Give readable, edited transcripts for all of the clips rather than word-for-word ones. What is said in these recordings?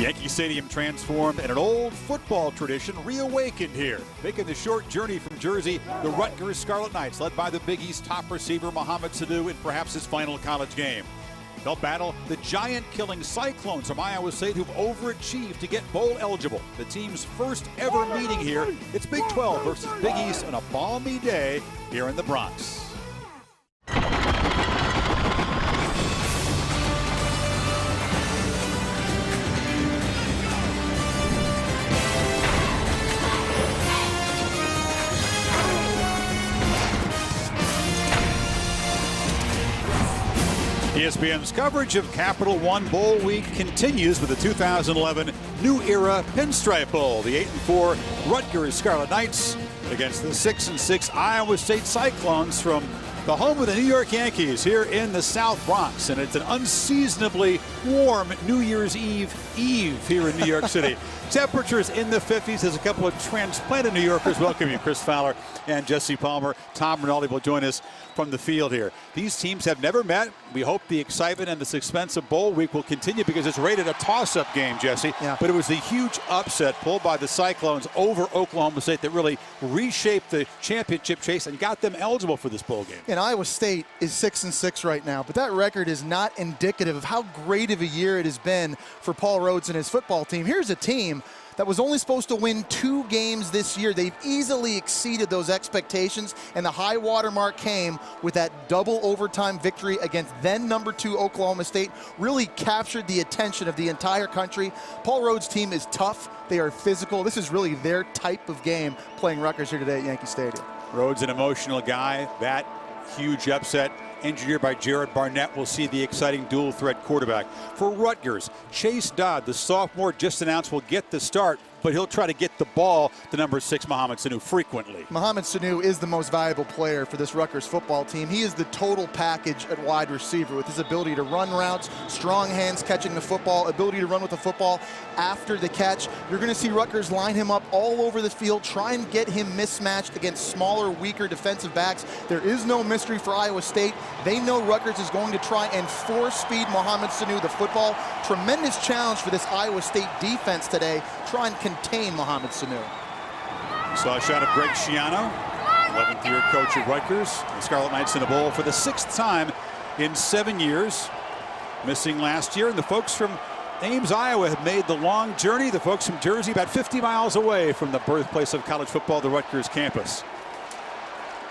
Yankee Stadium transformed and an old football tradition reawakened here. Making the short journey from Jersey, the Rutgers Scarlet Knights, led by the Big East top receiver Mohamed Sanu in perhaps his final college game. They'll battle the giant-killing Cyclones from Iowa State, who've overachieved to get bowl eligible. The team's first ever meeting here. It's Big 12 versus Big East on a balmy day here in the Bronx. ESPN's coverage of Capital One Bowl Week continues with the 2011 New Era Pinstripe Bowl. The 8-4 Rutgers Scarlet Knights against the 6-6 Iowa State Cyclones from the home of the New York Yankees here in the South Bronx. And it's an unseasonably warm New Year's Eve here in New York City. Temperatures in the 50s as a couple of transplanted New Yorkers welcome you. Chris Fowler and Jesse Palmer. Tom Rinaldi will join us from the field here. These teams have never met. We hope the excitement and the suspense of Bowl Week will continue because it's rated a toss-up game, Jesse. Yeah. But it was the huge upset pulled by the Cyclones over Oklahoma State that really reshaped the championship chase and got them eligible for this bowl game. And Iowa State is 6-6 right now, but that record is not indicative of how great of a year it has been for Paul Rhoads and his football team. Here's a team that was only supposed to win 2 games this year. They've easily exceeded those expectations, and the high water mark came with that double overtime victory against then number 2 Oklahoma State. Really captured the attention of the entire country. Paul Rhoads' team is tough. They are physical. This is really their type of game playing Rutgers here today at Yankee Stadium. Rhoads, an emotional guy. That huge upset engineered by Jared Barnett. Will see the exciting dual threat quarterback. For Rutgers, Chase Dodd, the sophomore just announced, will get the start, but he'll try to get the ball to number 6 Mohamed Sanu frequently. Mohamed Sanu is the most valuable player for this Rutgers football team. He is the total package at wide receiver with his ability to run routes, strong hands catching the football, ability to run with the football after the catch. You're going to see Rutgers line him up all over the field, try and get him mismatched against smaller, weaker defensive backs. There is no mystery for Iowa State. They know Rutgers is going to try and force-feed Mohamed Sanu the football. Tremendous challenge for this Iowa State defense today. Try and contain Mohamed Sanu. Saw a shot of Greg Schiano, 11th year coach of Rutgers. The Scarlet Knights in a bowl for the 6th time in 7 years. Missing last year, and the folks from Ames, Iowa have made the long journey. The folks from Jersey about 50 miles away from the birthplace of college football, the Rutgers campus.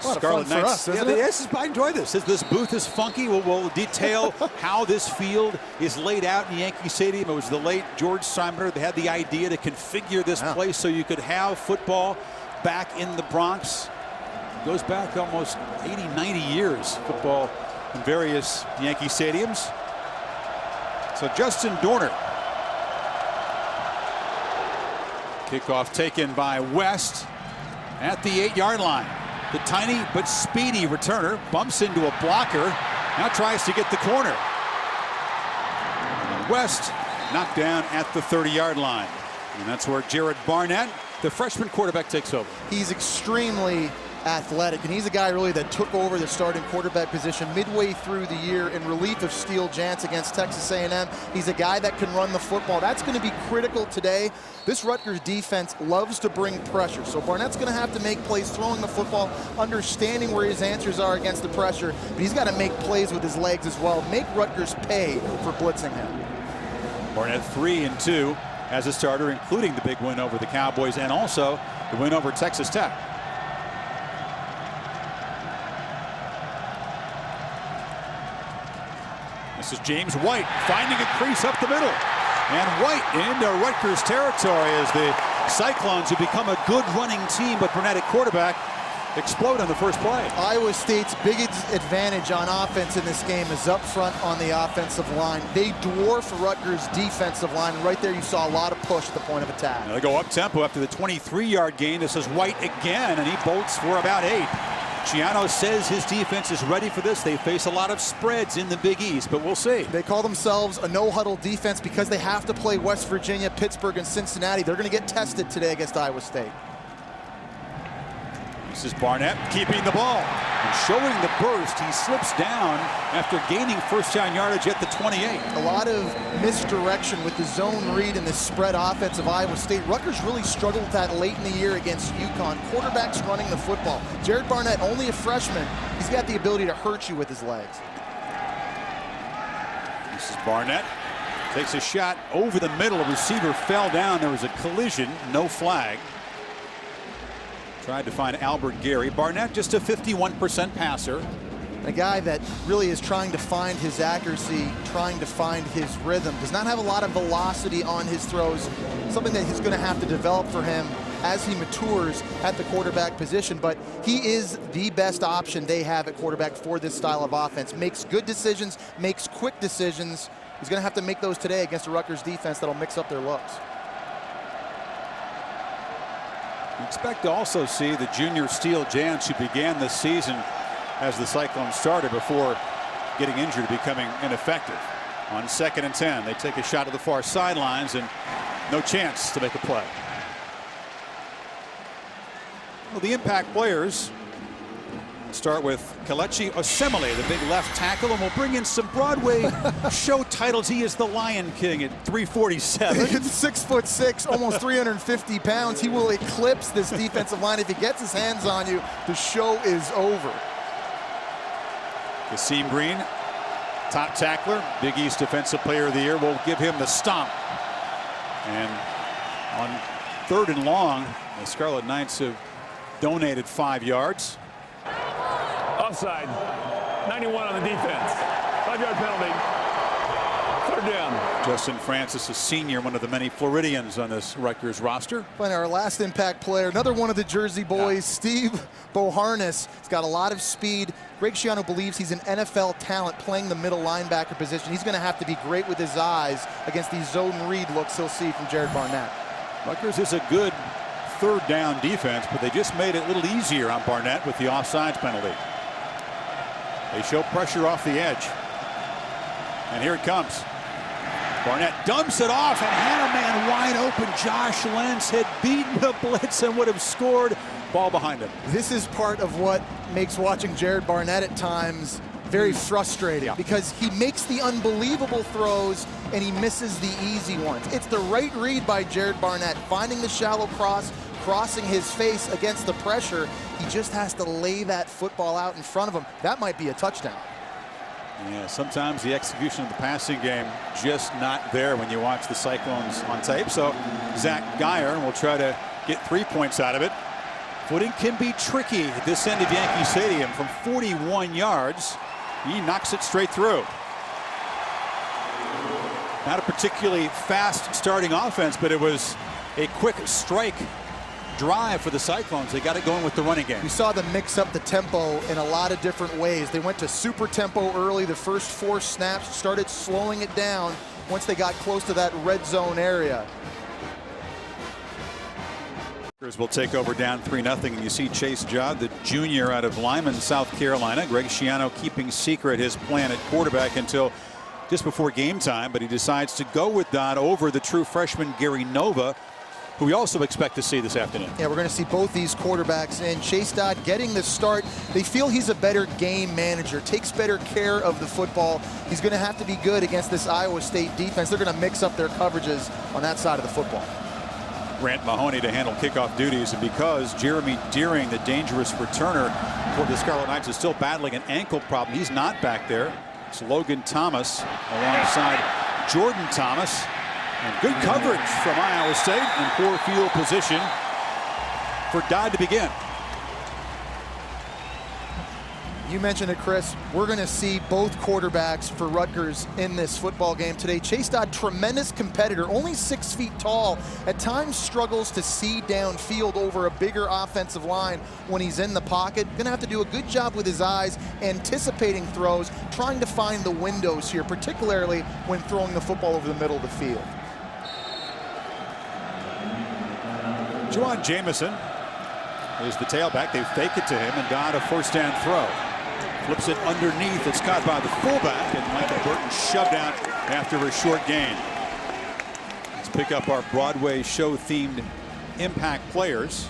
Scarlet Knights, for us, isn't it? Yes, I enjoy this. This booth is funky. We'll detail how this field is laid out in Yankee Stadium. It was the late George Simner that had the idea to configure this place so you could have football back in the Bronx. It goes back almost 80, 90 years, football in various Yankee stadiums. So Justin Dorner. Kickoff taken by West at the 8-yard line. The tiny but speedy returner bumps into a blocker. Now tries to get the corner. West knocked down at the 30-yard line. And that's where Jared Barnett, the freshman quarterback, takes over. He's extremely athletic, and he's a guy really that took over the starting quarterback position midway through the year in relief of Steele Jantz against Texas A&M. He's a guy that can run the football. That's going to be critical today. This Rutgers defense loves to bring pressure, so Barnett's going to have to make plays throwing the football, understanding where his answers are against the pressure, but he's got to make plays with his legs as well. Make Rutgers pay for blitzing him. Barnett 3-2 as a starter, including the big win over the Cowboys and also the win over Texas Tech. This is James White finding a crease up the middle. And White into Rutgers territory as the Cyclones, who become a good running team, but Burnett at quarterback, explode on the first play. Iowa State's biggest advantage on offense in this game is up front on the offensive line. They dwarf Rutgers' defensive line. And right there you saw a lot of push at the point of attack. Now they go up-tempo after the 23-yard gain. This is White again, and he bolts for about 8. Schiano says his defense is ready for this. They face a lot of spreads in the Big East, but we'll see. They call themselves a no-huddle defense because they have to play West Virginia, Pittsburgh, and Cincinnati. They're going to get tested today against Iowa State. This is Barnett keeping the ball. And showing the burst, he slips down after gaining first down yardage at the 28. A lot of misdirection with the zone read and the spread offense of Iowa State. Rutgers really struggled with that late in the year against UConn. Quarterbacks running the football. Jared Barnett, only a freshman, he's got the ability to hurt you with his legs. This is Barnett. Takes a shot over the middle. A receiver fell down. There was a collision. No flag. Tried to find Albert Gary. Barnett just a 51% passer. A guy that really is trying to find his accuracy, trying to find his rhythm. Does not have a lot of velocity on his throws. Something that he's going to have to develop for him as he matures at the quarterback position. But he is the best option they have at quarterback for this style of offense. Makes good decisions, makes quick decisions. He's going to have to make those today against a Rutgers defense that'll mix up their looks. We expect to also see the junior Steele Jans, who began this season as the Cyclones starter before getting injured and becoming ineffective. On 2nd and 10, they take a shot to the far sidelines and no chance to make a play. Well, the impact players start with Kelechi Osemele, the big left tackle, and we'll bring in some Broadway show titles. He is the Lion King at 347. He's 6'6", almost 350 pounds. He will eclipse this defensive line. If he gets his hands on you, the show is over. Kasim Green, top tackler, Big East Defensive Player of the Year. We'll give him the stomp. And on 3rd and long, the Scarlet Knights have donated 5 yards. Offside. 91 on the defense. 5-yard penalty. 3rd down. Justin Francis, a senior, one of the many Floridians on this Rutgers roster. And our last impact player, another one of the Jersey boys, Steve Boharness. He's got a lot of speed. Greg Schiano believes he's an NFL talent playing the middle linebacker position. He's going to have to be great with his eyes against these zone read looks he'll see from Jared Barnett. Rutgers is a good 3rd down defense, but they just made it a little easier on Barnett with the offsides penalty. They show pressure off the edge. And here it comes. Barnett dumps it off and had a man wide open. Josh Lentz had beaten the blitz and would have scored. Ball behind him. This is part of what makes watching Jared Barnett at times very frustrating, because he makes the unbelievable throws and he misses the easy ones. It's the right read by Jared Barnett, finding the shallow cross, crossing his face against the pressure. He just has to lay that football out in front of him. That might be a touchdown. Yeah, sometimes the execution of the passing game just not there when you watch the Cyclones on tape. So Zach Geyer will try to get 3 points out of it. Footing can be tricky at this end of Yankee Stadium. From 41 yards, he knocks it straight through. Not a particularly fast starting offense, but it was a quick strike drive for the Cyclones. They got it going with the running game. We saw them mix up the tempo in a lot of different ways. They went to super tempo early. The first 4 snaps, started slowing it down once they got close to that red zone area. Will take over down 3-0, and you see Chase Judd, the junior out of Lyman, South Carolina. Greg Schiano keeping secret his plan at quarterback until just before game time, but he decides to go with Dodd over the true freshman Gary Nova, who we also expect to see this afternoon. Yeah, we're going to see both these quarterbacks in. Chase Dodd getting the start. They feel he's a better game manager, takes better care of the football. He's going to have to be good against this Iowa State defense. They're going to mix up their coverages on that side of the football. Grant Mahoney to handle kickoff duties, and because Jeremy Deering, the dangerous returner for the Scarlet Knights, is still battling an ankle problem, he's not back there. It's Logan Thomas alongside Jordan Thomas. And good coverage from Iowa State in poor field position for Dodd to begin. You mentioned it, Chris. We're going to see both quarterbacks for Rutgers in this football game today. Chase Dodd, tremendous competitor, only 6 feet tall, at times struggles to see downfield over a bigger offensive line when he's in the pocket. Going to have to do a good job with his eyes, anticipating throws, trying to find the windows here, particularly when throwing the football over the middle of the field. Juwan Jamison is the tailback. They fake it to him, and Dodd a first down throw. Flips it underneath. It's caught by the fullback, and Michael Burton shoved out after a short gain. Let's pick up our Broadway show-themed impact players.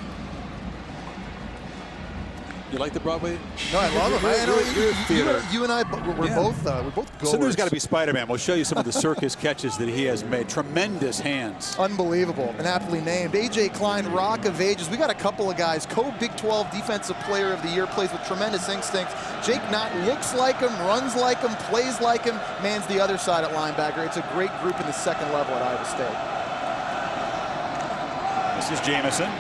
You like the Broadway? No, I love him. You're theater. You and I, we're both goers. Somebody's got to be Spider-Man. We'll show you some of the circus catches that he has made. Tremendous hands. Unbelievable and aptly named. A.J. Klein, Rock of Ages. We got a couple of guys. Co-Big 12 Defensive Player of the Year, plays with tremendous instincts. Jake Knott looks like him, runs like him, plays like him, mans the other side at linebacker. It's a great group in the second level at Iowa State. This is Jamison.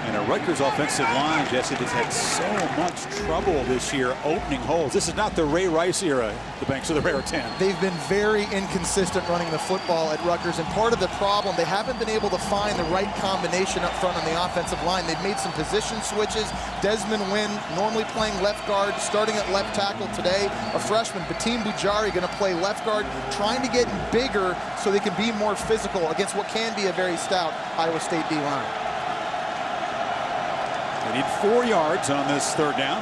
And a Rutgers offensive line, Jesse, that's had so much trouble this year opening holes. This is not the Ray Rice era, the banks of the Rare 10. They've been very inconsistent running the football at Rutgers, and part of the problem, they haven't been able to find the right combination up front on the offensive line. They've made some position switches. Desmond Wynn, normally playing left guard, starting at left tackle today. A freshman, Batim Bujari, going to play left guard, trying to get bigger so they can be more physical against what can be a very stout Iowa State D-line. They need 4 yards on this third down.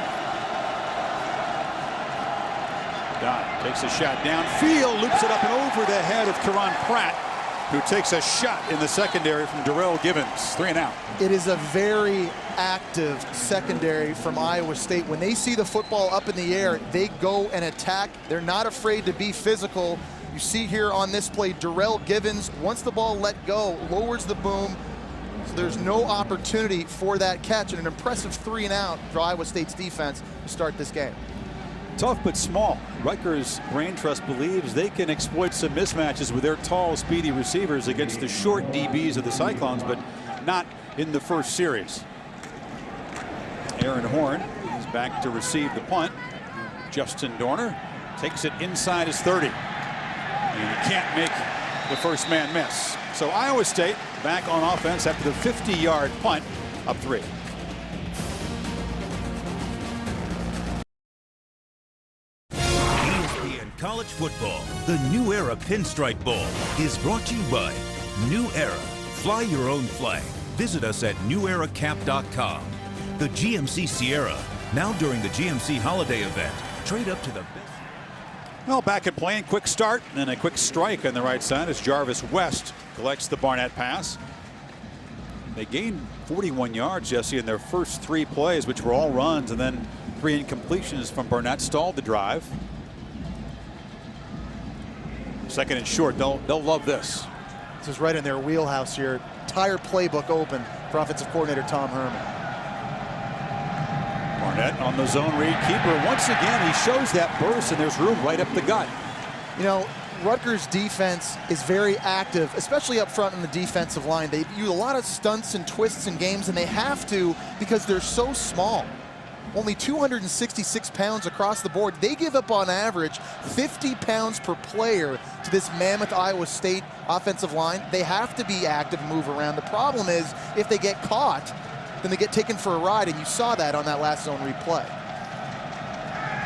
Dot takes a shot downfield, loops it up and over the head of Karan Pratt, who takes a shot in the secondary from Darrell Givens. 3 and out. It is a very active secondary from Iowa State. When they see the football up in the air, they go and attack. They're not afraid to be physical. You see here on this play, Darrell Givens, once the ball let go, lowers the boom. So there's no opportunity for that catch, and an impressive 3 and out for Iowa State's defense to start this game. Tough but small. Rutgers Brain Trust believes they can exploit some mismatches with their tall, speedy receivers against the short DBs of the Cyclones, but not in the first series. Aaron Horn is back to receive the punt. Justin Dorner takes it inside his 30. And he can't make the first man miss. So Iowa State back on offense after the 50-yard punt, up 3. ESPN College Football, the New Era Pinstripe Bowl, is brought to you by New Era. Fly your own flag. Visit us at neweracap.com. The GMC Sierra, now during the GMC Holiday event. Trade up to the best. Well, back at play, quick start and a quick strike on the right side as Jarvis West collects the Barnett pass. They gained 41 yards, Jesse, in their first 3 plays, which were all runs, and then 3 incompletions from Barnett stalled the drive. Second and short, they'll love this. This is right in their wheelhouse here. Entire playbook open for offensive coordinator Tom Herman. Barnett on the zone read keeper. Once again, he shows that burst, and there's room right up the gut. You know, Rutgers defense is very active, especially up front on the defensive line. They use a lot of stunts and twists in games, and they have to because they're so small. Only 266 pounds across the board. They give up on average 50 pounds per player to this mammoth Iowa State offensive line. They have to be active and move around. The problem is if they get caught, then they get taken for a ride, and you saw that on that last zone replay.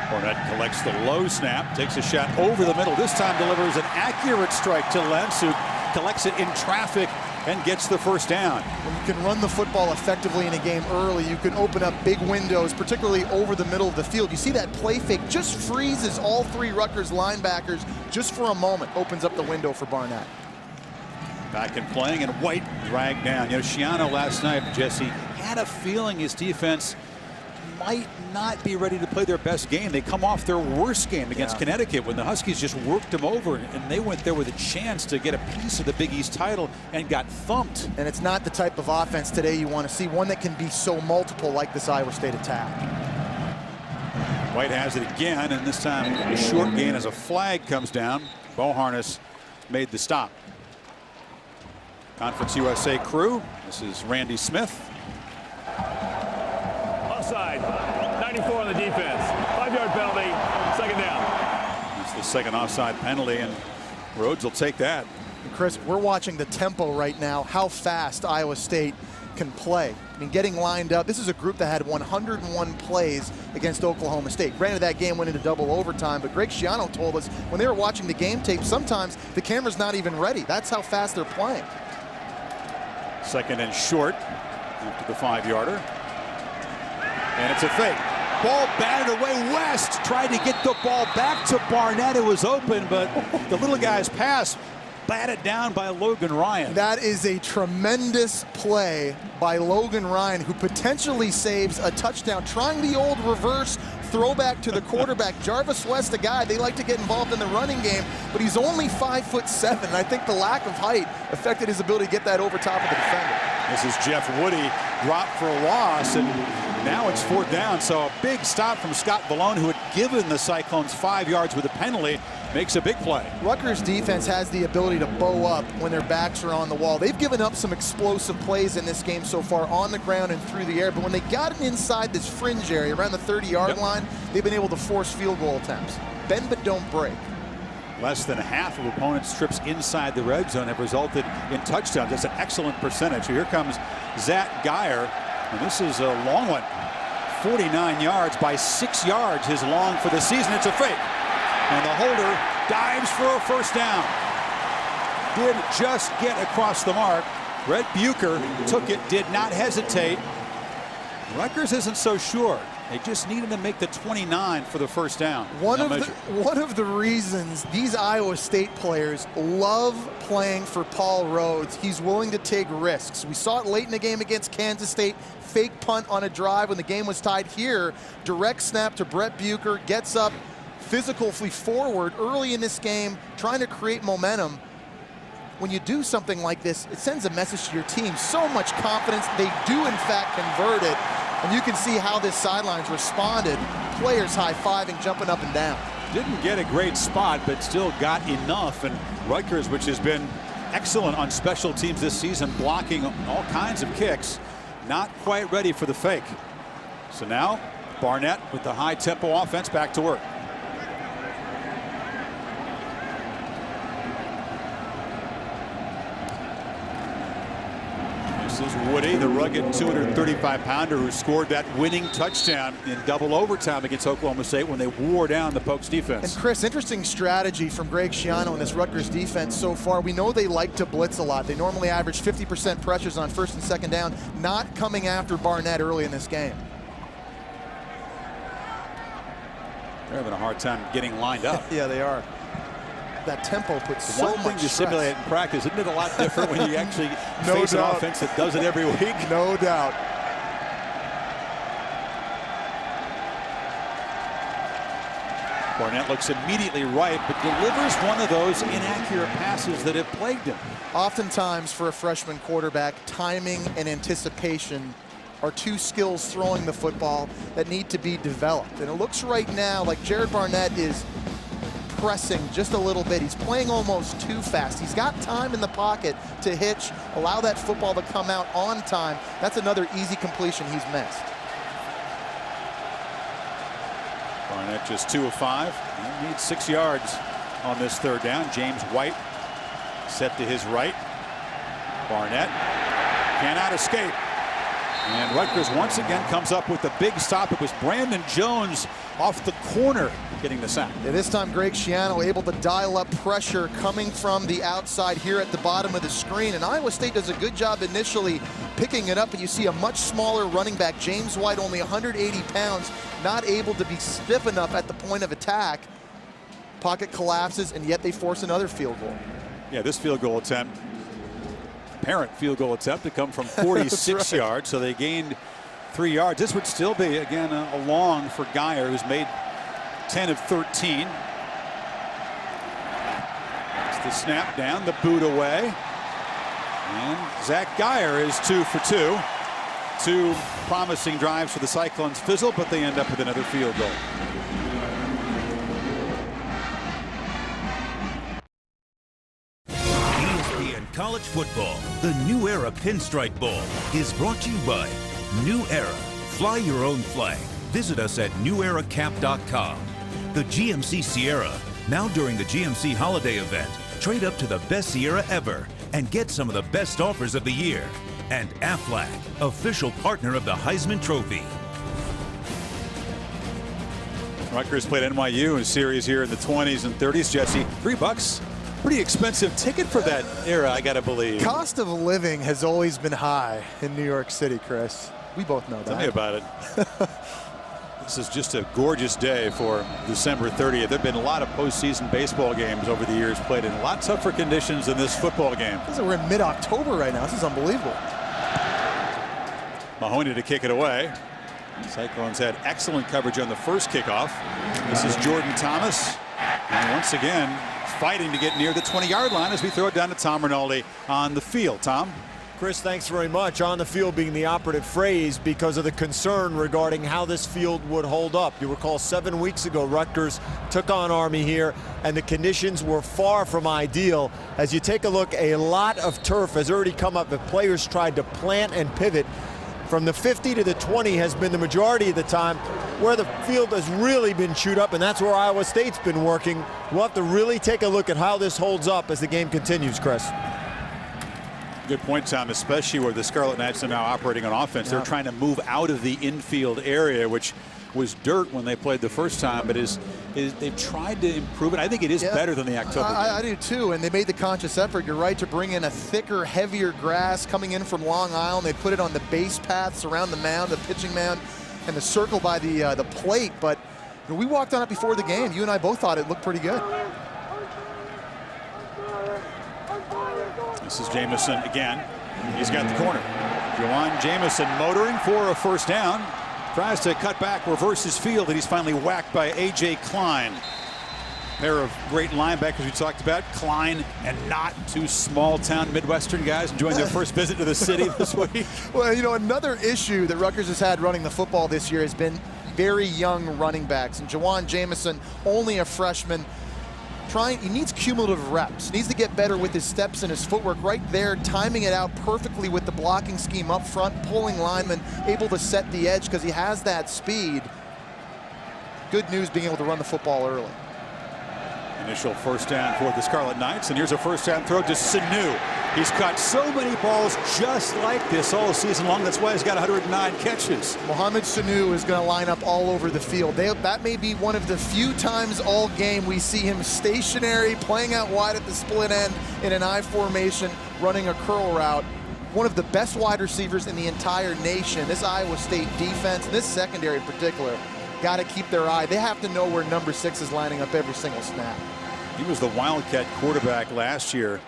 Barnett collects the low snap, takes a shot over the middle. This time delivers an accurate strike to Lentz, who collects it in traffic and gets the first down. When you can run the football effectively in a game early, you can open up big windows, particularly over the middle of the field. You see that play fake just freezes all 3 Rutgers linebackers just for a moment, opens up the window for Barnett. Back in playing, and White dragged down. You know, Schiano last night, Jesse, had a feeling his defense might not be ready to play their best game. They come off their worst game against Connecticut when the Huskies just worked them over, and they went there with a chance to get a piece of the Big East title and got thumped. And it's not the type of offense today you want to see, one that can be so multiple like this Iowa State attack. White has it again, and this time a short gain as a flag comes down. Boharness made the stop. Conference USA crew. This is Randy Smith. Offside. 94 on the defense. 5-yard penalty. Second down. It's the second offside penalty, and Rhodes will take that. And Chris, we're watching the tempo right now, how fast Iowa State can play. I mean, getting lined up. This is a group that had 101 plays against Oklahoma State. Granted, that game went into double overtime, but Greg Schiano told us when they were watching the game tape, sometimes the camera's not even ready. That's how fast they're playing. Second and short after the 5-yarder. And it's a fake. Ball batted away. West tried to get the ball back to Barnett. It was open, but the little guy's pass batted down by Logan Ryan. That is a tremendous play by Logan Ryan, who potentially saves a touchdown, trying the old reverse throwback to the quarterback. Jarvis West, a guy, they like to get involved in the running game, but he's only 5'7". And I think the lack of height affected his ability to get that over top of the defender. This is Jeff Woody, dropped for a loss, and now it's 4th down. So a big stop from Scott Vallone, who had given the Cyclones 5 yards with a penalty, makes a big play. Rutgers defense has the ability to bow up when their backs are on the wall. They've given up some explosive plays in this game so far on the ground and through the air, but when they got it inside this fringe area around the 30-yard line, they've been able to force field goal attempts. Bend but don't break. Less than half of opponents' trips inside the red zone have resulted in touchdowns. That's an excellent percentage. Here comes Zach Geyer, and this is a long one. 49 yards by 6 yards, his long for the season. It's a fake. And the holder dives for a 1st down. Did just get across the mark. Brett Bucher took it, did not hesitate. Rutgers isn't so sure. They just needed to make the 29 for the 1st down. One of the reasons these Iowa State players love playing for Paul Rhodes, he's willing to take risks. We saw it late in the game against Kansas State. Fake punt on a drive when the game was tied here. Direct snap to Brett Bucher, gets up physically forward early in this game, trying to create momentum. When you do something like this, it sends a message to your team. So much confidence. They do, in fact, convert it. And you can see how this sidelines responded. Players high-fiving, jumping up and down. Didn't get a great spot, but still got enough. And Rutgers, which has been excellent on special teams this season, blocking all kinds of kicks, not quite ready for the fake. So now Barnett with the high-tempo offense back to work. This is Woody, the rugged 235-pounder who scored that winning touchdown in double overtime against Oklahoma State when they wore down the Pokes defense. And Chris, interesting strategy from Greg Schiano in this Rutgers defense so far. We know they like to blitz a lot. They normally average 50% pressures on 1st and 2nd down, not coming after Barnett early in this game. They're having a hard time getting lined up. Yeah, they are. That tempo puts so much stress. One thing to simulate in practice, isn't it a lot different when you actually face an offense that does it every week? No doubt. Barnett looks immediately right, but delivers one of those inaccurate passes that have plagued him. Oftentimes for a freshman quarterback, timing and anticipation are two skills throwing the football that need to be developed. And it looks right now like Jared Barnett is pressing just a little bit. He's playing almost too fast. He's got time in the pocket to hitch, allow that football to come out on time. That's another easy completion he's missed. Barnett just 2 of 5. He needs 6 yards on this 3rd down. James White set to his right. Barnett cannot escape. And Rutgers once again comes up with a big stop. It was Brandon Jones off the corner getting the sack. Yeah, this time Greg Schiano able to dial up pressure coming from the outside here at the bottom of the screen. And Iowa State does a good job initially picking it up, but you see a much smaller running back, James White, only 180 pounds, not able to be stiff enough at the point of attack. Pocket collapses, and yet they force another field goal. Yeah, this field goal attempt, apparent field goal attempt, to come from 46 yards, so they gained 3 yards. This would still be, again, a long for Geyer, who's made 10 of 13. It's the snap down, the boot away. And Zach Geyer is 2 for 2. 2 promising drives for the Cyclones fizzle, but they end up with another field goal. ESPN College Football, the New Era Pinstripe Bowl, is brought to you by New Era. Fly your own flag. Visit us at neweracap.com. The GMC Sierra. Now during the GMC holiday event, trade up to the best Sierra ever and get some of the best offers of the year. And Aflac, official partner of the Heisman Trophy. Rutgers played NYU in a series here in the 20s and 30s. Jesse, $3. Pretty expensive ticket for that era, I gotta believe. Cost of living has always been high in New York City, Chris. We both know that. Tell me about it. This is just a gorgeous day for December 30th. There have been a lot of postseason baseball games over the years played in a lot tougher conditions than this football game. We're in mid-October right now. This is unbelievable. Mahoney to kick it away. Cyclones had excellent coverage on the first kickoff. This is Jordan Thomas. And once again, fighting to get near the 20-yard line as we throw it down to Tom Rinaldi on the field. Tom? Chris, thanks very much. On the field being the operative phrase because of the concern regarding how this field would hold up. You recall 7 weeks ago, Rutgers took on Army here, and the conditions were far from ideal. As you take a look, a lot of turf has already come up. The players tried to plant and pivot. From the 50 to the 20 has been the majority of the time where the field has really been chewed up, and that's where Iowa State's been working. We'll have to really take a look at how this holds up as the game continues, Chris. Good point, Tom, especially where the Scarlet Knights are now operating on offense. They're trying to move out of the infield area, which was dirt when they played the first time, but they've tried to improve it. I think it is better than the October game. I do too, and they made the conscious effort, you're right, to bring in a thicker, heavier grass coming in from Long Island. They put it on the base paths around the mound, the pitching mound, and the circle by the plate. But we walked on it before the game. You and I both thought it looked pretty good. This is Jamison again. He's got the corner. Juwan Jamison motoring for a first down. Tries to cut back, reverses field, and he's finally whacked by A.J. Klein. Pair of great linebackers we talked about. Klein and not two small-town Midwestern guys enjoying their first visit to the city this week. Well, you know, another issue that Rutgers has had running the football this year has been very young running backs. And Juwan Jamison, only a freshman, he needs cumulative reps. He needs to get better with his steps and his footwork right there, timing it out perfectly with the blocking scheme up front, pulling linemen, able to set the edge because he has that speed. Good news being able to run the football early. Initial first down for the Scarlet Knights, and here's a first down throw to Sanu. He's caught so many balls just like this all season long. That's why he's got 109 catches. Mohamed Sanu is going to line up all over the field. That may be one of the few times all game we see him stationary, playing out wide at the split end in an I formation, running a curl route. One of the best wide receivers in the entire nation. This Iowa State defense, this secondary in particular, got to keep their eye. They have to know where number 6 is lining up every single snap. He was the Wildcat quarterback last year.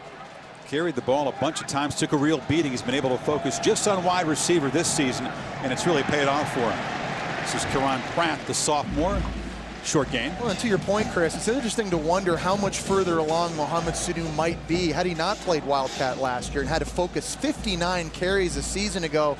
Carried the ball a bunch of times, took a real beating. He's been able to focus just on wide receiver this season, and it's really paid off for him. This is Karan Pratt, the sophomore. Short gain. Well, and to your point, Chris, it's interesting to wonder how much further along Mohamed Sanu might be had he not played Wildcat last year and had to focus 59 carries a season ago.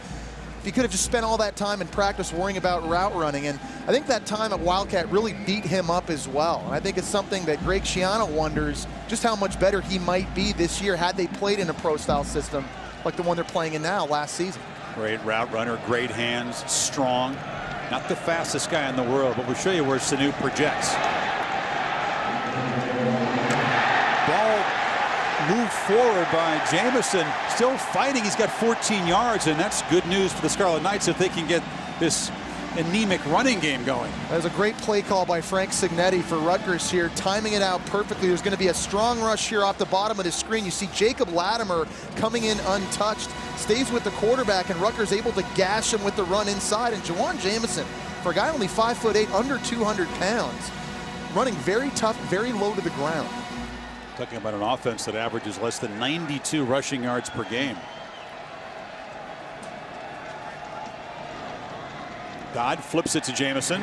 He could have just spent all that time in practice worrying about route running, and I think that time at Wildcat really beat him up as well. And I think it's something that Greg Schiano wonders just how much better he might be this year had they played in a pro-style system like the one they're playing in now last season. Great route runner, great hands, strong. Not the fastest guy in the world, but we'll show you where Sanu projects. Ball moved forward by Jamison, still fighting. He's got 14 yards, and that's good news for the Scarlet Knights if they can get this anemic running game going. That was a great play call by Frank Signetti for Rutgers here, timing it out perfectly. There's going to be a strong rush here off the bottom of the screen. You see Jacob Latimer coming in untouched, stays with the quarterback, and Rutgers able to gash him with the run inside. And Juwan Jamison, for a guy only 5'8", under 200 pounds, running very tough, very low to the ground. Talking about an offense that averages less than 92 rushing yards per game. Dodd flips it to Jamison.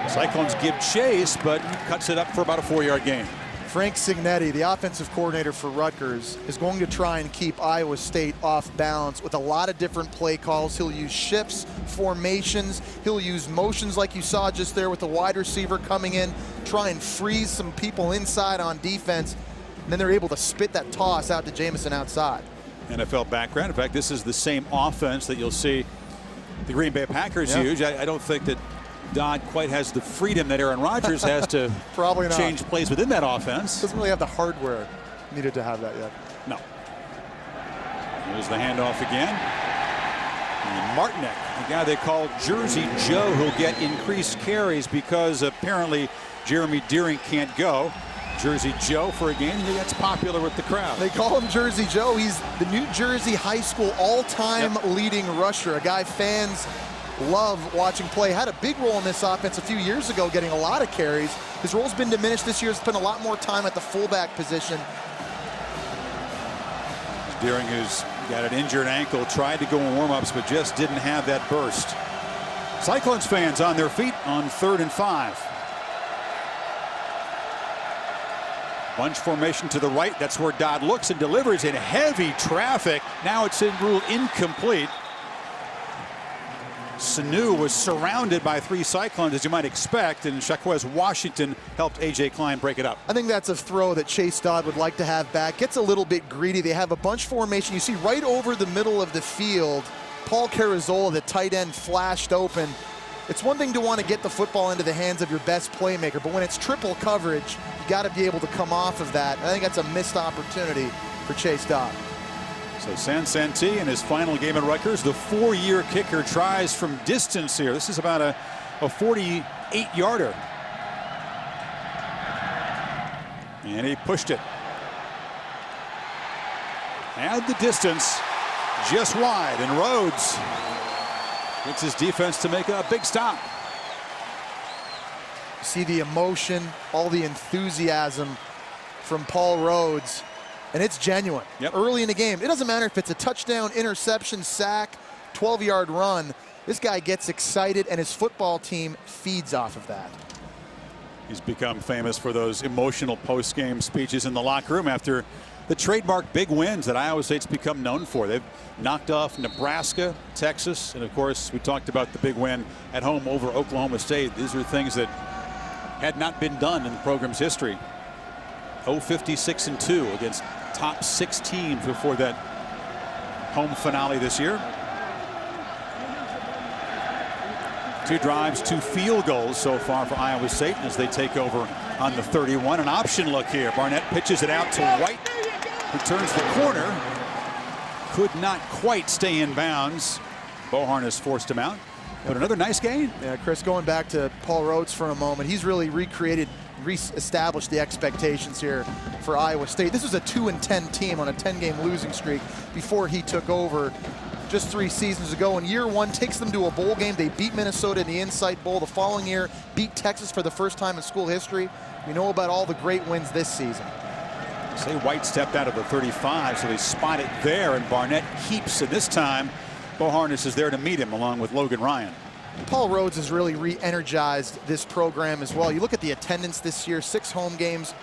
Cyclones give chase, but cuts it up for about a 4-yard gain. Frank Signetti, the offensive coordinator for Rutgers, is going to try and keep Iowa State off balance with a lot of different play calls. He'll use shifts, formations. He'll use motions like you saw just there with the wide receiver coming in, try and freeze some people inside on defense. And then they're able to spit that toss out to Jamison outside. NFL background. In fact, this is the same offense that you'll see the Green Bay Packers use. I don't think that Dodd quite has the freedom that Aaron Rodgers has to probably not change plays within that offense. Doesn't really have the hardware needed to have that yet. No. Here's the handoff again. And Martinek, the guy they call Jersey Joe, who'll get increased carries because apparently Jeremy Deering can't go. Jersey Joe for a game that's popular with the crowd. They call him Jersey Joe. He's the New Jersey high school all-time leading rusher, a guy fans love watching play. Had a big role in this offense a few years ago, getting a lot of carries. His role's been diminished this year. He's spent a lot more time at the fullback position. Deering, who's got an injured ankle, tried to go in warm-ups, but just didn't have that burst. Cyclones fans on their feet on 3rd and 5. Bunch formation to the right. That's where Dodd looks and delivers in heavy traffic. Now it's ruled incomplete. Sanu was surrounded by 3 Cyclones, as you might expect, and Shaquez Washington helped A.J. Klein break it up. I think that's a throw that Chase Dodd would like to have back. Gets a little bit greedy. They have a bunch formation. You see right over the middle of the field, Paul Carazola, the tight end, flashed open. It's one thing to want to get the football into the hands of your best playmaker, but when it's triple coverage, you got to be able to come off of that. I think that's a missed opportunity for Chase Dodd. So Sansanti in his final game at Rutgers, the 4-year kicker, tries from distance here. This is about a 48-yarder. And he pushed it. And the distance just wide, and Rhodes gets his defense to make a big stop. See the emotion, all the enthusiasm from Paul Rhodes. And it's genuine. Yep. Early in the game. It doesn't matter if it's a touchdown, interception, sack, 12-yard run. This guy gets excited, and his football team feeds off of that. He's become famous for those emotional post-game speeches in the locker room after the trademark big wins that Iowa State's become known for. They've knocked off Nebraska, Texas, and of course we talked about the big win at home over Oklahoma State. These are things that had not been done in the program's history. 56-2 against top 6 teams before that home finale this year. 2 drives, 2 field goals so far for Iowa State as they take over on the 31. An option look here. Barnett pitches it out to White, who turns the corner. Could not quite stay in bounds. Boharness forced him out. But another nice gain. Yeah, Chris, going back to Paul Rhodes for a moment, he's really re-established the expectations here for Iowa State. This was a 2-10 team on a 10-game losing streak before he took over just 3 seasons ago. In year 1, takes them to a bowl game. They beat Minnesota in the Insight Bowl. The following year, beat Texas for the first time in school history. We know about all the great wins this season. Say White stepped out of the 35, so they spot it there, and Barnett keeps, and this time Boharness is there to meet him along with Logan Ryan. Paul Rhodes has really re-energized this program as well. You look at the attendance this year, 6 home games,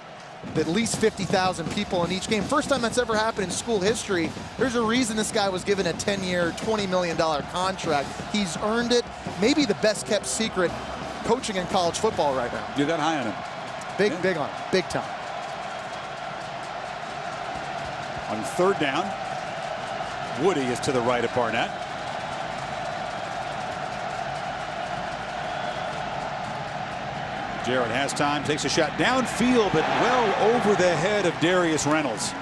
at least 50,000 people in each game. First time that's ever happened in school history. There's a reason this guy was given a 10-year, $20 million contract. He's earned it. Maybe the best kept secret coaching in college football right now. You're that high on him. Big on him, big time. On 3rd down, Woody is to the right of Barnett. Jarrett has time, takes a shot downfield, but well over the head of Darius Reynolds.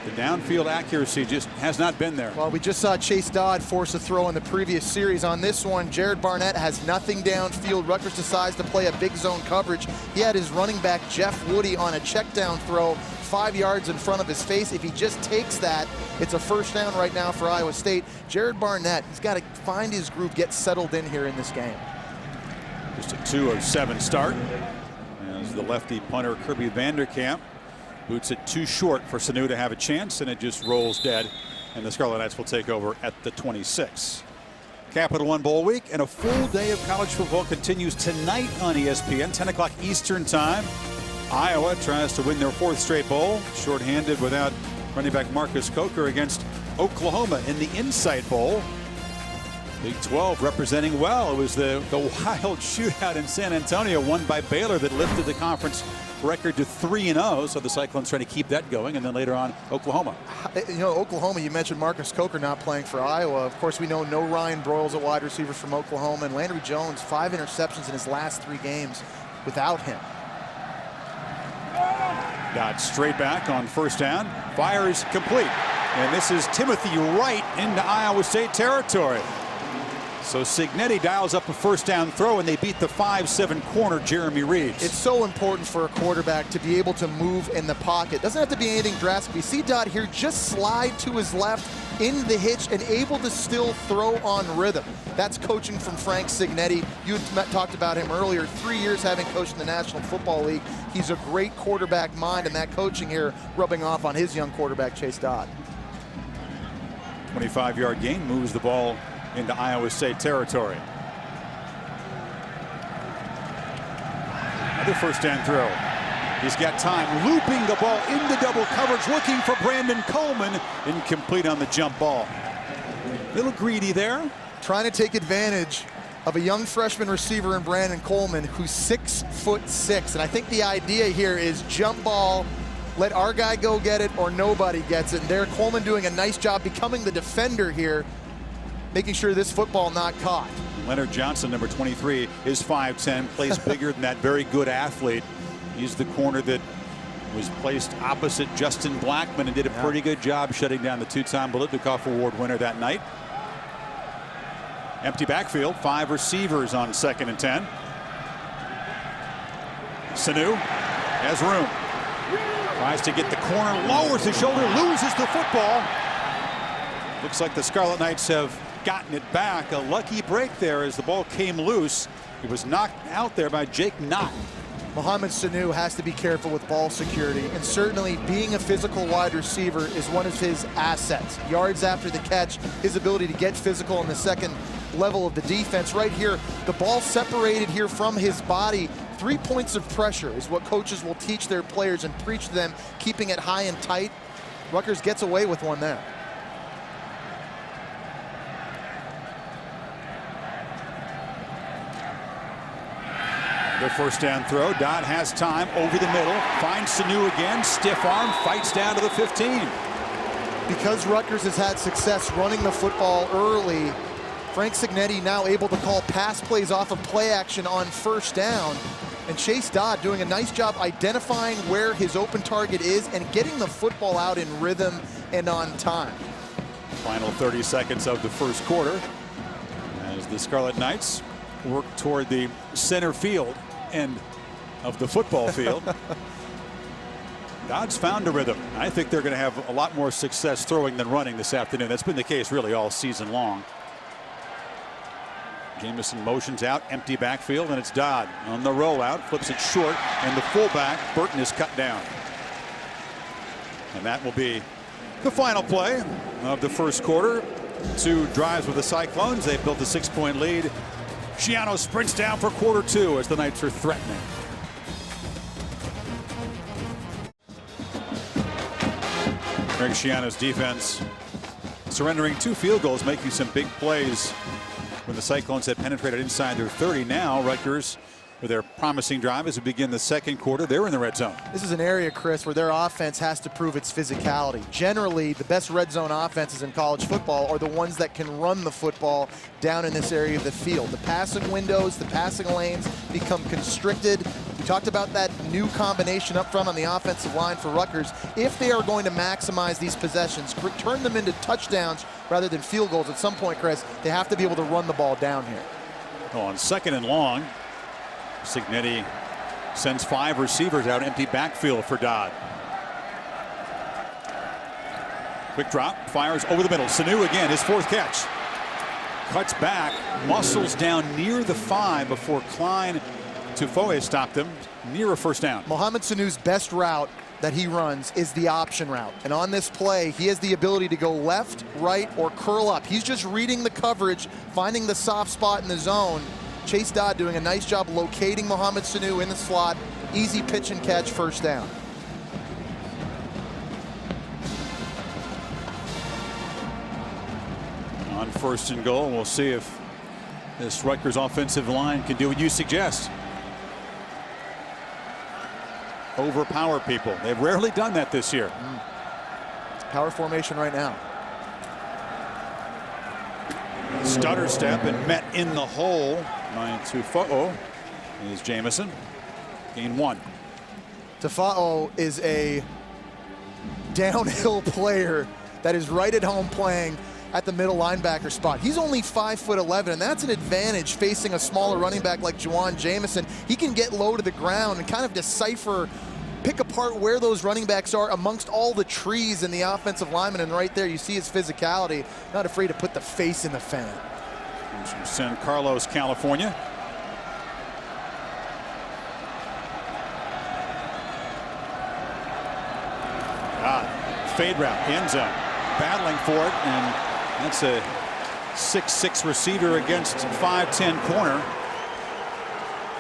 The downfield accuracy just has not been there. Well, we just saw Chase Dodd force a throw in the previous series. On this one, Jared Barnett has nothing downfield. Rutgers decides to play a big zone coverage. He had his running back, Jeff Woody, on a check down throw 5 yards in front of his face. If he just takes that, it's a first down right now for Iowa State. Jared Barnett, he's got to find his groove, get settled in here in this game. Just a 2 of 7 start. As the lefty punter Kirby Vanderkamp boots it too short for Sanu to have a chance, and it just rolls dead, and the Scarlet Knights will take over at the 26. Capital One Bowl week and a full day of college football continues tonight on ESPN, 10 o'clock Eastern time. Iowa tries to win their 4th straight bowl, shorthanded without running back Marcus Coker, against Oklahoma in the Insight Bowl. Big 12 representing well. It was the wild shootout in San Antonio, won by Baylor, that lifted the conference record to 3-0. So the Cyclones trying to keep that going, and then later on Oklahoma. You know, Oklahoma, you mentioned Marcus Coker not playing for Iowa. Of course, we know no Ryan Broyles at wide receiver from Oklahoma, and Landry Jones, 5 interceptions in his last 3 games without him. Dodd straight back on 1st down. Fires complete. And this is Timothy Wright into Iowa State territory. So Cignetti dials up a first down throw, and they beat the 5'7" corner, Jeremy Reeves. It's so important for a quarterback to be able to move in the pocket. Doesn't have to be anything drastic. You see Dodd here just slide to his left in the hitch and able to still throw on rhythm. That's coaching from Frank Cignetti. You had talked about him earlier, 3 years having coached in the National Football League. He's a great quarterback mind, and that coaching here rubbing off on his young quarterback, Chase Dodd. 25-yard gain moves the ball into Iowa State territory. Another first down throw. He's got time, looping the ball into double coverage, looking for Brandon Coleman. Incomplete on the jump ball. Little greedy there. Trying to take advantage of a young freshman receiver in Brandon Coleman, who's 6'6", and I think the idea here is jump ball, let our guy go get it or nobody gets it. And there, Coleman doing a nice job becoming the defender here, making sure this football not caught. Leonard Johnson, number 23, is 5'10", plays bigger than that very good athlete. He's the corner that was placed opposite Justin Blackman and did a pretty good job shutting down the two-time Biletnikoff Award winner that night. Empty backfield, 5 receivers on 2nd and 10. Sanu has room. Tries to get the corner, lowers his shoulder, loses the football. Looks like the Scarlet Knights have gotten it back. A lucky break there as the ball came loose. He was knocked out there by Jake Knott. Mohamed Sanu has to be careful with ball security, and certainly being a physical wide receiver is one of his assets. Yards after the catch, his ability to get physical in the second level of the defense. Right here, the ball separated here from his body. 3 points of pressure is what coaches will teach their players and preach to them, keeping it high and tight. Rutgers gets away with one there. The first down throw. Dodd has time over the middle. Finds Sanu again. Stiff arm. Fights down to the 15. Because Rutgers has had success running the football early, Frank Cignetti now able to call pass plays off of play action on first down. And Chase Dodd doing a nice job identifying where his open target is and getting the football out in rhythm and on time. Final 30 seconds of the first quarter as the Scarlet Knights work toward the center field end of the football field. Dodd's found a rhythm. I think they're going to have a lot more success throwing than running this afternoon. That's been the case really all season long. Jamison motions out, empty backfield, and it's Dodd on the rollout, flips it short, and the fullback, Burton, is cut down. And that will be the final play of the first quarter. 2 drives with the Cyclones. They've built a 6-point lead. Schiano sprints down for quarter 2 as the Knights are threatening. Greg Schiano's defense surrendering 2 field goals, making some big plays when the Cyclones had penetrated inside their 30. Now Rutgers, with their promising drive as we begin the second quarter, they're in the red zone. This is an area, Chris, where their offense has to prove its physicality. Generally, the best red zone offenses in college football are the ones that can run the football down in this area of the field. The passing windows, the passing lanes become constricted. We talked about that new combination up front on the offensive line for Rutgers. If they are going to maximize these possessions, turn them into touchdowns rather than field goals at some point, Chris, they have to be able to run the ball down here. Well, on 2nd and long, Cignetti sends 5 receivers out, empty backfield for Dodd. Quick drop, fires over the middle. Sanu again, his 4th catch. Cuts back, muscles down near the 5 before Klein Tufoe stopped him near a first down. Mohamed Sanu's best route that he runs is the option route. And on this play, he has the ability to go left, right, or curl up. He's just reading the coverage, finding the soft spot in the zone. Chase Dodd doing a nice job locating Mohamed Sanu in the slot. Easy pitch and catch, first down. On 1st and goal, we'll see if this Rutgers offensive line can do what you suggest. Overpower people. They've rarely done that this year. Power formation right now. Stutter step and met in the hole by Tufoe is Jamison. Gain 1. Tufoe is a downhill player that is right at home playing. at the middle linebacker spot. He's only 5'11", and that's an advantage facing a smaller running back like Juwan Jamison. He can get low to the ground and kind of decipher, pick apart where those running backs are amongst all the trees in the offensive lineman, and right there you see his physicality, not afraid to put the face in the fan. He's from San Carlos, California. Fade route, end zone, battling for it, and that's a 6'6" receiver against 5'10" corner.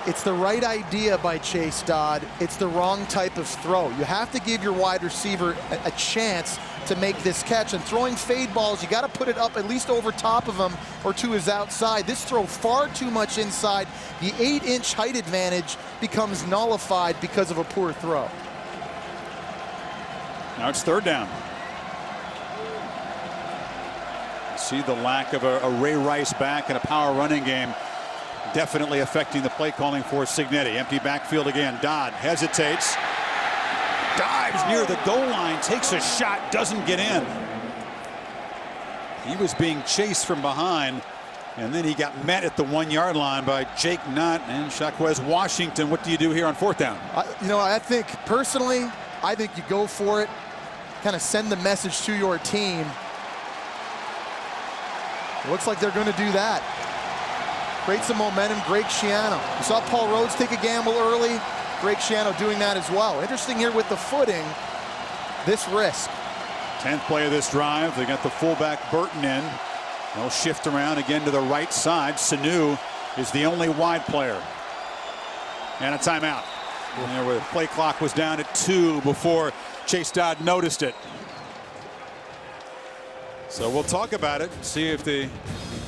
It's the right idea by Chase Dodd. It's the wrong type of throw. You have to give your wide receiver a chance to make this catch, and throwing fade balls, you got to put it up at least over top of him or to his outside. This throw far too much inside. The 8-inch height advantage becomes nullified because of a poor throw. Now it's third down. See the lack of a Ray Rice back in a power running game definitely affecting the play calling for Cignetti. Empty backfield again. Dodd hesitates, dives near the goal line, takes a shot, doesn't get in. He was being chased from behind, and then he got met at the 1-yard line by Jake Nutt and Shaquez Washington. What do you do here on fourth down? I think personally, I think you go for it, kind of send the message to your team. It looks like they're going to do that. Create some momentum. Greg Schiano. You saw Paul Rhodes take a gamble early. Greg Schiano doing that as well. Interesting here with the footing, this risk. 10th play of this drive. They got the fullback Burton in. They'll shift around again to the right side. Sanu is the only wide player. And a timeout. There where the play clock was down at 2 before Chase Dodd noticed it. So we'll talk about it, see if the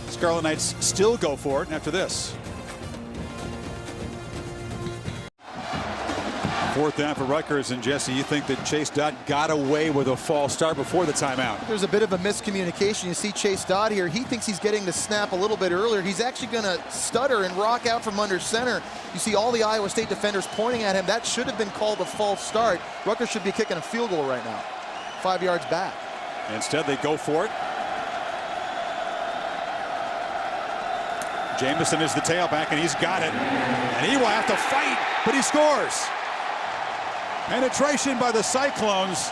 Scarlet Knights still go for it after this. Fourth down for Rutgers, and Jesse, you think that Chase Dodd got away with a false start before the timeout? There's a bit of a miscommunication. You see Chase Dodd here. He thinks he's getting the snap a little bit earlier. He's actually going to stutter and rock out from under center. You see all the Iowa State defenders pointing at him. That should have been called a false start. Rutgers should be kicking a field goal right now, 5 yards back. Instead, they go for it. Jamison is the tailback, and he's got it. And he will have to fight, but he scores. Penetration by the Cyclones,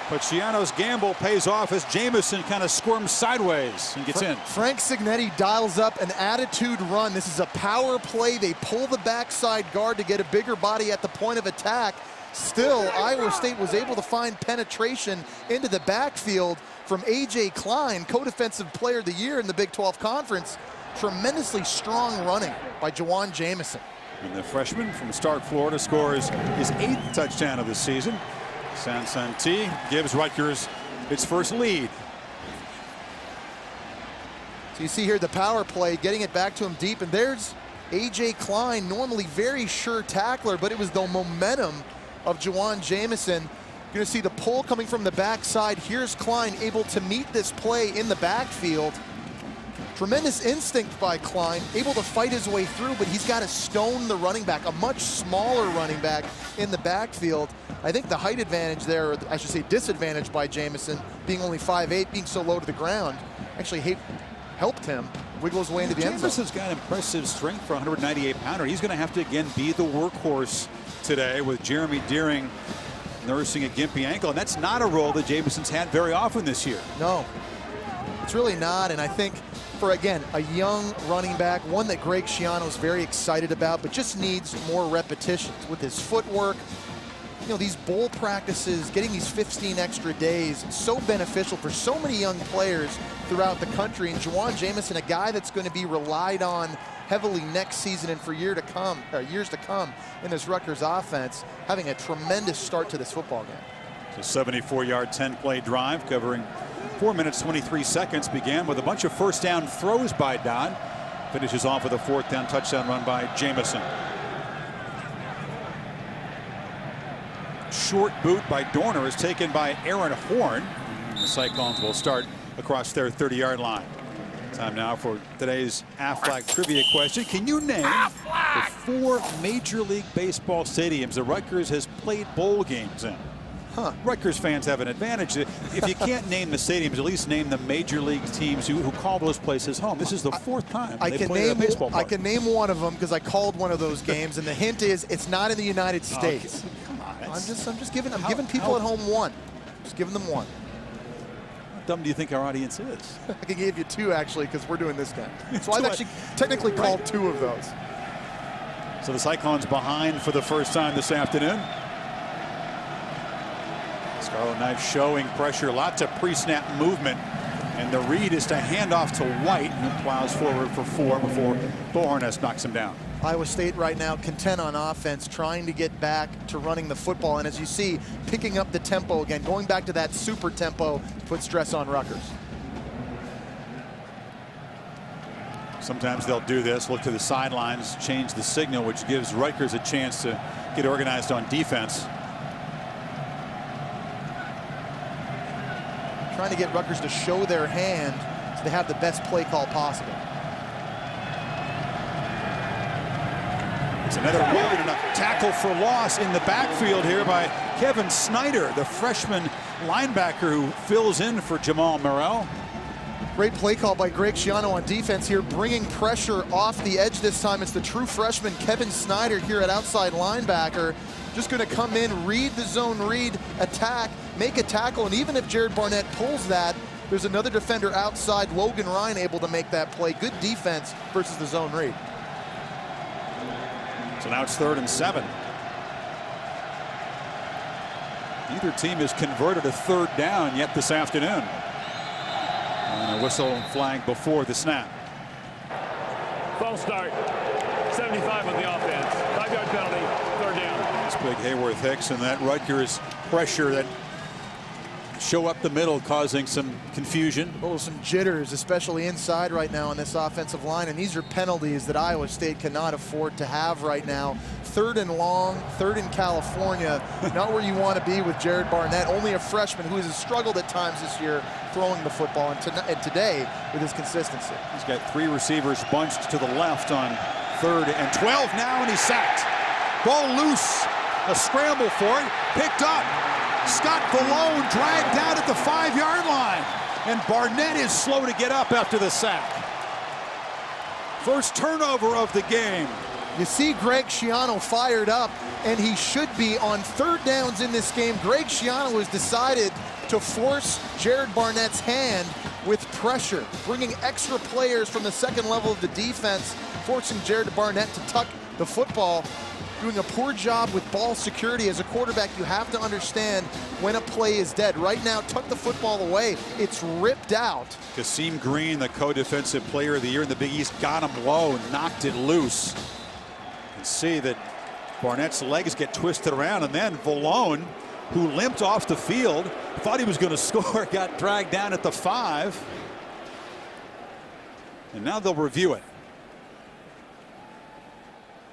but Schiano's gamble pays off as Jamison kind of squirms sideways and gets in. Frank Cignetti dials up an attitude run. This is a power play. They pull the backside guard to get a bigger body at the point of attack. Still, Iowa State was able to find penetration into the backfield from A.J. Klein, co-defensive player of the year in the Big 12 Conference. Tremendously strong running by Juwan Jamison. And the freshman from Stark, Florida, scores his 8th touchdown of the season. Sansanti gives Rutgers its first lead. So you see here the power play, getting it back to him deep, and there's A.J. Klein, normally very sure tackler, but it was the momentum of Juwan Jamison. You're going to see the pull coming from the backside. Here's Klein able to meet this play in the backfield. Tremendous instinct by Klein, able to fight his way through, but he's got to stone the running back, a much smaller running back in the backfield. I think the height advantage there, or I should say disadvantage by Jamison, being only 5'8", being so low to the ground, actually helped him wiggle his way into the end zone. Jamison's got impressive strength for a 198-pounder. He's going to have to, again, be the workhorse today with Jeremy Deering nursing a gimpy ankle, and that's not a role that Jamison's had very often this year. No, it's really not, and I think for, again, a young running back, one that Greg Schiano is very excited about, but just needs more repetitions with his footwork. You know, these bowl practices, getting these 15 extra days, so beneficial for so many young players throughout the country. And Juwan Jamison, a guy that's going to be relied on heavily next season and for years to come in this Rutgers offense, having a tremendous start to this football game. It's a 74-yard, 10-play drive covering 4 minutes, 23 seconds. Began with a bunch of first down throws by Dodd. Finishes off with a 4th down touchdown run by Jamison. Short boot by Dorner is taken by Aaron Horn. The Cyclones will start across their 30-yard line. Time now for today's Aflac trivia question. Can you name the 4 Major League Baseball stadiums that Rutgers has played bowl games in? Rutgers fans have an advantage. If you can't name the stadiums, at least name the major league teams who call those places home. This is the fourth time they play a baseball park. I can name one of them because I called one of those games, and the hint is it's not in the United States. Okay. Come on, I'm just giving people at home one. Just giving them one. How dumb do you think our audience is? I can give you two actually because we're doing this game. So I've actually technically called two of those. So the Cyclones behind for the first time this afternoon. Scarlet Knights showing pressure, lots of pre-snap movement, and the read is to hand off to White, who plows forward for 4 before Bohorness knocks him down. Iowa State right now content on offense, trying to get back to running the football, and as you see, picking up the tempo again, going back to that super tempo to put stress on Rutgers. Sometimes they'll do this, look to the sidelines, change the signal, which gives Rutgers a chance to get organized on defense. Trying to get Rutgers to show their hand so they have the best play call possible. It's another run and a tackle for loss in the backfield here by Kevin Snyder, the freshman linebacker who fills in for Jamal Morrell. Great play call by Greg Schiano on defense here, bringing pressure off the edge this time. It's the true freshman Kevin Snyder here at outside linebacker. Just going to come in, read the zone read, attack, make a tackle, and even if Jared Barnett pulls that, there's another defender outside, Logan Ryan, able to make that play. Good defense versus the zone read. So now it's 3rd and 7. Neither team has converted a 3rd down yet this afternoon. And a whistle and flag before the snap. False start. 75 on the offense. 5-yard penalty. 3rd down. It's big Hayworth Hicks and that Rutgers pressure that show up the middle, causing some confusion. Oh, some jitters, especially inside right now on this offensive line, and these are penalties that Iowa State cannot afford to have right now. 3rd and long, 3rd in California, not where you want to be with Jared Barnett, only a freshman who has struggled at times this year throwing the football, and today with his consistency. He's got 3 receivers bunched to the left on 3rd and 12 now, and he's sacked. Ball loose, a scramble for it, picked up. Scott Valone dragged down at the 5-yard line, and Barnett is slow to get up after the sack. First turnover of the game. You see Greg Schiano fired up, and he should be on 3rd downs in this game. Greg Schiano has decided to force Jared Barnett's hand with pressure, bringing extra players from the 2nd level of the defense, forcing Jared Barnett to tuck the football. Doing a poor job with ball security. As a quarterback, you have to understand when a play is dead. Right now, tuck the football away. It's ripped out. Kasim Green, the co-defensive player of the year in the Big East, got him low, knocked it loose. You can see that Barnett's legs get twisted around, and then Valone, who limped off the field, thought he was going to score, got dragged down at the 5. And now they'll review it.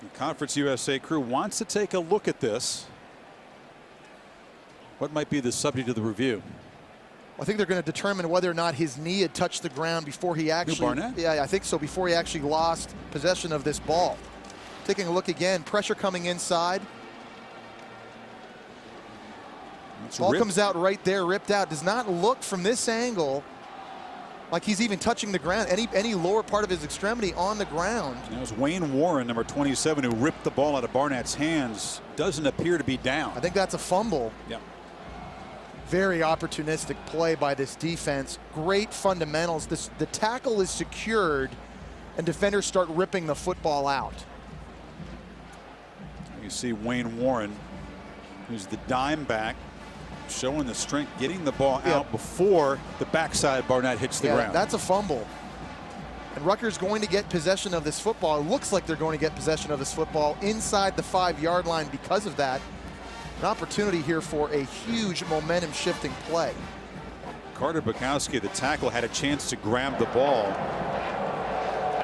The Conference USA crew wants to take a look at this. What might be the subject of the review? I think they're going to determine whether or not his knee had touched the ground before he actually. Barnett? Yeah, I think so. Before he actually lost possession of this ball. Taking a look again, pressure coming inside. Ball comes out right there, ripped out. Does not look from this angle like he's even touching the ground, any lower part of his extremity on the ground. That was Wayne Warren, number 27, who ripped the ball out of Barnett's hands. Doesn't appear to be down. I think that's a fumble. Yeah. Very opportunistic play by this defense. Great fundamentals. The tackle is secured, and defenders start ripping the football out. You see Wayne Warren, who's the dime back, showing the strength, getting the ball out before the backside Barnett hits the ground. That's a fumble. And Rutgers going to get possession of this football. It looks like they're going to get possession of this football inside the 5-yard line because of that. An opportunity here for a huge momentum shifting play. Carter Bukowski, the tackle, had a chance to grab the ball.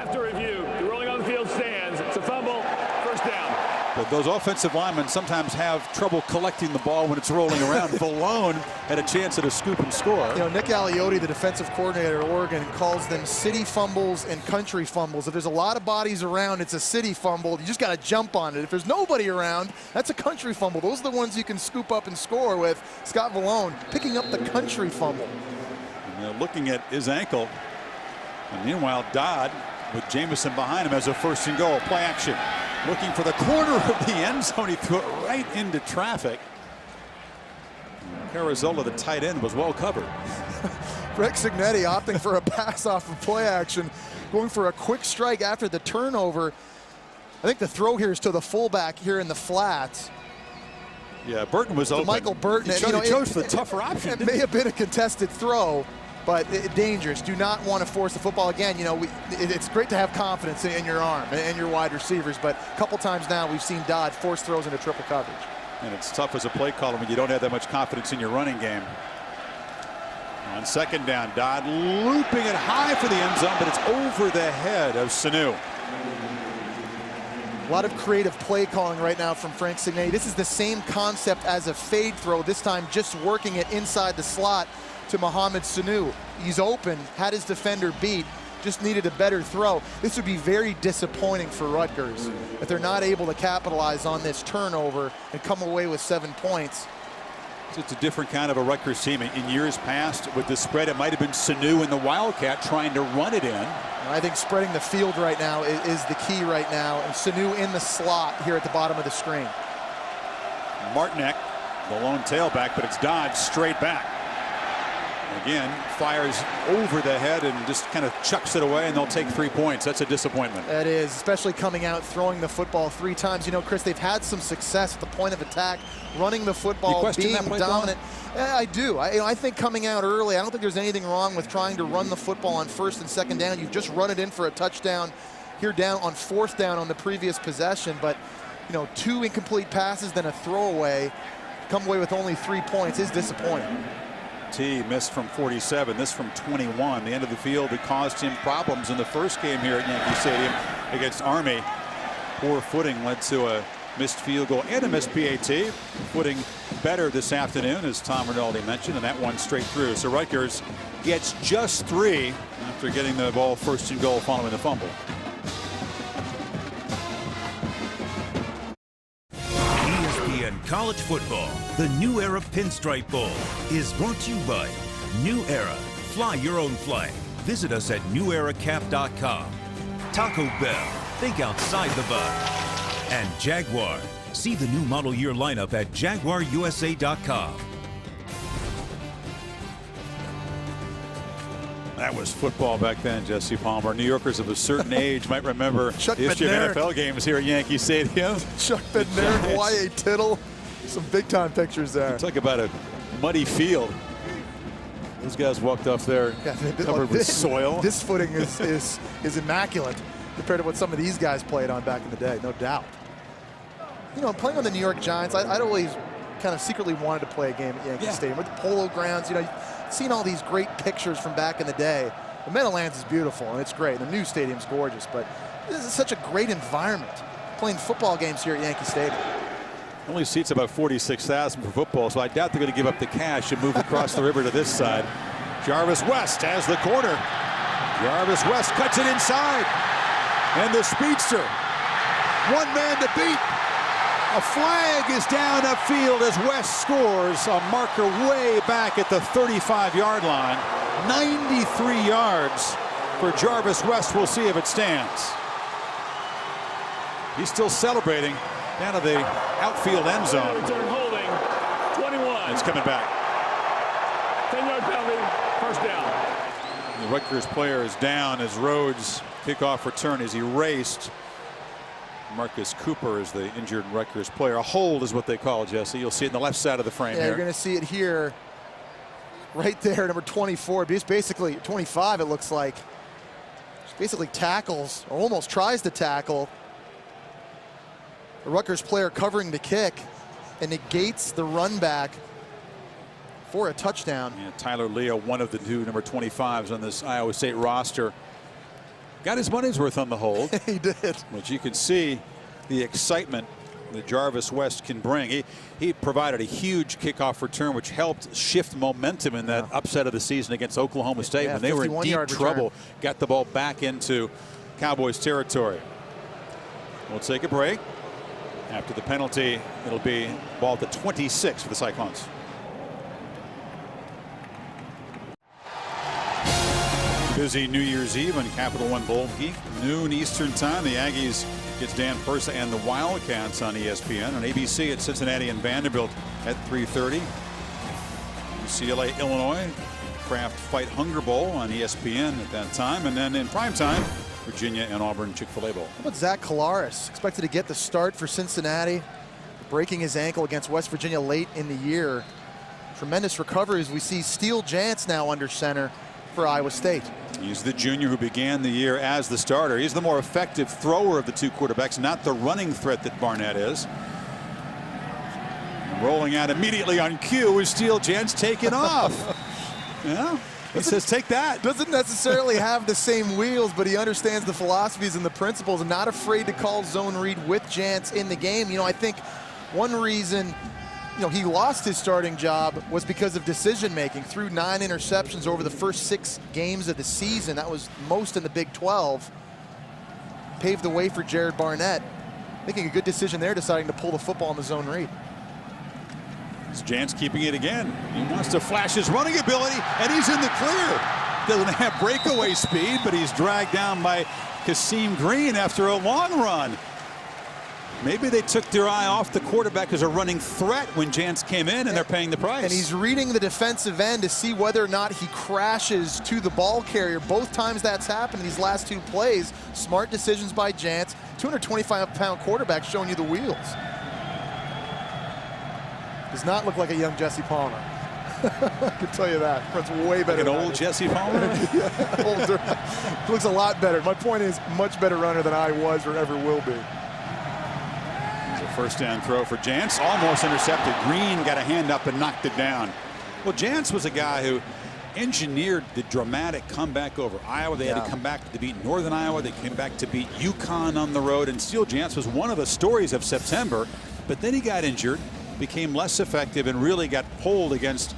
After review, the rolling on the field stands. It's a fumble. 1st down. But those offensive linemen sometimes have trouble collecting the ball when it's rolling around. Valone had a chance at a scoop and score. You know, Nick Aliotti, the defensive coordinator at Oregon, calls them city fumbles and country fumbles. If there's a lot of bodies around, it's a city fumble. You just got to jump on it. If there's nobody around, that's a country fumble. Those are the ones you can scoop up and score with. Scott Valone picking up the country fumble. And looking at his ankle. And meanwhile, Dodd with Jamison behind him as a first and goal. Play action. Looking for the corner of the end zone. He threw it right into traffic. Carazola, the tight end, was well covered. Greg Signetti opting for a pass off of play action, going for a quick strike after the turnover. I think the throw here is to the fullback here in the flats. Yeah, Burton was open. Michael Burton. He chose the tougher option. It may have been a contested throw, but dangerous. Do not want to force the football. Again, you know, it's great to have confidence in your arm and your wide receivers, but a couple times now we've seen Dodd force throws into triple coverage. And it's tough as a play caller when you don't have that much confidence in your running game. On second down, Dodd looping it high for the end zone, but it's over the head of Sanu. A lot of creative play calling right now from Frank Signetti. This is the same concept as a fade throw, this time just working it inside the slot to Mohamed Sanu. He's open, had his defender beat, just needed a better throw. This would be very disappointing for Rutgers if they're not able to capitalize on this turnover and come away with 7 points. It's a different kind of a Rutgers team. In years past, with the spread, it might have been Sanu and the Wildcat trying to run it in. I think spreading the field right now is the key right now, and Sanu in the slot here at the bottom of the screen. Martinek, the lone tailback, but it's Dodd straight back. Again, fires over the head and just kind of chucks it away, and they'll take 3 points. That's a disappointment. That is, especially coming out throwing the football 3 times. You know, Chris, they've had some success at the point of attack, running the football, being dominant. Yeah, I do. I think coming out early, I don't think there's anything wrong with trying to run the football on first and second down. You've just run it in for a touchdown here down on fourth down on the previous possession, but you know, 2 incomplete passes, then a throwaway, come away with only 3 points is disappointing. T missed from 47, this from 21. The end of the field that caused him problems in the first game here at Yankee Stadium against Army. Poor footing led to a missed field goal and a missed PAT. Footing better this afternoon, as Tom Rinaldi mentioned, and that one straight through. So Rutgers gets just 3 after getting the ball first and goal following the fumble. College football, the New Era Pinstripe Bowl, is brought to you by New Era. Fly your own flag. Visit us at neweracap.com. Taco Bell, think outside the box. And Jaguar. See the new model year lineup at jaguarusa.com. That was football back then, Jesse Palmer. New Yorkers of a certain age might remember the history of NFL games here at Yankee Stadium. Chuck Bednarik, Y.A. Tittle. Some big-time pictures there. Talk about a muddy field. Those guys walked off there covered with soil. This footing is immaculate compared to what some of these guys played on back in the day, no doubt. You know, playing on the New York Giants, I'd always kind of secretly wanted to play a game at Yankee Stadium with the Polo Grounds. You know, you've seen all these great pictures from back in the day. The Meadowlands is beautiful and it's great. The new stadium's gorgeous, but this is such a great environment. Playing football games here at Yankee Stadium. Only seats about 46,000 for football, so I doubt they're going to give up the cash and move across the river to this side. Jarvis West has the corner. Jarvis West cuts it inside. And the speedster. 1 man to beat. A flag is down upfield as West scores. A marker way back at the 35-yard line. 93 yards for Jarvis West. We'll see if it stands. He's still celebrating down to the outfield end zone. Return holding, 21. It's coming back. 10-yard penalty, first down. The Rutgers player is down as Rhodes kickoff return is erased. Marcus Cooper is the injured Rutgers player. A hold is what they call it, Jesse. You'll see it in the left side of the frame here. You're going to see it here, right there, number 24. It's basically 25, it looks like. Just basically tackles, or almost tries to tackle. The Rutgers player covering the kick and negates the run back for a touchdown. Yeah, Tyler Leo, one of the 2 number 25s on this Iowa State roster. Got his money's worth on the hold. He did. But you can see the excitement that Jarvis West can bring. He provided a huge kickoff return, which helped shift momentum in that upset of the season against Oklahoma State when they were in deep trouble. Got the ball back into Cowboys territory. We'll take a break. After the penalty, it'll be ball at the 26 for the Cyclones. Busy New Year's Eve on Capital One Bowl Geek, noon Eastern time. The Aggies gets Dan Persa and the Wildcats on ESPN. On ABC at Cincinnati and Vanderbilt at 3:30. UCLA, Illinois, Kraft Fight Hunger Bowl on ESPN at that time. And then in prime time, Virginia and Auburn Chick-fil-A Bowl. How about Zach Collaros? Expected to get the start for Cincinnati, breaking his ankle against West Virginia late in the year. Tremendous recovery as we see Steele Jantz now under center for Iowa State. He's the junior who began the year as the starter. He's the more effective thrower of the two quarterbacks, not the running threat that Barnett is. Rolling out immediately on cue is Steele Jantz taking off. Yeah, he says, take that. Doesn't necessarily have the same wheels, but he understands the philosophies and the principles and not afraid to call zone read with Jantz in the game. You know, I think one reason he lost his starting job was because of decision making. Threw 9 interceptions over the first 6 games of the season. That was most in the Big 12. Paved the way for Jared Barnett, making a good decision there, deciding to pull the football in the zone read. Jantz keeping it again. He wants to flash his running ability, and he's in the clear. Doesn't have breakaway speed, but he's dragged down by Kasim Green after a long run. Maybe they took their eye off the quarterback as a running threat when Jantz came in, and they're paying the price. And he's reading the defensive end to see whether or not he crashes to the ball carrier. Both times that's happened in these last 2 plays. Smart decisions by Jantz. 225-pound quarterback showing you the wheels. Does not look like a young Jesse Palmer. I can tell you that. Runs way better. Like an old Jesse Palmer? Yeah, older. Looks a lot better. My point is, much better runner than I was or ever will be. First down throw for Jantz, almost intercepted. Green got a hand up and knocked it down. Well, Jantz was a guy who engineered the dramatic comeback over Iowa. They had to come back to beat Northern Iowa. They came back to beat UConn on the road. And Steele Jantz was one of the stories of September. But then he got injured, became less effective, and really got pulled against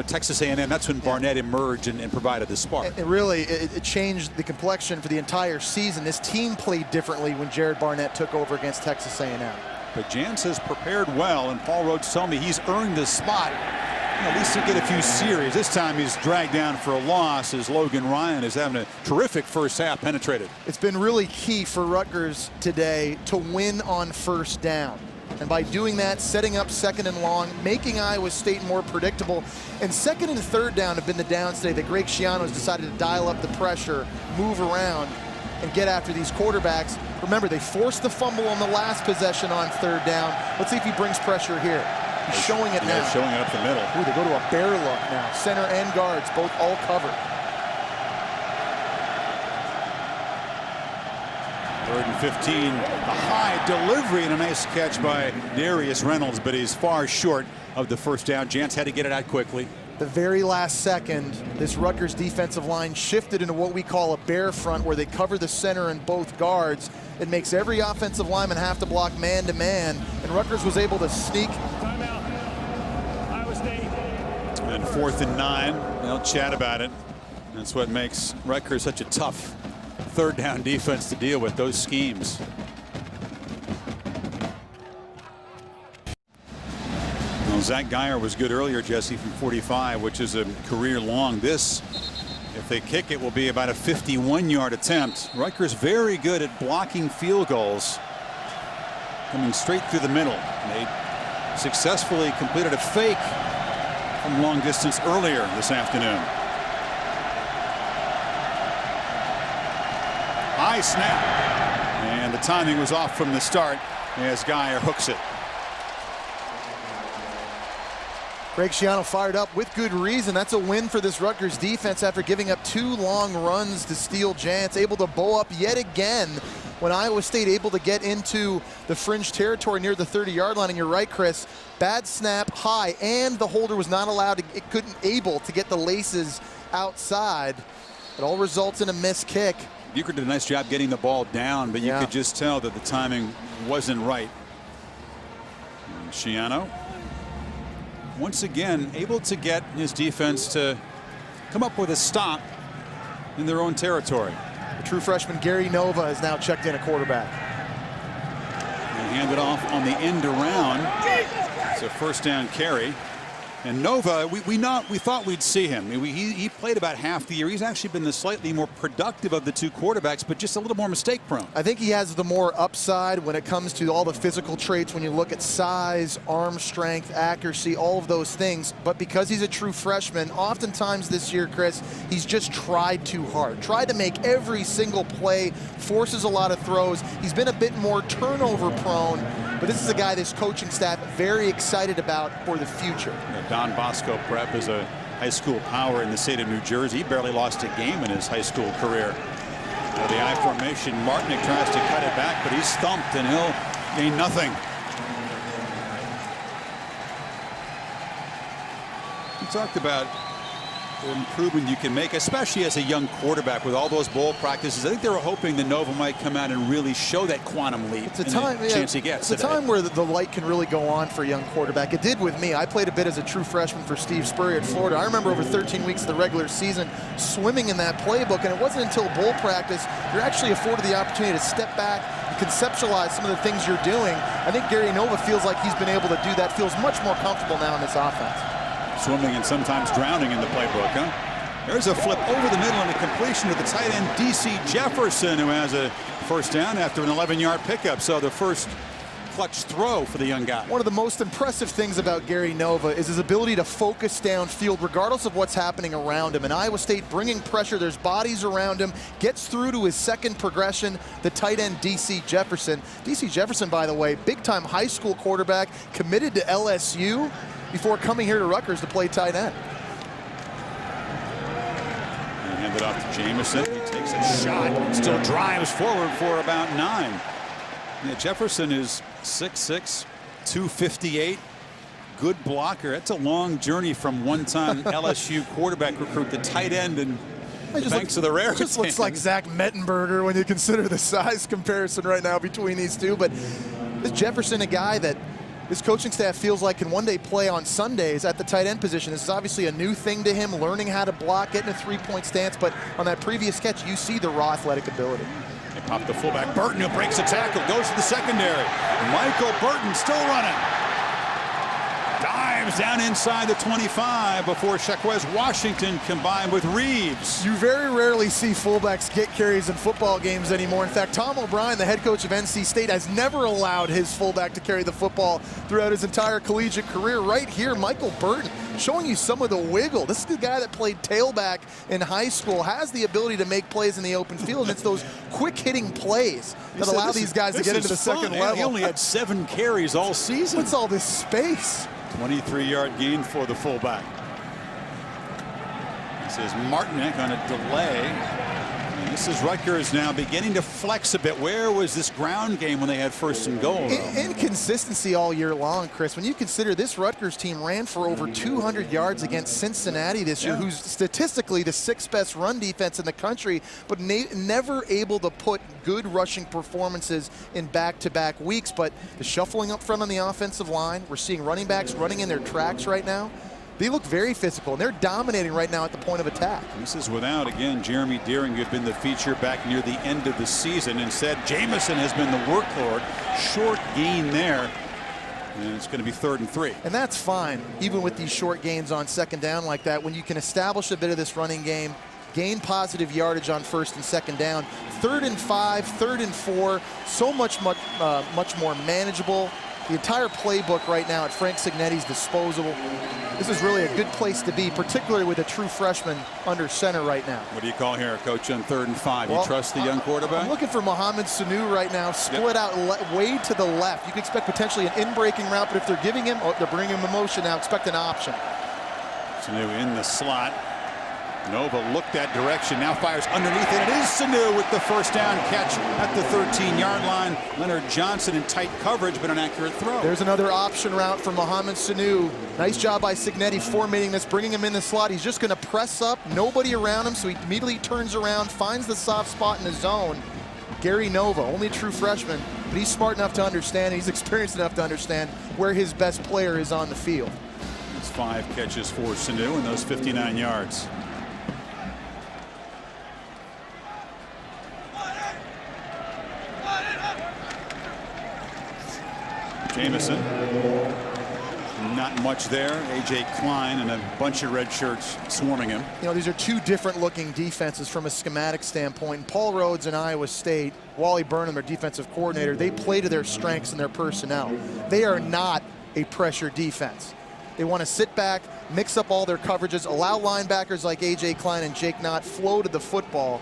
Texas A&M. That's when Barnett emerged and provided the spark. It changed the complexion for the entire season. This team played differently when Jared Barnett took over against Texas A&M. But Jantz has prepared well, and Paul Rhodes told me he's earned this spot. At least to get a few series. This time he's dragged down for a loss as Logan Ryan is having a terrific first half, penetrated. It's been really key for Rutgers today to win on first down. And by doing that, setting up second and long, making Iowa State more predictable. And second and third down have been the downs today that Greg Schiano has decided to dial up the pressure, move around, and get after these quarterbacks. Remember, they forced the fumble on the last possession on third down. Let's see if he brings pressure here. He's showing it now. Showing it up the middle. Ooh, they go to a bear look now. Center and guards, both all covered. 3rd and 15. A high delivery and a nice catch by Darius Reynolds, but he's far short of the first down. Jantz had to get it out quickly. The very last second, this Rutgers defensive line shifted into what we call a bear front, where they cover the center and both guards. It makes every offensive lineman have to block man-to-man, and Rutgers was able to sneak. Timeout. Iowa State. And 4th and 9. They'll chat about it. That's what makes Rutgers such a tough third down defense to deal with, those schemes. Well, Zach Geyer was good earlier, Jesse, from 45, which is a career long. This, if they kick it, will be about a 51-yard attempt. Rutgers very good at blocking field goals, coming straight through the middle. They successfully completed a fake from long distance earlier this afternoon. High snap, and the timing was off from the start as Geyer hooks it. Greg Schiano fired up with good reason. That's a win for this Rutgers defense after giving up 2 long runs to Steele Jantz, able to bow up yet again when Iowa State able to get into the fringe territory near the 30-yard line. And you're right, Chris, bad snap, high, and the holder was not allowed to, it couldn't able to get the laces outside. It all results in a missed kick. Bucher did a nice job getting the ball down, but you could just tell that the timing wasn't right. Schiano, once again, able to get his defense to come up with a stop in their own territory. The true freshman Gary Nova has now checked in a quarterback. And handed off on the end around. It's a first down carry. And Nova, we thought we'd see him. He played about half the year. He's actually been the slightly more productive of the two quarterbacks, but just a little more mistake prone. I think he has the more upside when it comes to all the physical traits when you look at size, arm strength, accuracy, all of those things. But because he's a true freshman, oftentimes this year, Chris, he's just tried too hard. Tried to make every single play, forces a lot of throws. He's been a bit more turnover prone, but this is a guy this coaching staff very excited about for the future. Don Bosco Prep is a high school power in the state of New Jersey. He barely lost a game in his high school career. The I formation, Martinick tries to cut it back, but he's stumped and he'll gain nothing. We talked about the improvement you can make, especially as a young quarterback with all those bowl practices. I think they were hoping that Nova might come out and really show that quantum leap. It's a time, chance he gets. It's a time where the light can really go on for a young quarterback. It did with me. I played a bit as a true freshman for Steve Spurrier at Florida. I remember over 13 weeks of the regular season swimming in that playbook, and it wasn't until bowl practice you're actually afforded the opportunity to step back and conceptualize some of the things you're doing. I think Gary Nova feels like he's been able to do that, feels much more comfortable now in this offense. Swimming and sometimes drowning in the playbook, huh? There's a flip over the middle and a completion to the tight end, DC Jefferson, who has a first down after an 11-yard pickup. So the first clutch throw for the young guy. One of the most impressive things about Gary Nova is his ability to focus downfield regardless of what's happening around him. And Iowa State bringing pressure, there's bodies around him, gets through to his second progression, the tight end DC Jefferson. DC Jefferson, by the way, big-time high school quarterback, committed to LSU before coming here to Rutgers to play tight end. And handed off to Jamison. He takes a shot, still drives forward for about 9. Yeah, Jefferson is 6'6", 258. Good blocker. That's a long journey from one-time LSU quarterback recruit to tight end and the banks of the Raritan. Just looks like Zach Mettenberger when you consider the size comparison right now between these two. But this Jefferson, a guy that this coaching staff feels like can one day play on Sundays at the tight end position. This is obviously a new thing to him, learning how to block, getting a three-point stance. But on that previous catch, you see the raw athletic ability. They pop the fullback. Burton, who breaks a tackle, goes to the secondary. Michael Burton still running. Dives down inside the 25 before Shaquez Washington combined with Reeves. You very rarely see fullbacks get carries in football games anymore. In fact, Tom O'Brien, the head coach of NC State, has never allowed his fullback to carry the football throughout his entire collegiate career. Right here, Michael Burton showing you some of the wiggle. This is the guy that played tailback in high school, has the ability to make plays in the open field, and it's those quick-hitting plays that allow these guys to get into the second level. He only had 7 carries all season. What's all this space? 23-yard gain for the fullback. This is Martinick on a delay. And this is Rutgers now beginning to flex a bit. Where was this ground game when they had first and goal? Inconsistency all year long, Chris. When you consider this Rutgers team ran for over 200 yards against Cincinnati this year, who's statistically the 6th best run defense in the country, but never able to put good rushing performances in back-to-back weeks. But the shuffling up front on the offensive line, we're seeing running backs running in their tracks right now. They look very physical, and they're dominating right now at the point of attack. This is without, again, Jeremy Deering, who had been the feature back near the end of the season. Instead, Jamison has been the workload. Short gain there, and it's going to be 3rd and 3. And that's fine, even with these short gains on second down like that. When you can establish a bit of this running game, gain positive yardage on 1st and 2nd down, 3rd and 5, 3rd and 4, so much more manageable. The entire playbook right now at Frank Cignetti's disposal. This is really a good place to be, particularly with a true freshman under center right now. What do you call here, Coach, on 3rd and 5? You trust the young quarterback? I'm looking for Mohamed Sanu right now, split out way to the left. You can expect potentially an in-breaking route, but if they're giving him, they're bringing him a motion now, expect an option. Sanu in the slot. Nova looked that direction, now fires underneath, and it is Sanu with the first down catch at the 13-yard line. Leonard Johnson in tight coverage, but an accurate throw. There's another option route for Mohamed Sanu. Nice job by Cignetti formatting this, bringing him in the slot. He's just going to press up, nobody around him, so he immediately turns around, finds the soft spot in the zone. Gary Nova, only true freshman, but he's smart enough to understand, he's experienced enough to understand where his best player is on the field. It's 5 catches for Sanu and those 59 yards. Jamison. Not much there. A.J. Klein and a bunch of red shirts swarming him. You know, these are two different looking defenses from a schematic standpoint. Paul Rhodes and Iowa State, Wally Burnham, their defensive coordinator, they play to their strengths and their personnel. They are not a pressure defense. They want to sit back, mix up all their coverages, allow linebackers like A.J. Klein and Jake Knott flow to the football.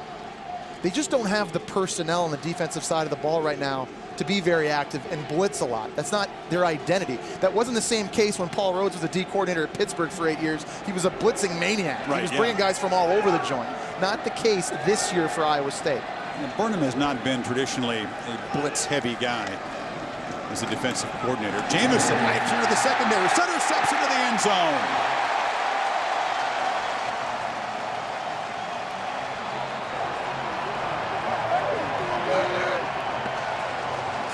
They just don't have the personnel on the defensive side of the ball right now to be very active and blitz a lot. That's not their identity. That wasn't the same case when Paul Rhodes was a D coordinator at Pittsburgh for 8 years. He was a blitzing maniac. Right, he was bringing guys from all over the joint. Not the case this year for Iowa State. And Burnham has not been traditionally a blitz-heavy guy as a defensive coordinator. Jamison knifes into the secondary. Center steps into the end zone.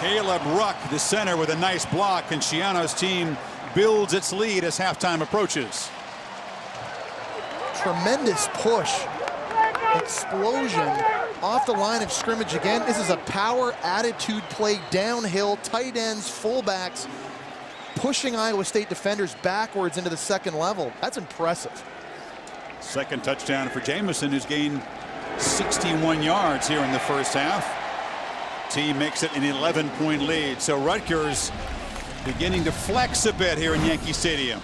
Caleb Ruck, the center, with a nice block, and Schiano's team builds its lead as halftime approaches. Tremendous push, explosion off the line of scrimmage again. This is a power attitude play downhill, tight ends, fullbacks, pushing Iowa State defenders backwards into the second level. That's impressive. Second touchdown for Jamison, who's gained 61 yards here in the first half. Team makes it an 11-point lead. So Rutgers beginning to flex a bit here in Yankee Stadium.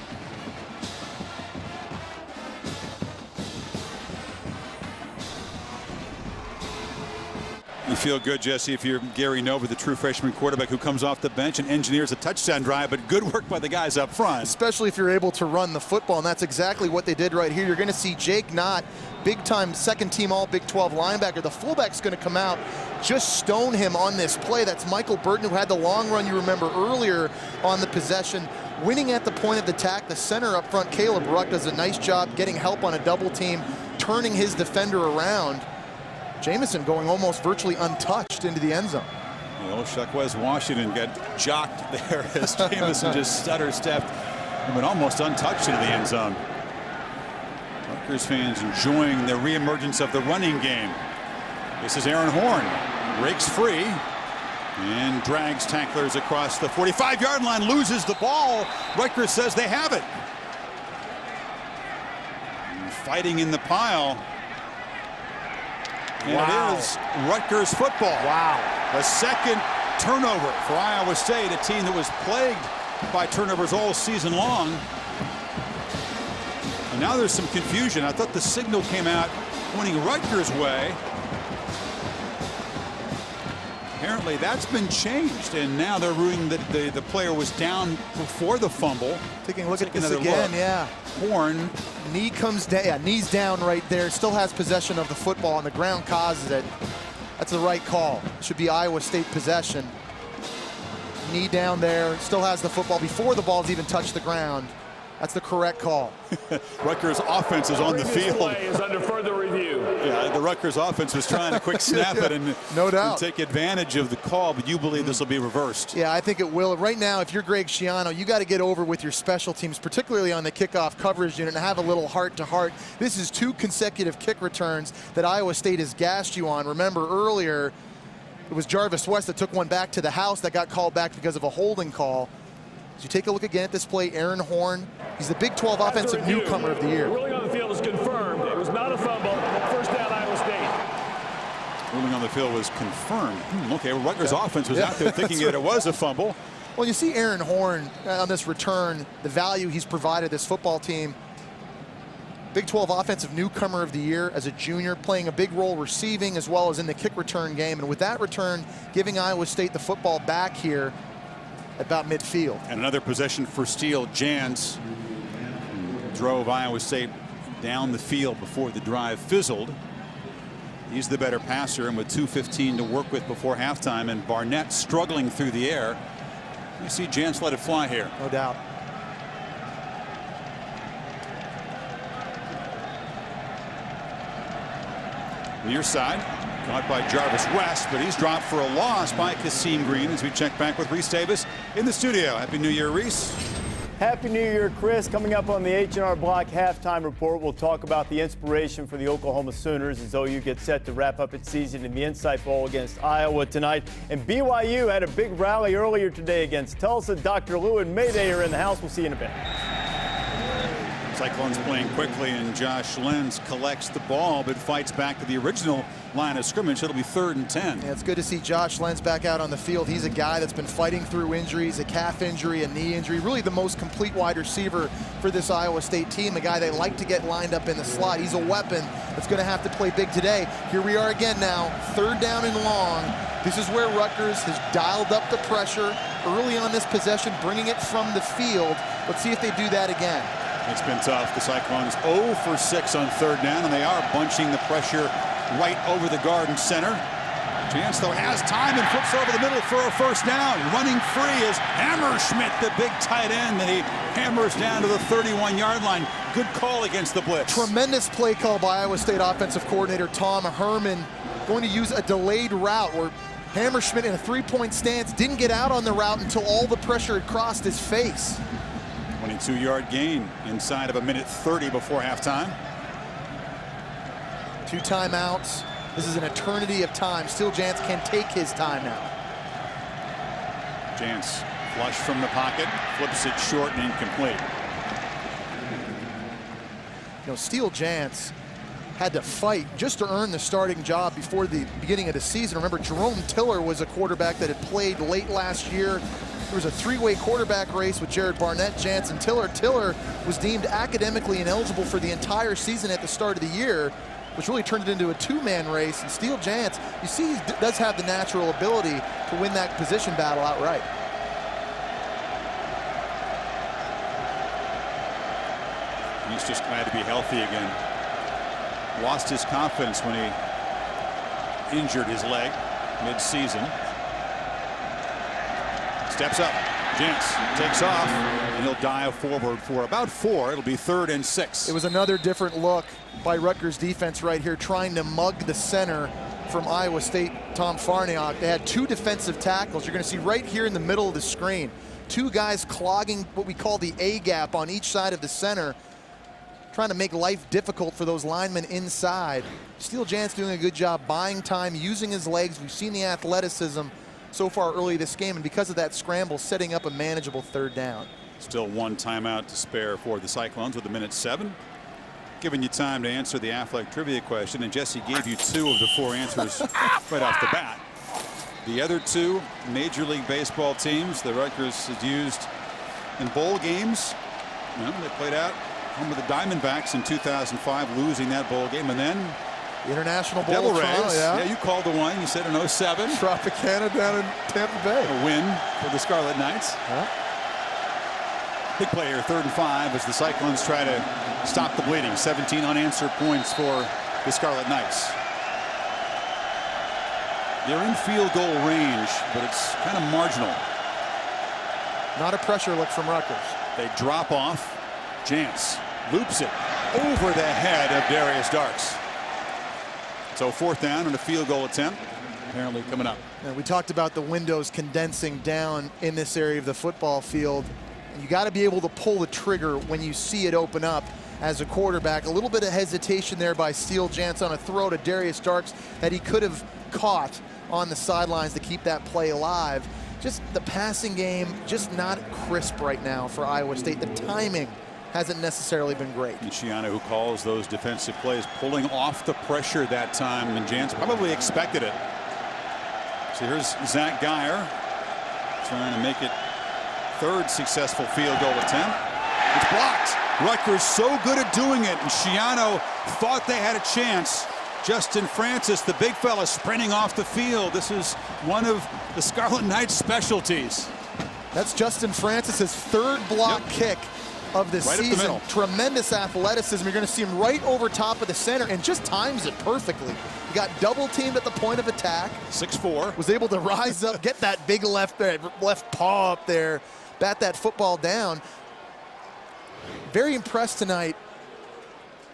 You feel good, Jesse, if you're Gary Nova, the true freshman quarterback who comes off the bench and engineers a touchdown drive, but good work by the guys up front. Especially if you're able to run the football, and that's exactly what they did right here. You're going to see Jake Knott, big-time second-team All-Big 12 linebacker. The fullback's going to come out, just stone him on this play. That's Michael Burton, who had the long run you remember earlier on the possession. Winning at the point of the attack, the center up front, Caleb Ruck, does a nice job getting help on a double team, turning his defender around. Jamison going almost virtually untouched into the end zone. You know, Shaquez Washington got jocked there as Jamison just stutter-stepped and went almost untouched into the end zone. Rutgers fans enjoying the reemergence of the running game. This is Aaron Horn, breaks free and drags tacklers across the 45-yard line, loses the ball. Rutgers says they have it. And fighting in the pile. And it is Rutgers football. Wow. The second turnover for Iowa State, a team that was plagued by turnovers all season long. And now there's some confusion. I thought the signal came out pointing Rutgers' way. Apparently that's been changed, and now they're ruling that the player was down before the fumble. Taking a look at this again, yeah. Horn. Knee comes down, yeah, knee's down right there. Still has possession of the football, and the ground causes it. That's the right call. Should be Iowa State possession. Knee down there, still has the football before the ball's even touched the ground. That's the correct call. Rutgers offense is on the field. Play is under further review. Yeah, the Rutgers offense was trying to quick snap it and, no doubt, and take advantage of the call, but you believe this will be reversed. Yeah, I think it will. Right now, if you're Greg Schiano, you got to get over with your special teams, particularly on the kickoff coverage unit, and have a little heart-to-heart. This is 2 consecutive kick returns that Iowa State has gassed you on. Remember earlier, it was Jarvis West that took one back to the house that got called back because of a holding call. As you take a look again at this play, Aaron Horn, he's the Big 12 offensive newcomer of the year. The ruling on the field is confirmed. It was not a fumble. First down, Iowa State. Ruling on the field was confirmed. Okay, well, Rutgers offense was out there thinking that it was a fumble. Well, you see Aaron Horn on this return, the value he's provided this football team. Big 12 offensive newcomer of the year as a junior, playing a big role receiving as well as in the kick return game. And with that return, giving Iowa State the football back here about midfield. And another possession for Steele. Jans drove Iowa State down the field before the drive fizzled. He's the better passer, and with 2:15 to work with before halftime, and Barnett struggling through the air, you see Jans let it fly here. No doubt. Near side. Caught by Jarvis West, but he's dropped for a loss by Kasim Green as we check back with Reese Davis in the studio. Happy New Year, Reese. Happy New Year, Chris. Coming up on the H&R Block halftime report, we'll talk about the inspiration for the Oklahoma Sooners as OU gets set to wrap up its season in the Pinstripe Bowl against Iowa tonight. And BYU had a big rally earlier today against Tulsa. Dr. Lou and Mayday are in the house. We'll see you in a bit. Cyclones playing quickly, and Josh Lenz collects the ball but fights back to the original line of scrimmage. It'll be 3rd and 10. Yeah, it's good to see Josh Lenz back out on the field. He's a guy that's been fighting through injuries, a calf injury, a knee injury, really the most complete wide receiver for this Iowa State team, a guy they like to get lined up in the slot. He's a weapon that's going to have to play big today. Here we are again now, 3rd down and long. This is where Rutgers has dialed up the pressure early on this possession, bringing it from the field. Let's see if they do that again. It's been tough. The Cyclones 0 for 6 on 3rd down, and they are bunching the pressure right over the Garden Center. Chance, though, has time and flips over the middle for a 1st down. Running free is Hammerschmidt, the big tight end, and he hammers down to the 31-yard line. Good call against the blitz. Tremendous play call by Iowa State offensive coordinator Tom Herman, going to use a delayed route where Hammerschmidt in a 3-point stance didn't get out on the route until all the pressure had crossed his face. 22-yard gain inside of 1:30 before halftime. 2 timeouts. This is an eternity of time. Still, Jance can take his time now. Jance flush from the pocket, flips it short and incomplete. You know, Steele Jance had to fight just to earn the starting job before the beginning of the season. Remember, Jerome Tiller was a quarterback that had played late last year. There was a 3-way quarterback race with Jared Barnett, Jance, and Tiller. Tiller was deemed academically ineligible for the entire season at the start of the year, which really turned it into a 2-man race. And Steele Jance, you see, he does have the natural ability to win that position battle outright. He's just glad to be healthy again. Lost his confidence when he injured his leg mid-season. Steps up, Jance takes off, and he'll dive forward for about 4. It'll be 3rd and 6. It was another different look by Rutgers defense right here, trying to mug the center from Iowa State, Tom Farniok. They had 2 defensive tackles. You're going to see right here in the middle of the screen, 2 guys clogging what we call the A gap on each side of the center, trying to make life difficult for those linemen inside. Steele Jance doing a good job buying time, using his legs. We've seen the athleticism so far early this game, and because of that scramble, setting up a manageable 3rd down. Still 1 timeout to spare for the Cyclones with 1:07. Giving you time to answer the Affleck trivia question, and Jesse gave you 2 of the 4 answers right off the bat. The other 2 Major League Baseball teams that Rutgers has used in bowl games. You know, they played out home with the Diamondbacks in 2005, losing that bowl game, and then The International Bowl Devil of Toronto, Rays. Yeah, you called the one. You said in 07. Tropicana down in Tampa Bay. A win for the Scarlet Knights. Big play here, 3rd and 5 as the Cyclones try to stop the bleeding. 17 unanswered points for the Scarlet Knights. They're in field goal range, but it's kind of marginal. Not a pressure look from Rutgers. They drop off. Jance loops it over the head of Darius Darks. So 4th down and a field goal attempt apparently coming up. And we talked about the windows condensing down in this area of the football field. You got to be able to pull the trigger when you see it open up as a quarterback. A little bit of hesitation there by Steele Jance on a throw to Darius Darks that he could have caught on the sidelines to keep that play alive. Just the passing game, just not crisp right now for Iowa State. The timing hasn't necessarily been great. And Shiana, who calls those defensive plays, pulling off the pressure that time, and Jance probably expected it. So here's Zach Geyer trying to make it 3rd successful field goal attempt. It's blocked. Rutgers so good at doing it, and Shiano thought they had a chance. Justin Francis, the big fella, sprinting off the field. This is one of the Scarlet Knights' specialties. That's Justin Francis's 3rd block kick of the season. Tremendous athleticism. You're going to see him right over top of the center and just times it perfectly. He got double teamed at the point of attack. 6'4". Was able to rise up, get that big left paw up there, bat that football down. Very impressed tonight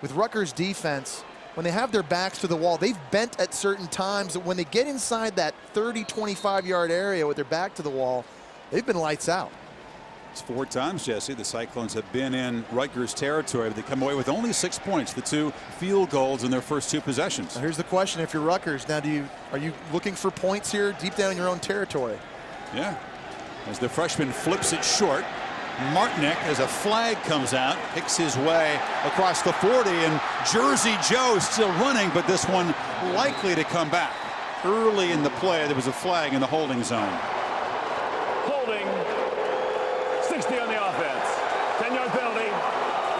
with Rutgers defense. when they have their backs to the wall, they've bent at certain times. When they get inside that 30, 25-yard area with their back to the wall, they've been lights out. It's 4 times, Jesse, the Cyclones have been in Rutgers territory. They come away with only 6 points, the 2 field goals in their first 2 possessions. Now here's the question: if you're Rutgers, now are you looking for points here deep down in your own territory? Yeah. As the freshman flips it short, Martinek, as a flag comes out, picks his way across the 40, and Jersey Joe still running, but this one likely to come back. Early in the play, there was a flag in the holding zone. Holding. 60 on the offense. 10-yard penalty.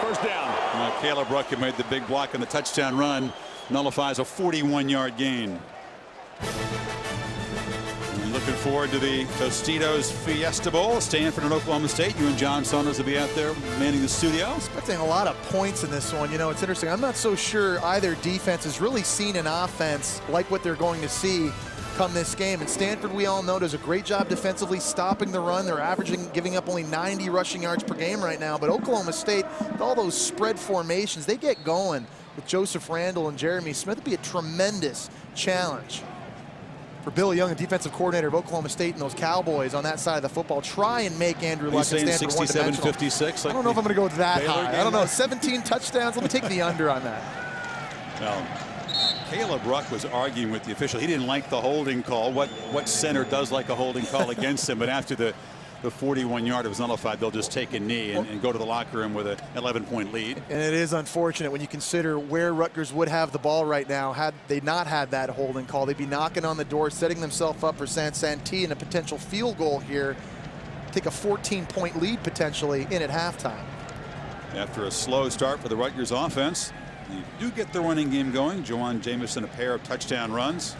First down. Well, Caleb Rucker made the big block on the touchdown run. Nullifies a 41-yard gain. And looking forward to the Tostitos Fiesta Bowl. Stanford and Oklahoma State. You and John Saunders will be out there manning the studio. Expecting a lot of points in this one. You know, it's interesting. I'm not so sure either defense has really seen an offense like what they're going to see come this game. And Stanford, we all know, does a great job defensively stopping the run. They're giving up only 90 rushing yards per game right now. But Oklahoma State, with all those spread formations, they get going with Joseph Randall and Jeremy Smith. It'd be a tremendous challenge for Bill Young, the defensive coordinator of Oklahoma State, and those Cowboys on that side of the football. Try and make Andrew Luck and Stanford one-dimensional. 67-56. I don't know if I'm going to go that high. I don't know. 17 touchdowns. Let me take the under on that. Well, Caleb Ruck was arguing with the official. He didn't like the holding call. What center does like a holding call against him? But after the 41-yarder was nullified, they'll just take a knee and go to the locker room with an 11-point lead. And it is unfortunate when you consider where Rutgers would have the ball right now. Had they not had that holding call, they'd be knocking on the door, setting themselves up for San Santee and a potential field goal here. Take a 14-point lead potentially in at halftime. After a slow start for the Rutgers offense, you do get the running game going. Juwan Jamison, a pair of touchdown runs.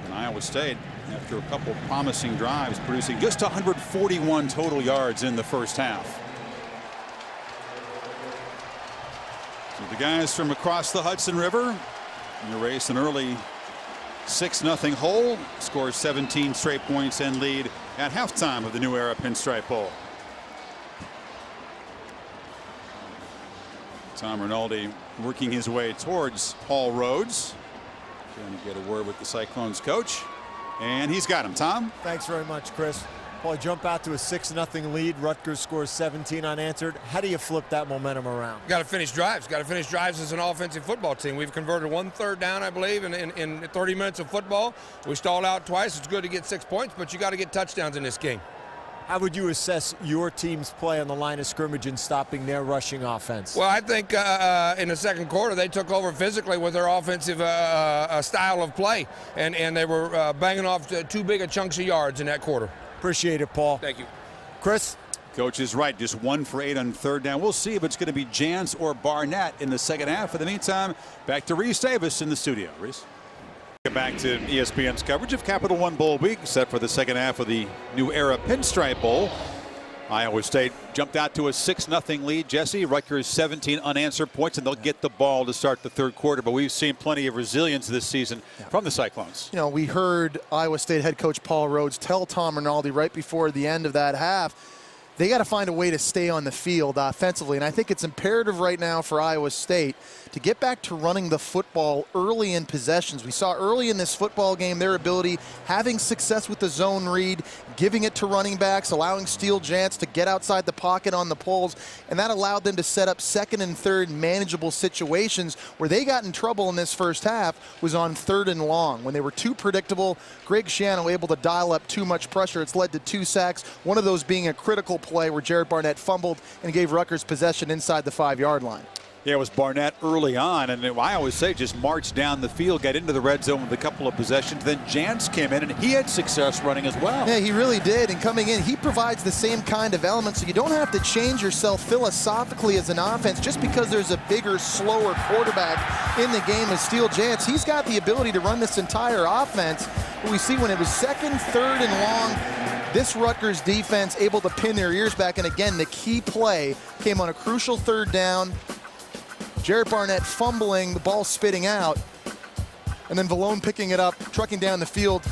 And Iowa State, after a couple promising drives, producing just 141 total yards in the first half. So the guys from across the Hudson River erase an early 6-0 hole, scores 17 straight points and lead at halftime of the New Era Pinstripe Bowl. Tom Rinaldi working his way towards Paul Rhodes, trying to get a word with the Cyclones coach, and he's got him. Tom? Thanks very much, Chris. Paul, jump out to a 6-0 lead. Rutgers scores 17 unanswered. How do you flip that momentum around? Got to finish drives. Got to finish drives as an offensive football team. We've converted 1 third down, I believe, in 30 minutes of football. We stalled out twice. It's good to get 6 points, but you got to get touchdowns in this game. How would you assess your team's play on the line of scrimmage in stopping their rushing offense? Well, I think in the second quarter they took over physically with their offensive style of play, and they were banging off too big a chunks of yards in that quarter. Appreciate it, Paul. Thank you. Chris? Coach is right. Just 1 for 8 on third down. We'll see if it's going to be Jans or Barnett in the second half. In the meantime, back to Reese Davis in the studio. Reese? Back to ESPN's coverage of Capital One Bowl week, set for the second half of the New Era Pinstripe Bowl. Iowa State jumped out to a 6-0 lead. Jesse, Rutgers 17 unanswered points, and they'll get the ball to start the third quarter. But we've seen plenty of resilience this season from the Cyclones. You know, we heard Iowa State head coach Paul Rhodes tell Tom Rinaldi right before the end of that half, they got to find a way to stay on the field offensively. And I think it's imperative right now for Iowa State to get back to running the football early in possessions. We saw early in this football game their ability, having success with the zone read, giving it to running backs, allowing Steele Jantz to get outside the pocket on the pulls, and that allowed them to set up second and third manageable situations. Where they got in trouble in this first half was on 3rd and long. When they were too predictable, Greg Schiano able to dial up too much pressure. It's led to 2 sacks, one of those being a critical play where Jared Barnett fumbled and gave Rutgers possession inside the 5-yard line. Yeah, it was Barnett early on, and I always say just marched down the field, got into the red zone with a couple of possessions. Then Jantz came in, and he had success running as well. Yeah, he really did. And coming in, he provides the same kind of elements. So you don't have to change yourself philosophically as an offense just because there's a bigger, slower quarterback in the game as Steele Jantz. He's got the ability to run this entire offense. What we see when it was 2nd, 3rd, and long, this Rutgers defense able to pin their ears back. And again, the key play came on a crucial 3rd down. Jared Barnett fumbling, the ball spitting out, and then Vallone picking it up, trucking down the field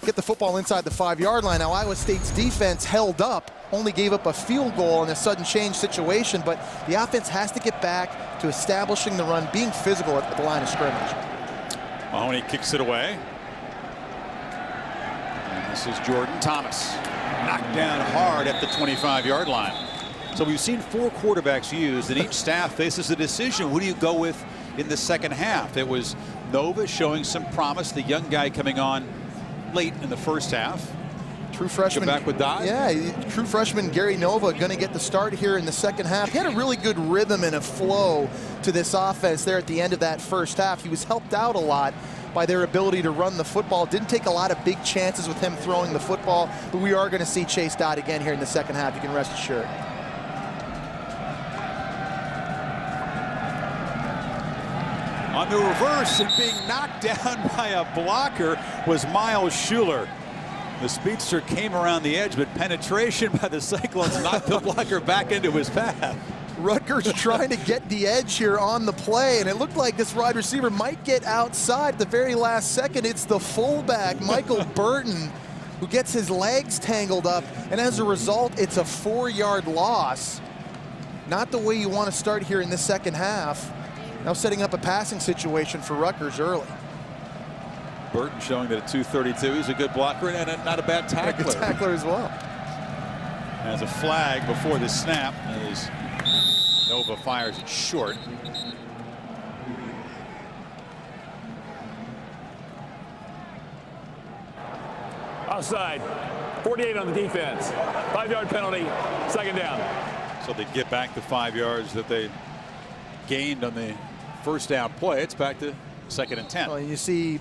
get the football inside the 5-yard line. Now Iowa State's defense held up, only gave up a field goal in a sudden change situation, but the offense has to get back to establishing the run, being physical at the line of scrimmage. Mahoney kicks it away. And this is Jordan Thomas. Knocked down hard at the 25-yard line. So we've seen 4 quarterbacks used, and each staff faces a decision. Who do you go with in the second half? It was Nova showing some promise, the young guy coming on late in the first half. True freshman. Go back with Dodd. Yeah, true freshman Gary Nova going to get the start here in the second half. He had a really good rhythm and a flow to this offense there at the end of that first half. He was helped out a lot by their ability to run the football. Didn't take a lot of big chances with him throwing the football, but we are going to see Chase Dodd again here in the second half. You can rest assured. On the reverse and being knocked down by a blocker was Miles Schuler. The speedster came around the edge, but penetration by the Cyclones knocked the blocker back into his path. Rutgers trying to get the edge here on the play, and it looked like this wide receiver might get outside at the very last second. It's the fullback, Michael Burton, who gets his legs tangled up, and as a result, it's a 4-yard loss. Not the way you want to start here in the second half. Now setting up a passing situation for Rutgers early. Burton showing that at 232 he's a good blocker and not a bad tackler. A good tackler as well. Has a flag before the snap as Nova fires it short. Offside. 48 on the defense. 5-yard penalty. Second down. So they get back the 5 yards that they gained on the first down play. It's back to 2nd and 10. Well, you see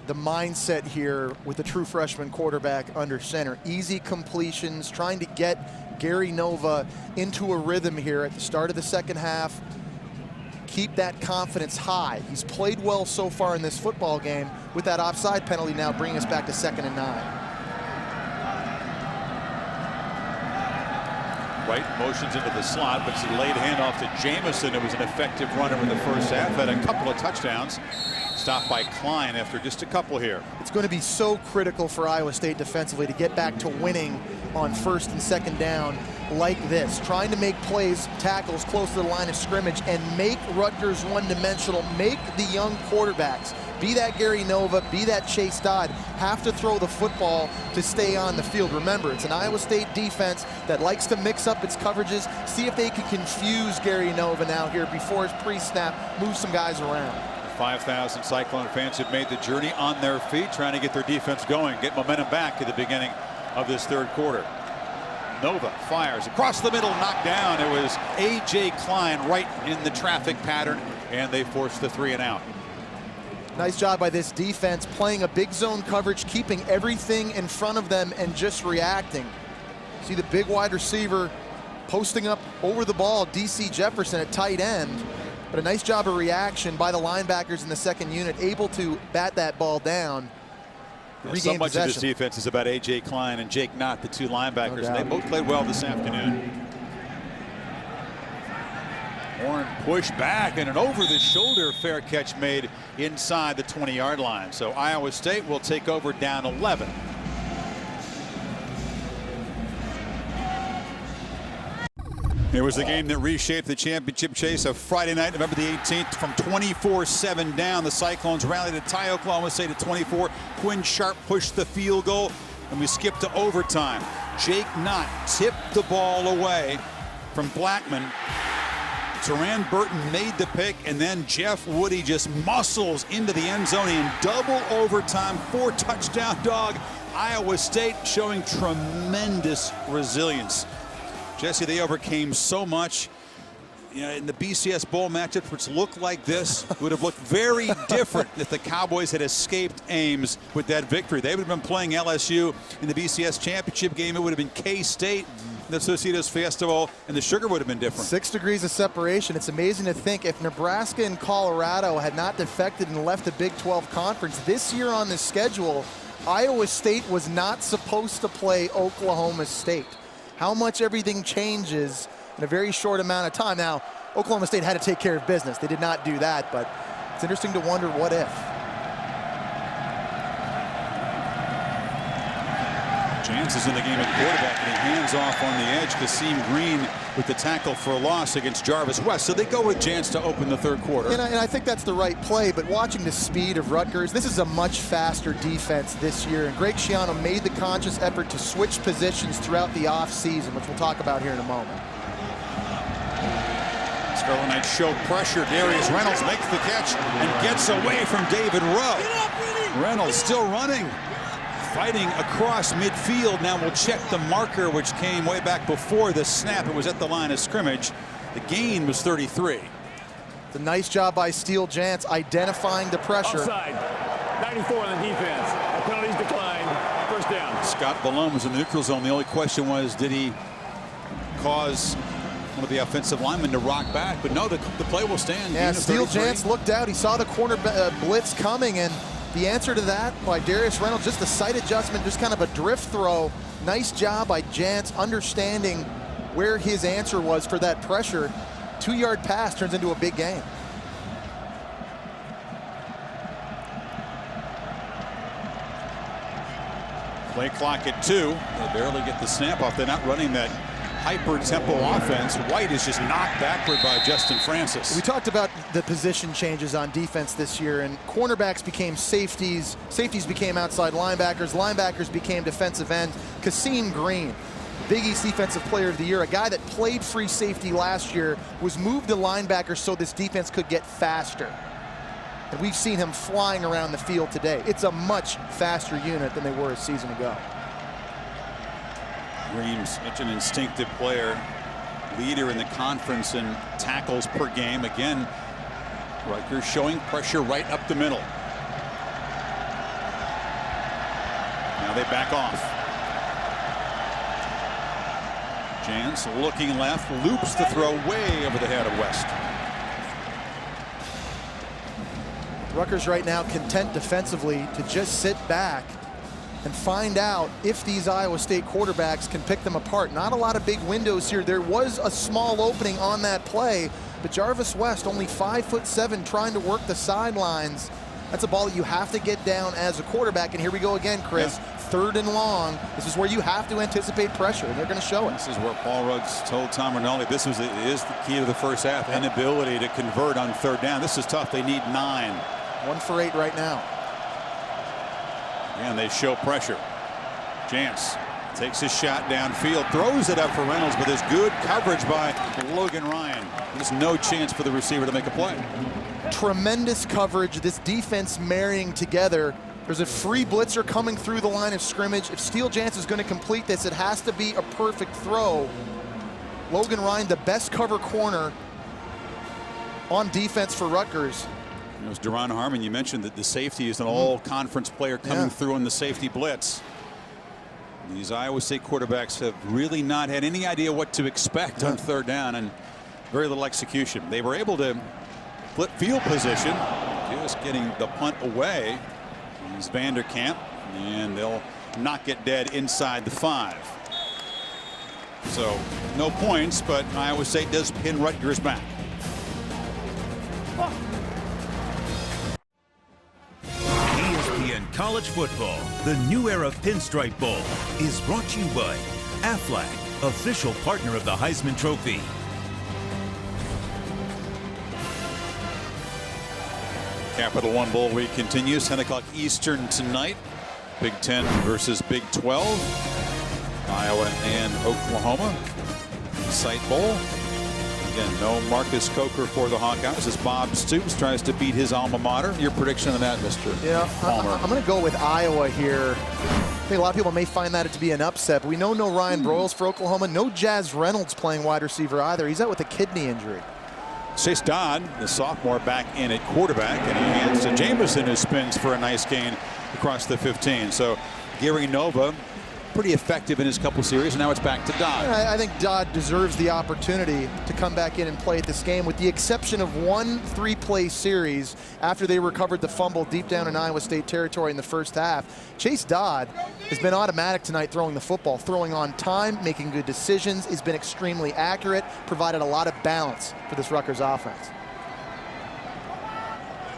the mindset here with the true freshman quarterback under center. Easy completions, trying to get Gary Nova into a rhythm here at the start of the second half. Keep that confidence high. He's played well so far in this football game. With that offside penalty now bringing us back to 2nd and 9. White motions into the slot, but it's a late handoff to Jamison. It was an effective runner in the first half. Had a couple of touchdowns. Stopped by Klein after just a couple here. It's going to be so critical for Iowa State defensively to get back to winning on 1st and 2nd down like this. Trying to make plays, tackles close to the line of scrimmage and make Rutgers one-dimensional. Make the young quarterbacks, be that Gary Nova, be that Chase Dodd, have to throw the football to stay on the field. Remember, it's an Iowa State defense that likes to mix up its coverages. See if they can confuse Gary Nova now here before his pre-snap, move some guys around. 5,000 Cyclone fans have made the journey on their feet, trying to get their defense going, get momentum back at the beginning of this third quarter. Nova fires across the middle, knocked down. It was A.J. Klein right in the traffic pattern, and they forced the 3 and out. Nice job by this defense, playing a big zone coverage, keeping everything in front of them and just reacting. See the big wide receiver posting up over the ball, D.C. Jefferson at tight end. But a nice job of reaction by the linebackers in the second unit, able to bat that ball down. Yeah, so much of this defense is about A.J. Klein and Jake Knott, the 2 linebackers. And they both played well this afternoon. Warren pushed back and an over-the-shoulder fair catch made inside the 20-yard line. So Iowa State will take over down 11. It was the game that reshaped the championship chase of Friday night, November the 18th. From 24-7 down, the Cyclones rallied to tie Oklahoma State at 24. Quinn Sharp pushed the field goal, and we skipped to overtime. Jake Knott tipped the ball away from Blackman. Teran Burton made the pick, and then Jeff Woody just muscles into the end zone in double overtime, 4-touchdown dog. Iowa State showing tremendous resilience. Jesse, they overcame so much. You know, in the BCS Bowl matchups, which looked like this, would have looked very different if the Cowboys had escaped Ames with that victory. They would have been playing LSU in the BCS championship game. It would have been K-State in the Societas Fiesta Bowl, and the sugar would have been different. 6 degrees of separation. It's amazing to think if Nebraska and Colorado had not defected and left the Big 12 conference this year on the schedule, Iowa State was not supposed to play Oklahoma State. How much everything changes in a very short amount of time. Now, Oklahoma State had to take care of business. They did not do that, but it's interesting to wonder what if. Chance is in the game at quarterback, and he hands off on the edge. Kasim Green with the tackle for a loss against Jarvis West. So they go with Chance to open the third quarter. And I think that's the right play, but watching the speed of Rutgers, this is a much faster defense this year. And Greg Schiano made the conscious effort to switch positions throughout the offseason, which we'll talk about here in a moment. Scarlet Knights show pressure. Darius Reynolds makes the catch and gets away from David Rowe. Reynolds still running. Fighting across midfield. Now we'll check the marker, which came way back before the snap. It was at the line of scrimmage. The gain was 33. It's a nice job by Steele Jantz identifying the pressure. Offside. 94 on the defense. Penalties declined. First down. Scott Ballone was in the neutral zone. The only question was, did he cause one of the offensive linemen to rock back? But no, the play will stand. Yeah, Steele Jantz looked out. He saw the corner blitz coming, and the answer to that by Darius Reynolds, just a sight adjustment, just kind of a drift throw. Nice job by Jantz understanding where his answer was for that pressure. 2-yard pass turns into a big gain. Play clock at 2. They barely get the snap off. They're not running that hyper-tempo offense. White is just knocked backward by Justin Francis. We talked about the position changes on defense this year, and cornerbacks became safeties, safeties became outside linebackers, linebackers became defensive end. Kasim Green, Big East Defensive Player of the Year, a guy that played free safety last year, was moved to linebacker so this defense could get faster. And we've seen him flying around the field today. It's a much faster unit than they were a season ago. Green's such an instinctive player, leader in the conference in tackles per game. Again, Rutgers showing pressure right up the middle. Now they back off. Jantz looking left, loops the throw way over the head of West. Rutgers right now content defensively to just sit back and find out if these Iowa State quarterbacks can pick them apart. Not a lot of big windows here. There was a small opening on that play, but Jarvis West, only 5'7", trying to work the sidelines. That's a ball that you have to get down as a quarterback. And here we go again, Chris. Yeah. 3rd and long. This is where you have to anticipate pressure, and they're going to show it. This is where Paul Rhodes told Tom Rinaldi this is the key to the first half, inability to convert on 3rd down. This is tough. They need 9. 1 for 8 right now. And they show pressure. Jantz takes his shot downfield, throws it up for Reynolds, but there's good coverage by Logan Ryan. There's no chance for the receiver to make a play. Tremendous coverage. This defense marrying together. There's a free blitzer coming through the line of scrimmage. If Steele Jantz is going to complete this, it has to be a perfect throw. Logan Ryan, the best cover corner on defense for Rutgers. It was Duron Harmon. You mentioned that the safety is an all-conference player coming through in the safety blitz. These Iowa State quarterbacks have really not had any idea what to expect on 3rd down, and very little execution. They were able to flip field position, just getting the punt away. Here's Vanderkamp, and they'll knock it dead inside the 5. So no points, but Iowa State does pin Rutgers back. ESPN College Football, the New Era Pinstripe Bowl, is brought to you by Aflac, official partner of the Heisman Trophy. Capital One Bowl week continues, 10 o'clock Eastern tonight. Big 10 versus Big 12. Iowa and Oklahoma. Site Bowl. Again, no Marcus Coker for the Hawkeyes as Bob Stoops tries to beat his alma mater. Your prediction on that, Mr. Palmer? I'm going to go with Iowa here. I think a lot of people may find that to be an upset, but we know no Ryan Broyles for Oklahoma. No Jazz Reynolds playing wide receiver either. He's out with a kidney injury. Chase Dodd, the sophomore, back in at quarterback, and he hands to Jameson, who spins for a nice gain across the 15. So Gary Nova, pretty effective in his couple series, and now it's back to Dodd. I think Dodd deserves the opportunity to come back in and play at this game, with the exception of one 3-play series after they recovered the fumble deep down in Iowa State territory in the first half. Chase Dodd has been automatic tonight throwing the football, throwing on time, making good decisions. He's been extremely accurate, provided a lot of balance for this Rutgers offense.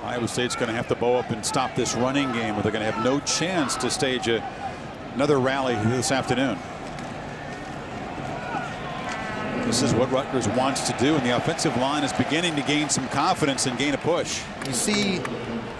Iowa State's going to have to bow up and stop this running game, or they're going to have no chance to stage a Another rally this afternoon. This is what Rutgers wants to do, and the offensive line is beginning to gain some confidence and gain a push. You see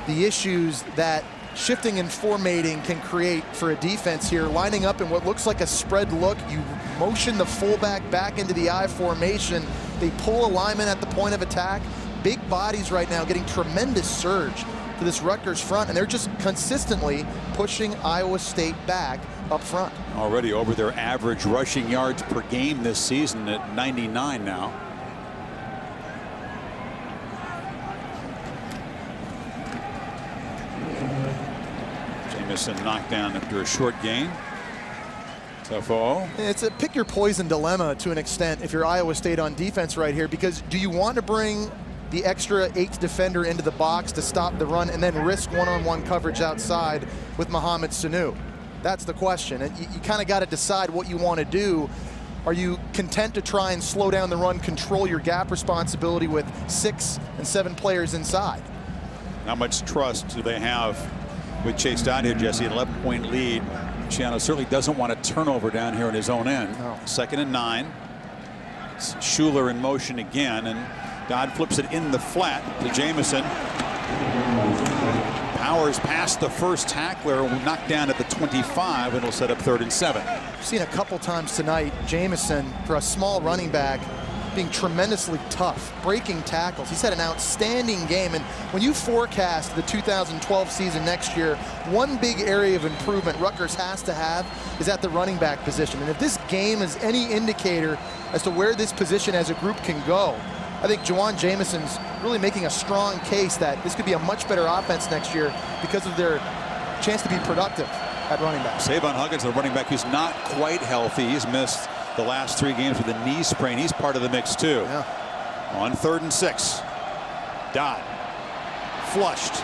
the issues that shifting and formatting can create for a defense here. Lining up in what looks like a spread look, you motion the fullback back into the I formation. They pull alignment at the point of attack. Big bodies right now getting tremendous surge to this Rutgers front, and they're just consistently pushing Iowa State back up front. Already over their average rushing yards per game this season at 99 now. Jamison knocked down after a short gain. Tough-o. It's a pick your poison dilemma to an extent if you're Iowa State on defense right here, because do you want to bring the extra 8th defender into the box to stop the run and then risk one-on-one coverage outside with Mohamed Sanu? That's the question. And you kind of got to decide what you want to do. Are you content to try and slow down the run, control your gap responsibility with 6 and 7 players inside? How much trust do they have with Chase Dodd here, Jesse? An 11-point lead. Chiano certainly doesn't want a turnover down here in his own end. No. 2nd and 9. Schuler in motion again, and Dodd flips it in the flat to Jamison. Powers past the first tackler, knocked down at the 25, and it'll set up 3rd and 7. I've seen a couple times tonight Jamison, for a small running back, being tremendously tough, breaking tackles. He's had an outstanding game, and when you forecast the 2012 season next year, one big area of improvement Rutgers has to have is at the running back position. And if this game is any indicator as to where this position as a group can go, I think Juwan Jamison's really making a strong case that this could be a much better offense next year because of their chance to be productive at running back. Savon Huggins, the running back who's not quite healthy. He's missed the last 3 games with a knee sprain. He's part of the mix too. Yeah. On 3rd and 6. Dodd flushed.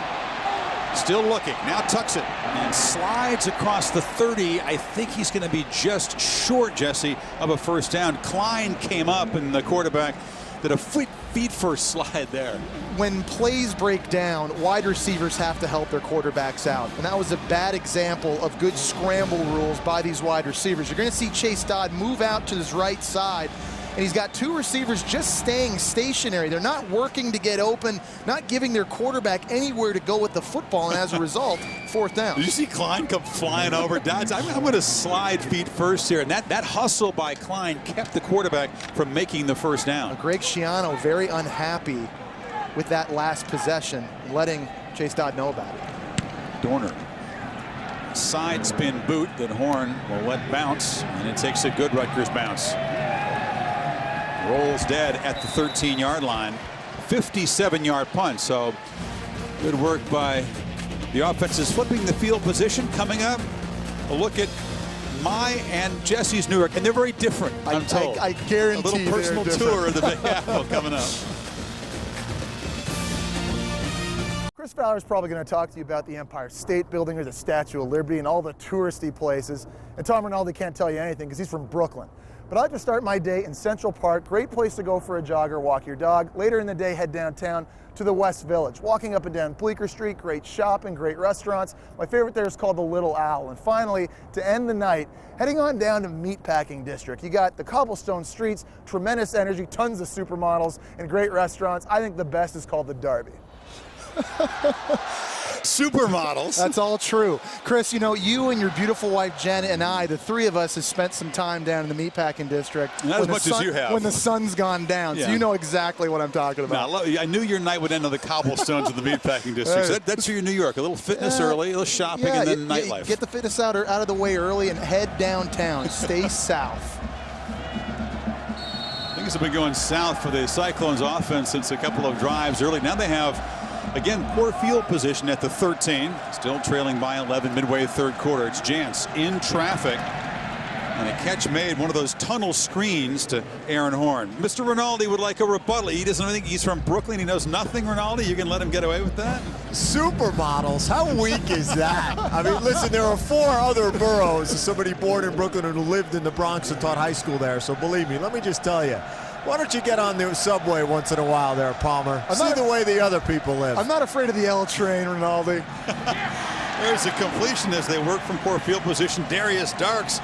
Still looking. Now tucks it and slides across the 30. I think he's going to be just short, Jesse, of a first down. Klein came up, and the quarterback did a feet first slide there. When plays break down, wide receivers have to help their quarterbacks out. And that was a bad example of good scramble rules by these wide receivers. You're going to see Chase Dodd move out to his right side, and he's got 2 receivers just staying stationary. They're not working to get open, not giving their quarterback anywhere to go with the football, and as a result, 4th down. Did you see Klein come flying over Dodds? I'm going to slide feet first here, and that hustle by Klein kept the quarterback from making the first down. Greg Schiano very unhappy with that last possession, letting Chase Dodd know about it. Dorner. Side spin boot that Horn will let bounce, and it takes a good Rutgers bounce. Rolls dead at the 13-yard line. 57-yard punt, so good work by the offense. Is flipping the field position. Coming up, a look at my and Jesse's Newark, and they're very different, I'm told. I guarantee a little personal tour of the Big Apple coming up. Chris Fowler's probably going to talk to you about the Empire State Building or the Statue of Liberty and all the touristy places. And Tom Rinaldi can't tell you anything because he's from Brooklyn. But I like to start my day in Central Park. Great place to go for a jog or walk your dog. Later in the day, head downtown to the West Village. Walking up and down Bleecker Street, great shopping, great restaurants. My favorite there is called the Little Owl. And finally, to end the night, heading on down to Meatpacking District. You got the cobblestone streets, tremendous energy, tons of supermodels, and great restaurants. I think the best is called the Derby. Supermodels. That's all true. Chris, you know, you and your beautiful wife Janet and I, the 3 of us, have spent some time down in the Meatpacking District. Not as much as you have. When the sun's gone down. Yeah. So you know exactly what I'm talking about. No, I knew your night would end on the cobblestones of the Meatpacking District. So that's your New York. A little fitness early, a little shopping, and then nightlife. Get the fitness out of the way early and head downtown. Stay south. Things have been going south for the Cyclones offense since a couple of drives early. Now they have, again, poor field position at the 13. Still trailing by 11 midway 3rd quarter. It's Jantz in traffic. And a catch made, one of those tunnel screens to Aaron Horn. Mr. Rinaldi would like a rebuttal. He doesn't think he's from Brooklyn. He knows nothing, Rinaldi. You can let him get away with that? Supermodels, how weak is that? I mean, listen, there are 4 other boroughs of somebody born in Brooklyn who lived in the Bronx and taught high school there. So believe me, let me just tell you, why don't you get on the subway once in a while there, Palmer? See the way the other people live. I'm not afraid of the L train, Rinaldi. There's a completion as they work from poor field position. Darius Darks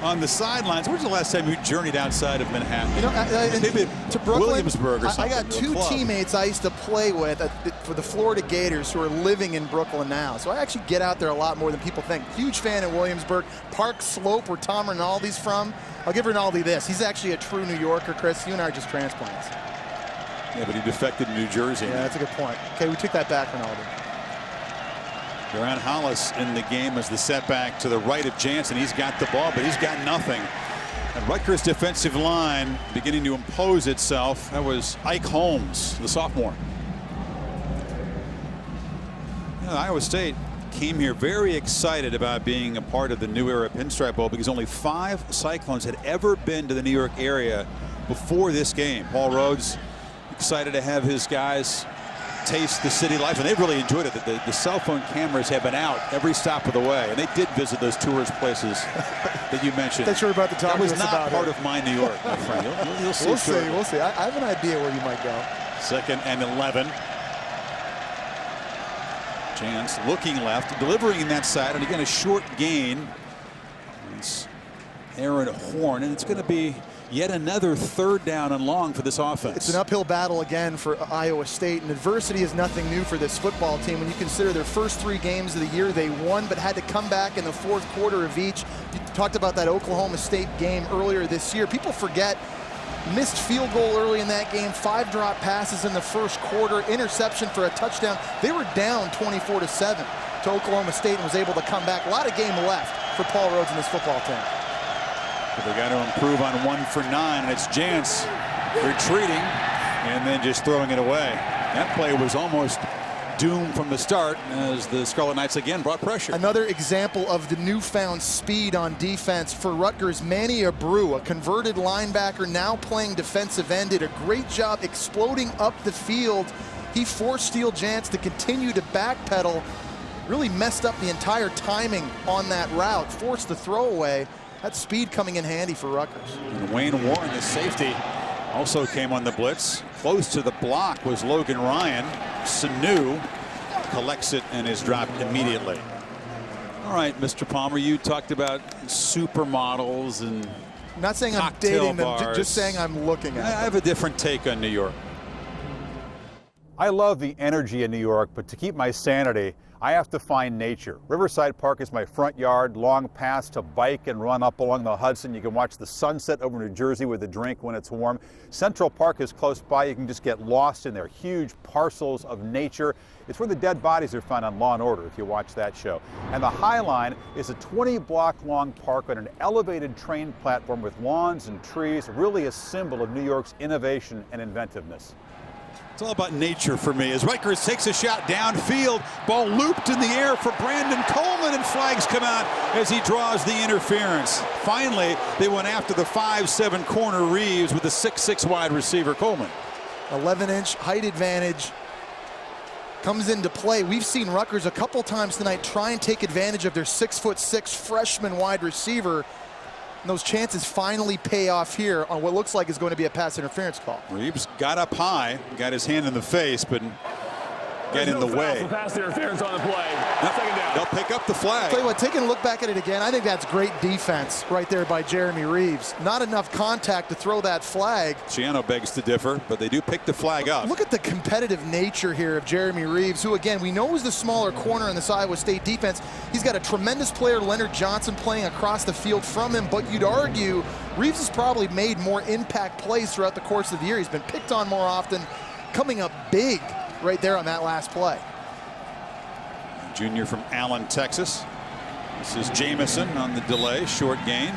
on the sidelines. When's the last time you journeyed outside of Manhattan? You know, maybe to Brooklyn, Williamsburg or I something. got two teammates I used to play with for the Florida Gators who are living in Brooklyn now. So I actually get out there a lot more than people think. Huge fan of Williamsburg. Park Slope, where Tom Rinaldi's from. I'll give Rinaldi this. He's actually a true New Yorker, Chris. You and I are just transplants. Yeah, but he defected to New Jersey. Yeah, that's a good point. Okay, we took that back, Rinaldi. Duran Hollis in the game as the setback to the right of Jansen. He's got the ball, but he's got nothing. And Rutgers' defensive line beginning to impose itself. That was Ike Holmes, the sophomore. Iowa State came here very excited about being a part of the New Era Pinstripe Bowl because only 5 Cyclones had ever been to the New York area before this game. Paul Rhodes excited to have his guys taste the city life, and they've really enjoyed it. The cell phone cameras have been out every stop of the way, and they did visit those tourist places that you mentioned. That's sure about to talk that was to us not about part it. of my New York, my friend. You'll see. We'll see. We'll see. I have an idea where you might go. 2nd and 11. Chance looking left, delivering in that side, and again a short gain. It's Aaron Horn, and it's going to be yet another 3rd down and long for this offense. It's an uphill battle again for Iowa State, and adversity is nothing new for this football team. When you consider their first 3 games of the year, they won but had to come back in the 4th quarter of each. You talked about that Oklahoma State game earlier this year. People forget missed field goal early in that game, 5 drop passes in the 1st quarter, interception for a touchdown. They were down 24-7 to Oklahoma State and was able to come back. A lot of game left for Paul Rhodes and this football team. But they got to improve on 1 for 9, and it's Jance retreating and then just throwing it away. That play was almost doomed from the start as the Scarlet Knights again brought pressure. Another example of the newfound speed on defense for Rutgers. Manny Abreu, a converted linebacker, now playing defensive end, did a great job exploding up the field. He forced Steele Jance to continue to backpedal, really messed up the entire timing on that route, forced the throwaway. That speed coming in handy for Rutgers. And Wayne Warren, the safety, also came on the blitz. Close to the block was Logan Ryan. Sanu collects it and is dropped immediately. All right, Mr. Palmer, you talked about supermodels and I'm not saying I'm cocktail dating them, bars. just saying I'm looking at them. I have a different take on New York. I love the energy in New York, but to keep my sanity, I have to find nature. Riverside Park is my front yard, long paths to bike and run up along the Hudson. You can watch the sunset over New Jersey with a drink when it's warm. Central Park is close by. You can just get lost in there. Huge parcels of nature. It's where the dead bodies are found on Law & Order if you watch that show. And the High Line is a 20-block long park on an elevated train platform with lawns and trees, really a symbol of New York's innovation and inventiveness. It's all about nature for me as Rutgers takes a shot downfield. Ball looped in the air for Brandon Coleman, and flags come out as he draws the interference. Finally, they went after the 5'7" corner Reeves with the 6'6" wide receiver Coleman. 11-inch height advantage comes into play. We've seen Rutgers a couple times tonight try and take advantage of their 6'6" freshman wide receiver. And those chances finally pay off here on what looks like is going to be a pass interference call. Reeves got up high, got his hand in the face, but got in the way. Pass interference on the play. Second down. They'll pick up the flag. Tell you what, taking a look back at it again, I think that's great defense right there by Jeremy Reeves. Not enough contact to throw that flag. Ciano begs to differ, but they do pick the flag up. Look at the competitive nature here of Jeremy Reeves, who again, we know is the smaller corner in this Iowa State defense. He's got a tremendous player, Leonard Johnson, playing across the field from him, but you'd argue Reeves has probably made more impact plays throughout the course of the year. He's been picked on more often, coming up big right there on that last play. Junior from Allen, Texas. This is Jamison on the delay, short gain.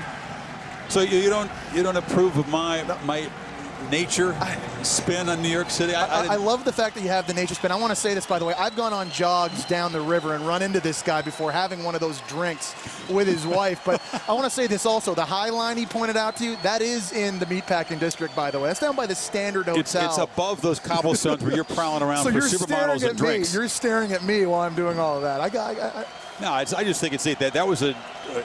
So you don't approve of my nature spin on New York City? I love the fact that you have the nature spin. I want to say this, by the way. I've gone on jogs down the river and run into this guy before, having one of those drinks with his wife. But I want to say this also. The High Line he pointed out to you, that is in the Meatpacking District, by the way. That's down by the Standard Hotel. It's above those cobblestones where you're prowling around so for supermodels and drinks. You're staring at me while I'm doing all of that. No, I just think it's that was an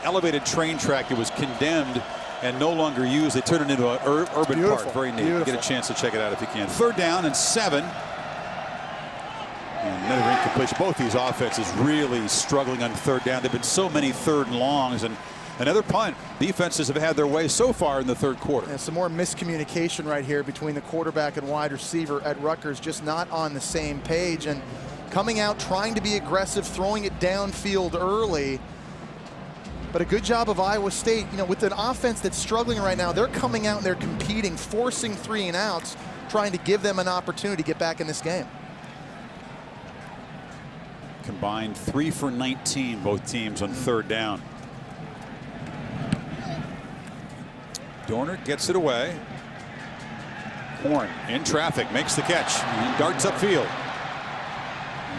elevated train track that was condemned and no longer used. They turned it into an urban park. Very neat. Beautiful. Get a chance to check it out if you can. 3rd down and 7. And another incompletion. Both these offenses really struggling on third down. There have been so many third and longs, and another punt. Defenses have had their way so far in the third quarter. And some more miscommunication right here between the quarterback and wide receiver at Rutgers, just not on the same page, and coming out trying to be aggressive, throwing it downfield early. But a good job of Iowa State, with an offense that's struggling right now. They're coming out and they're competing, forcing 3 and outs, trying to give them an opportunity to get back in this game. Combined 3 for 19, both teams on third down. Dorner gets it away. Horn in traffic, makes the catch, and darts upfield.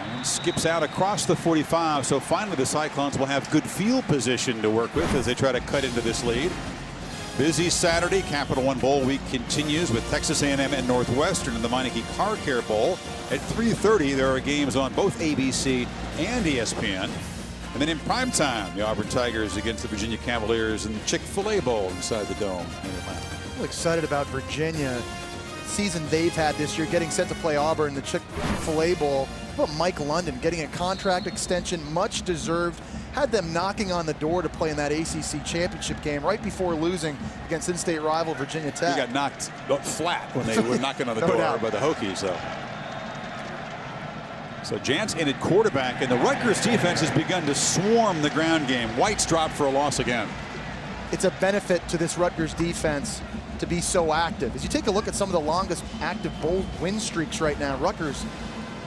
And skips out across the 45, so finally the Cyclones will have good field position to work with as they try to cut into this lead. Busy Saturday. Capital One Bowl week continues with Texas A&M and Northwestern in the Meineke Car Care Bowl. At 3:30, there are games on both ABC and ESPN. And then in primetime, the Auburn Tigers against the Virginia Cavaliers in the Chick-fil-A Bowl inside the Dome in Atlanta. I'm excited about Virginia. Season they've had this year, getting set to play Auburn in the Chick-fil-A Bowl. How about Mike London getting a contract extension, much deserved. Had them knocking on the door to play in that ACC championship game right before losing against in-state rival Virginia Tech. He got knocked flat when they were knocking on the door by the Hokies, though. So Jantz in at quarterback, and the Rutgers defense has begun to swarm the ground game. White's dropped for a loss again. It's a benefit to this Rutgers defense to be so active. As you take a look at some of the longest active bowl win streaks right now, Rutgers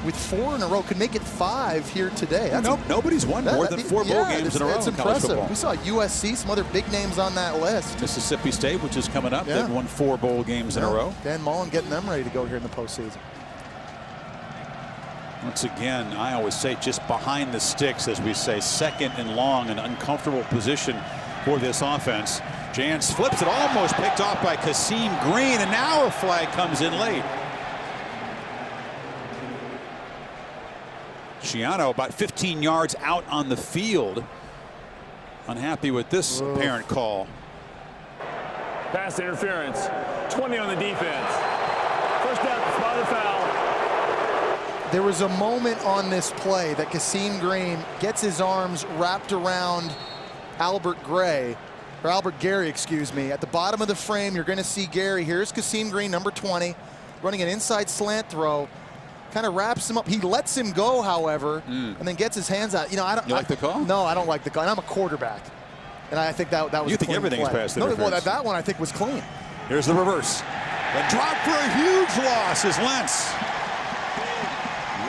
with 4 in a row could make it 5 here today. Nobody's won more than 4 bowl games in a row. It's impressive. We saw USC, some other big names on that list. Mississippi State, which is coming up, they've won 4 bowl games in a row. Dan Mullen getting them ready to go here in the postseason. Once again, Iowa State just behind the sticks, as we say, second and long, an uncomfortable position for this offense. Jantz flips it, almost picked off by Kasim Green, and now a flag comes in late. Schiano about 15 yards out on the field. Unhappy with this apparent call. Pass interference. 20 on the defense. First down, spot the foul. There was a moment on this play that Kasim Green gets his arms wrapped around Albert Gary, excuse me. At the bottom of the frame, you're going to see Gary. Here's Kasim Green, number 20, running an inside slant throw. Kind of wraps him up. He lets him go, however, and then gets his hands out. You like the call? No, I don't like the call. And I'm a quarterback, and I think that was. You think everything's past interference? Well, that one I think was clean. Here's the reverse. The drop for a huge loss is Lentz.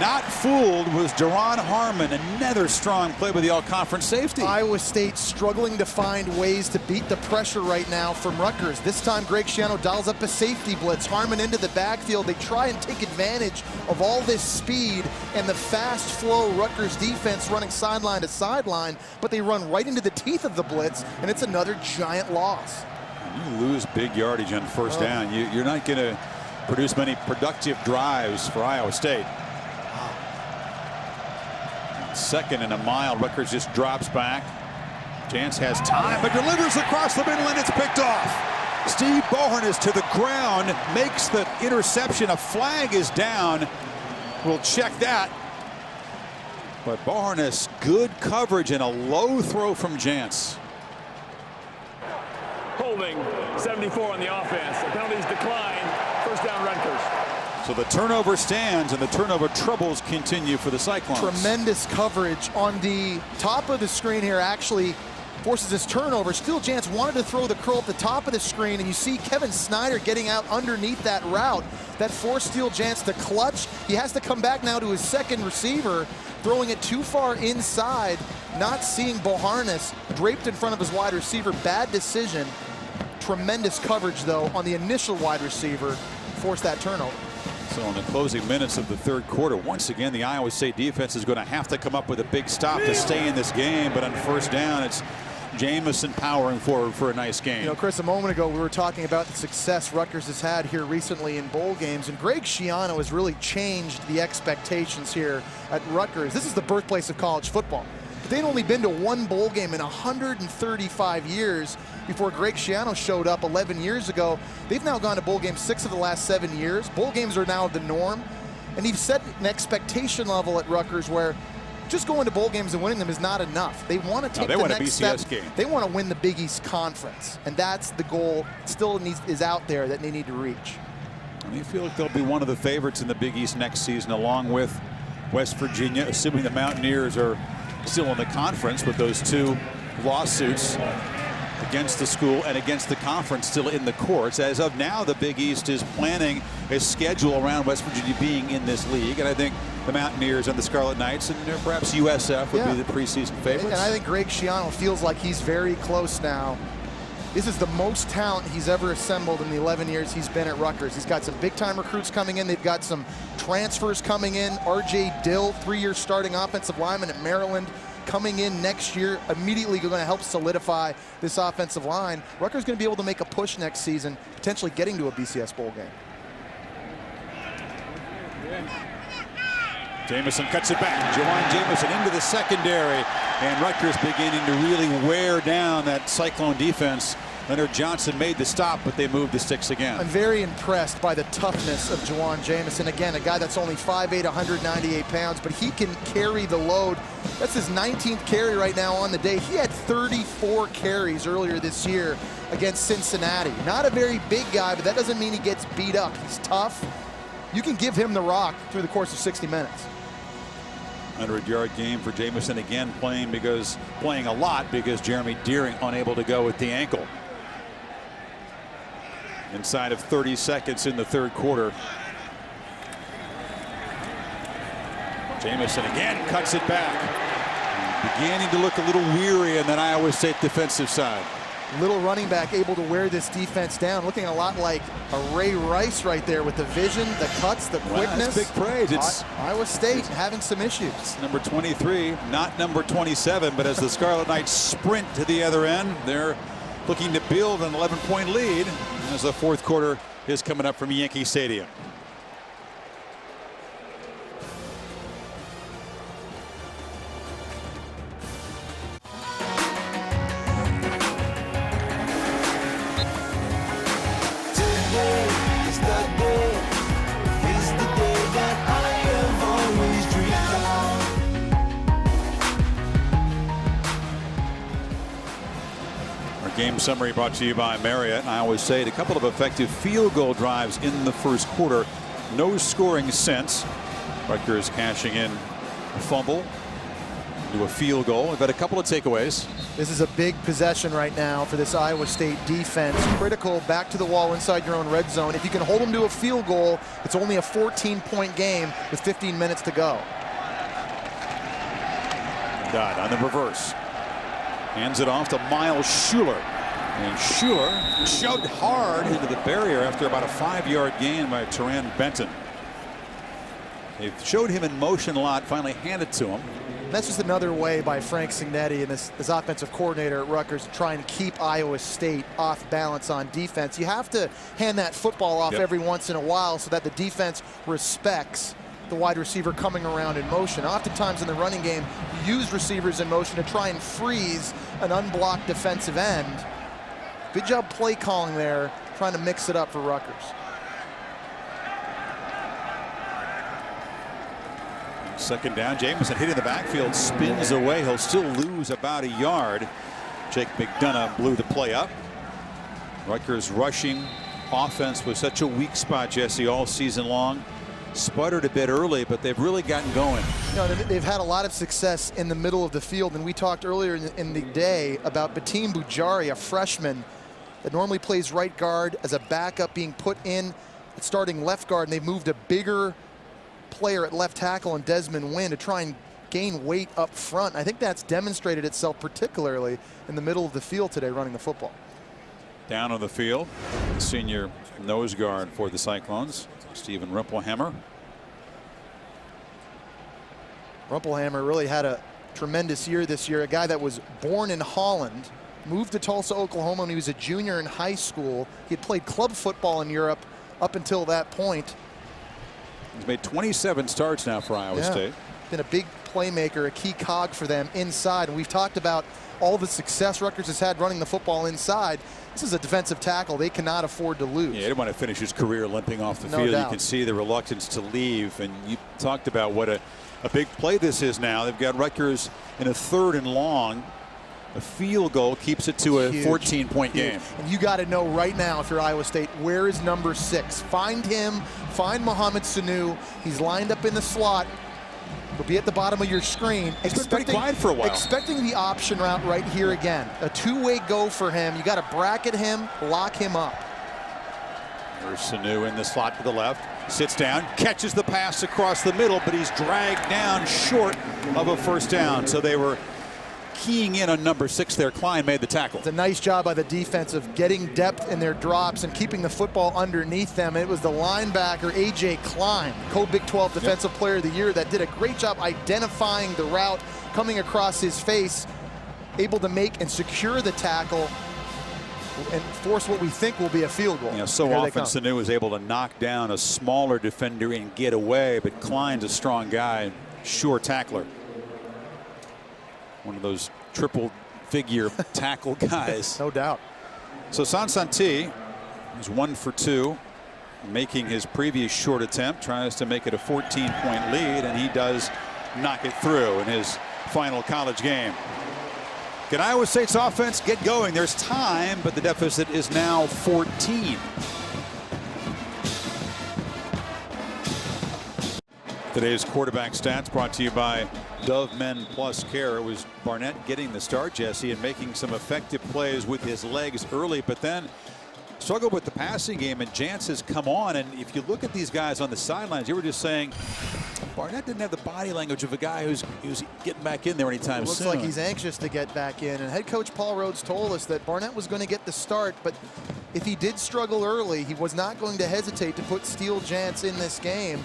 Not fooled was Deron Harmon. Another strong play with the all-conference safety. Iowa State struggling to find ways to beat the pressure right now from Rutgers. This time Greg Schiano dials up a safety blitz. Harmon into the backfield. They try and take advantage of all this speed and the fast flow Rutgers defense running sideline to sideline, but they run right into the teeth of the blitz, and it's another giant loss. You lose big yardage on first down. You're not going to produce many productive drives for Iowa State. Second and a mile. Rutgers just drops back. Jantz has time, but delivers across the middle, and it's picked off. Steve Bohern is to the ground, makes the interception. A flag is down. We'll check that. But Bohern has good coverage and a low throw from Jantz. Holding 74 on the offense. The penalties decline. First down, Rutgers. So the turnover stands, and the turnover troubles continue for the Cyclones. Tremendous coverage on the top of the screen here. Actually forces this turnover. Still, Jantz wanted to throw the curl at the top of the screen, and you see Kevin Snyder getting out underneath that route. That forced Steele Jantz to clutch. He has to come back now to his second receiver, throwing it too far inside, not seeing Boharness draped in front of his wide receiver. Bad decision. Tremendous coverage, though, on the initial wide receiver. Forced that turnover. So in the closing minutes of the third quarter, once again, the Iowa State defense is going to have to come up with a big stop to stay in this game. But on first down, it's Jamison powering forward for a nice game. Chris, a moment ago, we were talking about the success Rutgers has had here recently in bowl games, and Greg Schiano has really changed the expectations here at Rutgers. This is the birthplace of college football. But they'd only been to one bowl game in 135 years before Greg Schiano showed up 11 years ago. They've now gone to bowl games 6 of the last 7 years. Bowl games are now the norm. And he's set an expectation level at Rutgers where just going to bowl games and winning them is not enough. They want to take the next step. BCS game. They want to win the Big East Conference, and that's the goal. Still is out there that they need to reach. And they feel like they'll be one of the favorites in the Big East next season, along with West Virginia, assuming the Mountaineers are still in the conference with those 2 lawsuits against the school and against the conference still in the courts. As of now, the Big East is planning a schedule around West Virginia being in this league, and I think the Mountaineers and the Scarlet Knights and perhaps USF would be the preseason favorites. And I think Greg Schiano feels like he's very close now. This is the most talent he's ever assembled in the 11 years he's been at Rutgers. He's got some big-time recruits coming in. They've got some transfers coming in. R.J. Dill, 3-year starting offensive lineman at Maryland, coming in next year, immediately going to help solidify this offensive line. Rutgers going to be able to make a push next season, potentially getting to a BCS bowl game. Jamison cuts it back. Juwan Jamison into the secondary, and Rutgers beginning to really wear down that Cyclone defense. Leonard Johnson made the stop, but they moved the sticks again. I'm very impressed by the toughness of Juwan Jamison. Again, a guy that's only 5'8", 198 pounds, but he can carry the load. That's his 19th carry right now on the day. He had 34 carries earlier this year against Cincinnati. Not a very big guy, but that doesn't mean he gets beat up. He's tough. You can give him the rock through the course of 60 minutes. 100-yard game for Jamison, again playing a lot because Jeremy Deering unable to go with the ankle. Inside of 30 seconds in the 3rd quarter. Jamison again cuts it back. Beginning to look a little weary on that Iowa State defensive side. Little running back able to wear this defense down, looking a lot like a Ray Rice right there with the vision, the cuts, the quickness. That's big praise. It's Iowa State having some issues. It's number 23, not number 27, but as the Scarlet Knights sprint to the other end, they're looking to build an 11-point lead as the 4th quarter is coming up from Yankee Stadium. Game summary brought to you by Marriott. And I always say it, a couple of effective field goal drives in the 1st quarter. No scoring since. Rutgers cashing in a fumble to a field goal. We've had a couple of takeaways. This is a big possession right now for this Iowa State defense. Critical, back to the wall inside your own red zone. If you can hold them to a field goal, it's only a 14-point game with 15 minutes to go. Dodd on the reverse. Hands it off to Miles Schuler. And Schuler shoved hard into the barrier after about a 5-yard gain by Teran Benton. They showed him in motion a lot, finally handed to him. That's just another way by Frank Cignetti and this offensive coordinator at Rutgers to try and keep Iowa State off balance on defense. You have to hand that football off every once in a while so that the defense respects the wide receiver coming around in motion. Oftentimes in the running game, you use receivers in motion to try and freeze an unblocked defensive end. Good job play calling there, trying to mix it up for Rutgers. Second down, Jamison hitting the backfield, spins away. He'll still lose about a yard. Jake McDonough blew the play up. Rutgers rushing offense was such a weak spot, Jesse, all season long. Sputtered a bit early, but they've really gotten going. You know, they've had a lot of success in the middle of the field, and we talked earlier in the day about Batim Bujari, a freshman that normally plays right guard as a backup being put in at starting left guard, and they've moved a bigger player at left tackle in Desmond Wynn to try and gain weight up front. I think that's demonstrated itself particularly in the middle of the field today running the football. Down on the field, the senior nose guard for the Cyclones, Stephen Rumpelhammer. Rumpelhammer really had a tremendous year this year. A guy that was born in Holland, moved to Tulsa, Oklahoma when he was a junior in high school. He had played club football in Europe up until that point. He's made 27 starts now for Iowa State. Been a big playmaker, a key cog for them inside. And we've talked about all the success Rutgers has had running the football inside. This is a defensive tackle they cannot afford to lose. Yeah, he didn't want to finish his career limping off the No field. doubt. You can see the reluctance to leave. And you talked about what a big play this is now. They've got Rutgers in a 3rd and long. A field goal keeps it to a 14-point game. And you got to know right now, if you're Iowa State, where is number 6? Find him. Find Mohamed Sanu. He's lined up in the slot. He'll be at the bottom of your screen. He's been pretty quiet for a while. Expecting the option route right here again. A 2-way go for him. You got to bracket him, lock him up. There's Sanu in the slot to the left. Sits down, catches the pass across the middle, but he's dragged down short of a first down. So they were keying in on number 6 there. Klein made the tackle. It's a nice job by the defense of getting depth in their drops and keeping the football underneath them. It was the linebacker, A.J. Klein, co-Big 12 Defensive Player of the Year, that did a great job identifying the route coming across his face, able to make and secure the tackle and force what we think will be a field goal. You know, so often Sanu is able to knock down a smaller defender and get away, but Klein's a strong guy, sure tackler. One of those triple-figure tackle guys. No doubt. So Sansanti is 1 for 2, making his previous short attempt, tries to make it a 14-point lead, and he does knock it through in his final college game. Can Iowa State's offense get going? There's time, but the deficit is now 14. Today's quarterback stats brought to you by Dove Men Plus Care. It was Barnett getting the start, Jesse, and making some effective plays with his legs early, but then struggled with the passing game, and Jantz has come on. And if you look at these guys on the sidelines, you were just saying Barnett didn't have the body language of a guy who's getting back in there anytime soon. Looks like he's anxious to get back in, and head coach Paul Rhodes told us that Barnett was going to get the start, but if he did struggle early, he was not going to hesitate to put Steele Jantz in this game.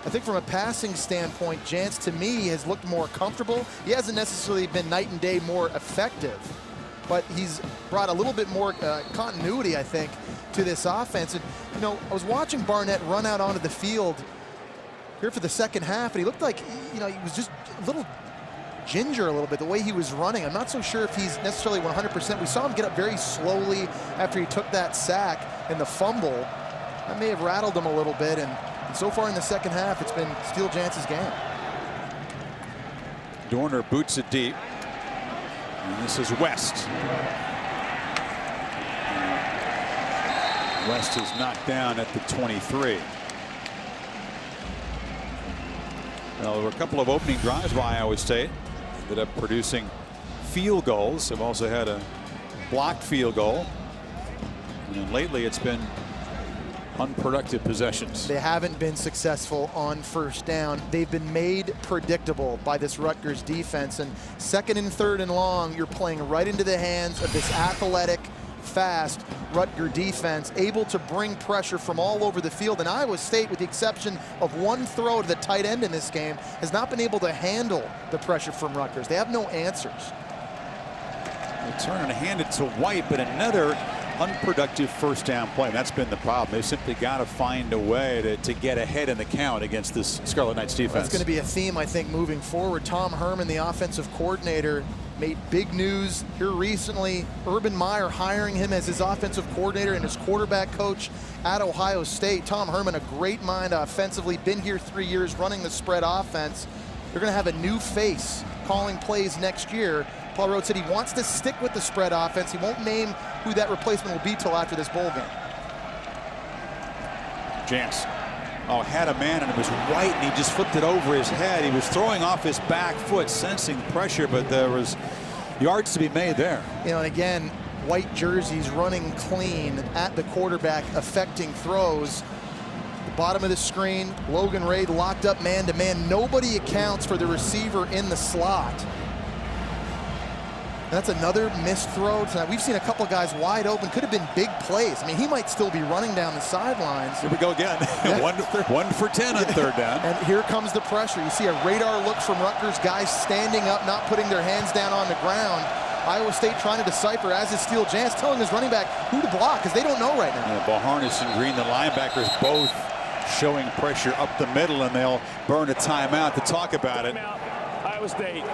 I think from a passing standpoint, Jantz to me has looked more comfortable. He hasn't necessarily been night and day more effective, but he's brought a little bit more continuity, I think, to this offense. And, you know, I was watching Barnett run out onto the field here for the second half, and he looked like, you know, he was just a little ginger a little bit, the way he was running. I'm not so sure if he's necessarily 100%. We saw him get up very slowly after he took that sack and the fumble. That may have rattled him a little bit, and so far in the second half, it's been Steele Jantz's game. Dorner boots it deep. And this is West. West is knocked down at the 23. Well, there were a couple of opening drives by Iowa State that ended up producing field goals. They've also had a blocked field goal. And lately it's been unproductive possessions. They haven't been successful on first down. They've been made predictable by this Rutgers defense, and 2nd and 3rd and long, you're playing right into the hands of this athletic, fast Rutgers defense, able to bring pressure from all over the field. And Iowa State, with the exception of one throw to the tight end in this game, has not been able to handle the pressure from Rutgers. They have no answers. They turn and hand it to White, but another unproductive first down play. That's been the problem. They simply got to find a way to get ahead in the count against this Scarlet Knights defense. That's going to be a theme, I think, moving forward. Tom Herman, the offensive coordinator, made big news here recently. Urban Meyer hiring him as his offensive coordinator and his quarterback coach at Ohio State. Tom Herman, a great mind offensively, been here 3 years running the spread offense. They're going to have a new face calling plays next year. Paul Rhodes said he wants to stick with the spread offense. He won't name who that replacement will be till after this bowl game. Jantz had a man, and it was White, and he just flipped it over his head. He was throwing off his back foot, sensing pressure, but there was yards to be made there. You know, and again, white jerseys running clean at the quarterback, affecting throws. The bottom of the screen, Logan Ray locked up man-to-man. Nobody accounts for the receiver in the slot. That's another missed throw tonight. We've seen a couple guys wide open. Could have been big plays. I mean, he might still be running down the sidelines. Here we go again. one for 10 on 3rd down. And here comes the pressure. You see a radar look from Rutgers, guys standing up, not putting their hands down on the ground. Iowa State trying to decipher, as is Steele Jantz, telling his running back who to block, because they don't know right now. Yeah, Boharnis and Green, the linebackers, both showing pressure up the middle, and they'll burn a timeout to talk about it. Iowa State.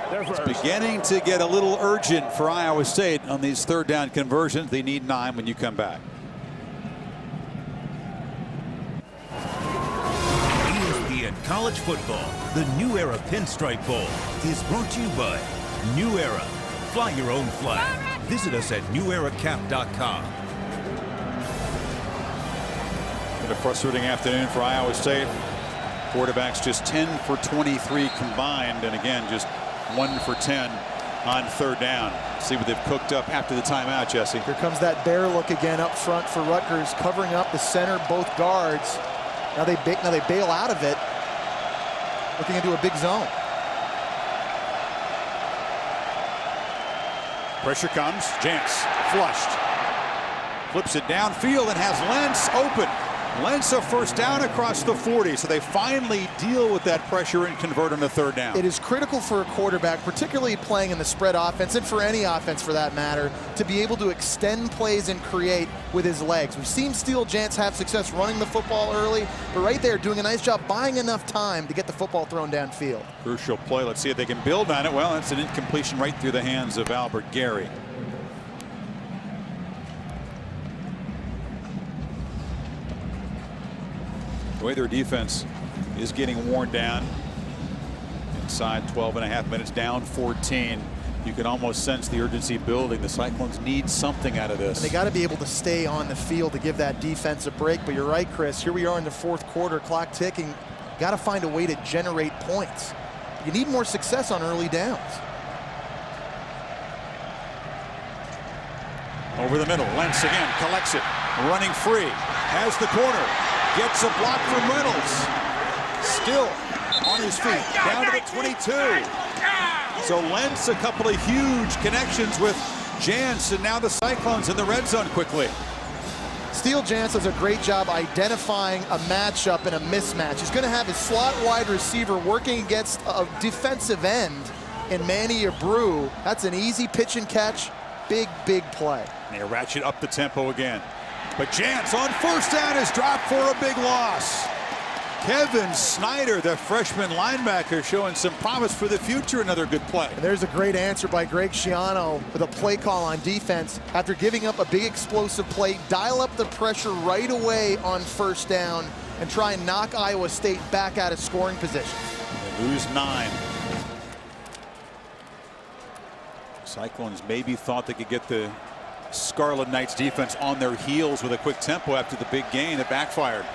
They're first. Beginning to get a little urgent for Iowa State on these third down conversions. They need 9 when you come back. ESPN College Football, the New Era Pinstripe Bowl, is brought to you by New Era. Fly your own flag. Visit us at neweracap.com. A frustrating afternoon for Iowa State. Quarterbacks just 10 for 23 combined, and again just 1 for 10 on third down. See what they've cooked up after the timeout, Jesse. Here comes that bear look again up front for Rutgers, covering up the center, both guards. Now they bail out of it, looking into a big zone. Pressure comes. Jantz flushed. Flips it downfield and has Lentz open. Lentz a first down across the 40, so they finally deal with that pressure and convert on the third down. It is critical for a quarterback, particularly playing in the spread offense, and for any offense for that matter, to be able to extend plays and create with his legs. We've seen Steele Jantz have success running the football early, but right there doing a nice job buying enough time to get the football thrown downfield. Crucial play. Let's see if they can build on it. Well, that's an incompletion right through the hands of Albert Gary. The way their defense is getting worn down, inside 12.5 minutes, down 14. You can almost sense the urgency building. The Cyclones need something out of this. And they got to be able to stay on the field to give that defense a break. But you're right, Chris. Here we are in the fourth quarter, clock ticking. Got to find a way to generate points. You need more success on early downs. Over the middle, Lentz again collects it, running free, has the corner. Gets a block from Reynolds. Still on his feet. Down to the 22. So Lentz a couple of huge connections with Jantz, and now the Cyclones in the red zone quickly. Steele Jantz does a great job identifying a matchup and a mismatch. He's going to have his slot wide receiver working against a defensive end in Manny Abreu. That's an easy pitch and catch. Big, big play. And they ratchet up the tempo again. But Jantz on first down is dropped for a big loss. Kevin Snyder, the freshman linebacker, showing some promise for the future. Another good play. And there's a great answer by Greg Schiano with a play call on defense. After giving up a big explosive play, dial up the pressure right away on first down and try and knock Iowa State back out of scoring position. They lose 9. Cyclones maybe thought they could get the Scarlet Knights defense on their heels with a quick tempo after the big gain. It backfired.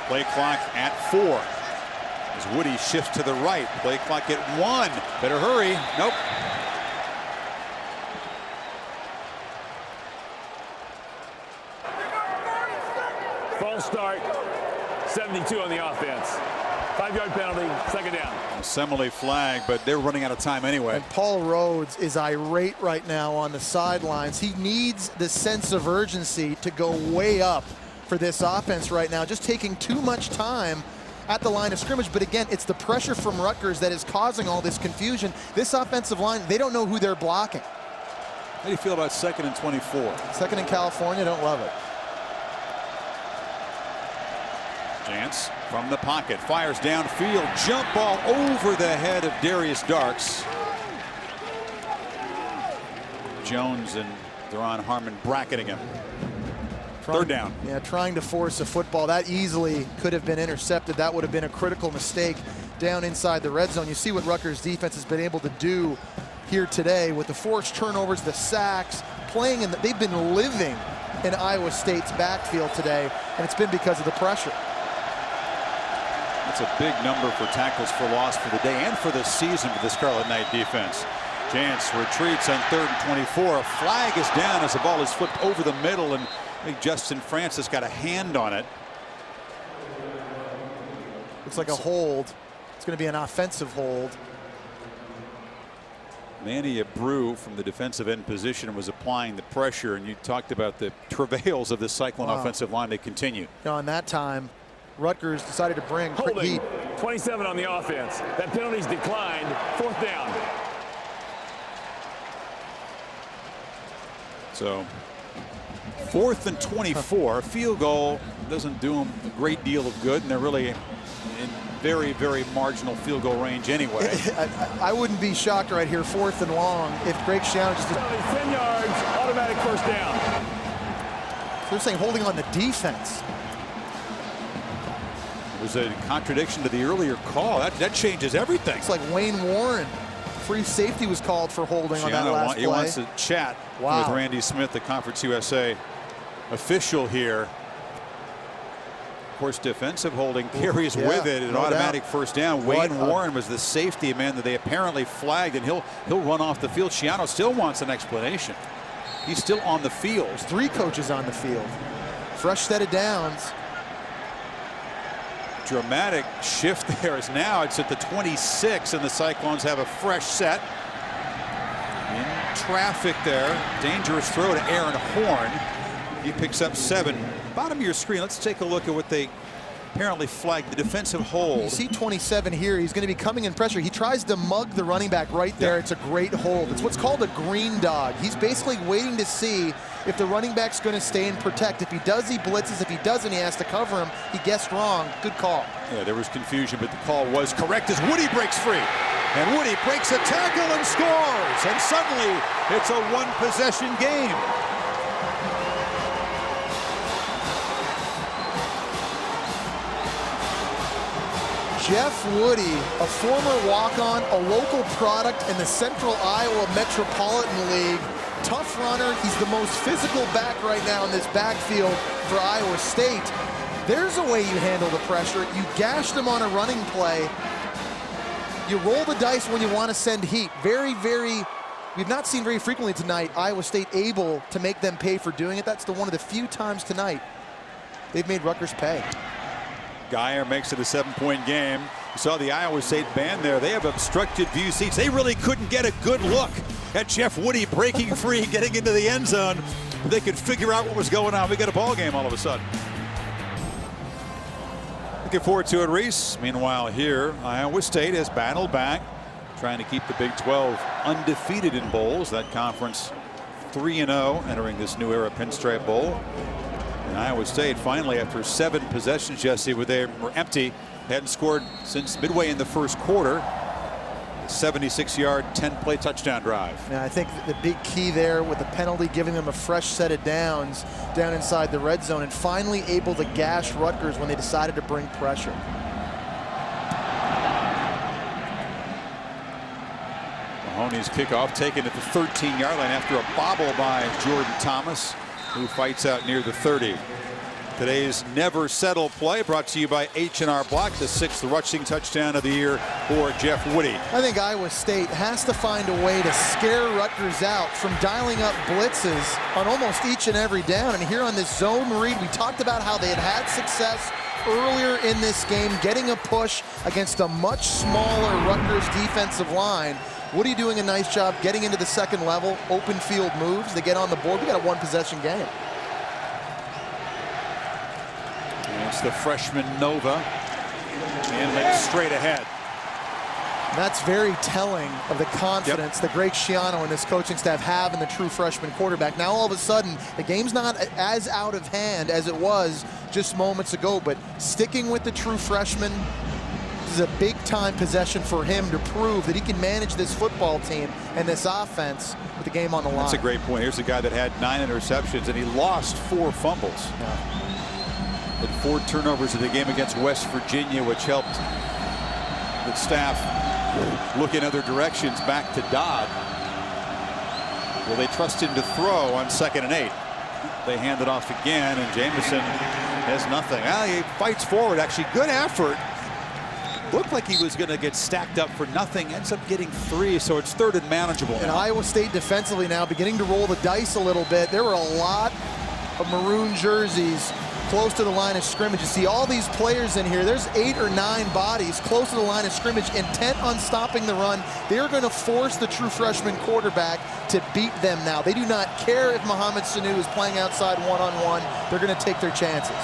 Play clock at 4 as Woody shifts to the right. Play clock at 1. Better hurry. Nope. False start. 72 on the offense. 5-yard penalty, second down. Assembly flag, but they're running out of time anyway. And Paul Rhodes is irate right now on the sidelines. He needs the sense of urgency to go way up for this offense right now, just taking too much time at the line of scrimmage. But again, it's the pressure from Rutgers that is causing all this confusion. This offensive line, they don't know who they're blocking. How do you feel about 2nd and 24? 2nd in California, don't love it. Jantz from the pocket, fires downfield, jump ball over the head of Darius Darks. Jones and Deron Harmon bracketing him. Third down. Yeah, trying to force a football. That easily could have been intercepted. That would have been a critical mistake down inside the red zone. You see what Rutgers defense has been able to do here today with the forced turnovers, the sacks, playing in they've been living in Iowa State's backfield today, and it's been because of the pressure. That's a big number for tackles for loss for the day and for the season for the Scarlet Knight defense. Jantz retreats on 3rd and 24. A flag is down as the ball is flipped over the middle, and I think Justin Francis got a hand on it. Looks like a hold. It's going to be an offensive hold. Manny Abreu from the defensive end position was applying the pressure, and you talked about the travails of the Cyclone offensive line. They continue. On that time, Rutgers decided to bring holding 27 on the offense. That penalty's declined. 4th down. So 4th and 24. Field goal doesn't do them a great deal of good, and they're really in very, very marginal field goal range anyway. I wouldn't be shocked right here, 4th and long, if Greg Schiano just... 10 yards, automatic first down. They're saying holding on to defense. It was a contradiction to the earlier call. That changes everything. It's like Wayne Warren. Free safety was called for holding on that last play. He wants to chat with Randy Smith, the Conference USA official here. Of course, defensive holding carries with it an automatic first down. Wayne Warren was the safety man that they apparently flagged, and he'll run off the field. Schiano still wants an explanation. He's still on the field. There's 3 coaches on the field. Fresh set of downs. Dramatic shift there as now it's at the 26, and the Cyclones have a fresh set. In traffic there. Dangerous throw to Aaron Horn. He picks up 7. Bottom of your screen, let's take a look at what they apparently flagged, the defensive hold. You see 27 here. He's going to be coming in pressure. He tries to mug the running back right there. It's a great hold. It's what's called a green dog. He's basically waiting to see if the running back's going to stay and protect. If he does, he blitzes. If he doesn't, he has to cover him. He guessed wrong. Good call. Yeah, there was confusion, but the call was correct as Woody breaks free. And Woody breaks a tackle and scores. And suddenly, it's a 1-possession game. Jeff Woody, a former walk-on, a local product in the Central Iowa Metropolitan League. Tough runner. He's the most physical back right now in this backfield for Iowa State. There's a way you handle the pressure. You gashed him on a running play. You roll the dice when you want to send heat. We've not seen very frequently tonight Iowa State able to make them pay for doing it. That's one of the few times tonight they've made Rutgers pay. Geyer makes it a 7-point game. You saw the Iowa State band there. They have obstructed view seats. They really couldn't get a good look at Jeff Woody breaking free, getting into the end zone. They could figure out what was going on. We got a ball game all of a sudden. Looking forward to it, Reese. Meanwhile, here, Iowa State has battled back, trying to keep the Big 12 undefeated in bowls. That conference 3-0 entering this new era Pinstripe Bowl. And Iowa State finally, after 7 possessions, Jesse, where they were empty, hadn't scored since midway in the first quarter. 76-yard, 10-play touchdown drive. Now, I think the big key there with the penalty giving them a fresh set of downs down inside the red zone, and finally able to gash Rutgers when they decided to bring pressure. Mahoney's kickoff taken at the 13-yard line after a bobble by Jordan Thomas, who fights out near the 30. Today's Never Settle play brought to you by H&R Block, the 6th rushing touchdown of the year for Jeff Woody. I think Iowa State has to find a way to scare Rutgers out from dialing up blitzes on almost each and every down. And here on this zone read, we talked about how they had success earlier in this game, getting a push against a much smaller Rutgers defensive line. Woody doing a nice job getting into the second level, open field moves. They get on the board. We got a 1-possession game. It's the freshman Nova, and then straight ahead. That's very telling of the confidence that Greg Schiano and his coaching staff have in the true freshman quarterback. Now all of a sudden, the game's not as out of hand as it was just moments ago, but sticking with the true freshman, this is a big-time possession for him to prove that he can manage this football team and this offense with the game on the line. That's a great point. Here's a guy that had 9 interceptions, and he lost 4 fumbles. Yeah. Had 4 turnovers in the game against West Virginia, which helped the staff look in other directions back to Dodd. Well, they trust him to throw on 2nd and 8. They hand it off again, and Jamison has nothing. He fights forward, actually. Good effort. Looked like he was going to get stacked up for nothing. Ends up getting 3, so it's 3rd and manageable. And Iowa State defensively now beginning to roll the dice a little bit. There were a lot of maroon jerseys close to the line of scrimmage. You see all these players in here. There's 8 or 9 bodies close to the line of scrimmage, intent on stopping the run. They're going to force the true freshman quarterback to beat them now. They do not care if Mohamed Sanu is playing outside one-on-one. They're going to take their chances.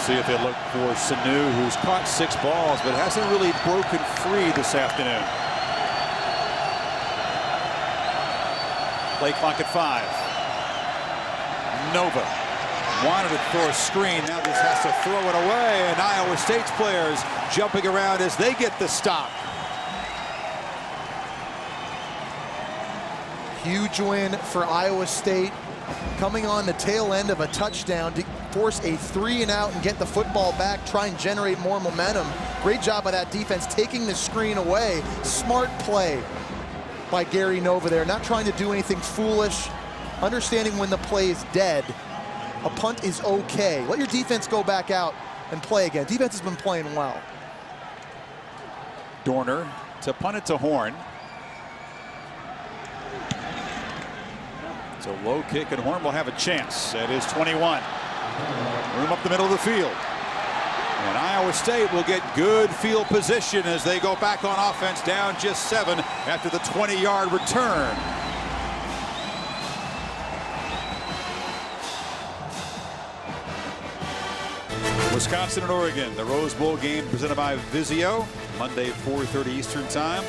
See if they look for Sanu, who's caught 6 balls, but hasn't really broken free this afternoon. Play clock at 5. Nova wanted to throw a screen, now just has to throw it away, and Iowa State's players jumping around as they get the stop. Huge win for Iowa State, coming on the tail end of a touchdown to force a 3-and-out and get the football back, try and generate more momentum. Great job by that defense taking the screen away. Smart play by Gary Nova there, not trying to do anything foolish, understanding when the play is dead. A punt is okay. Let your defense go back out and play again. Defense has been playing well. Dorner to punt it to Horn. It's a low kick, and Horn will have a chance at his 21. Room up the middle of the field. And Iowa State will get good field position as they go back on offense, down just 7 after the 20-yard return. Wisconsin and Oregon, the Rose Bowl game presented by Vizio, Monday 4:30 Eastern Time.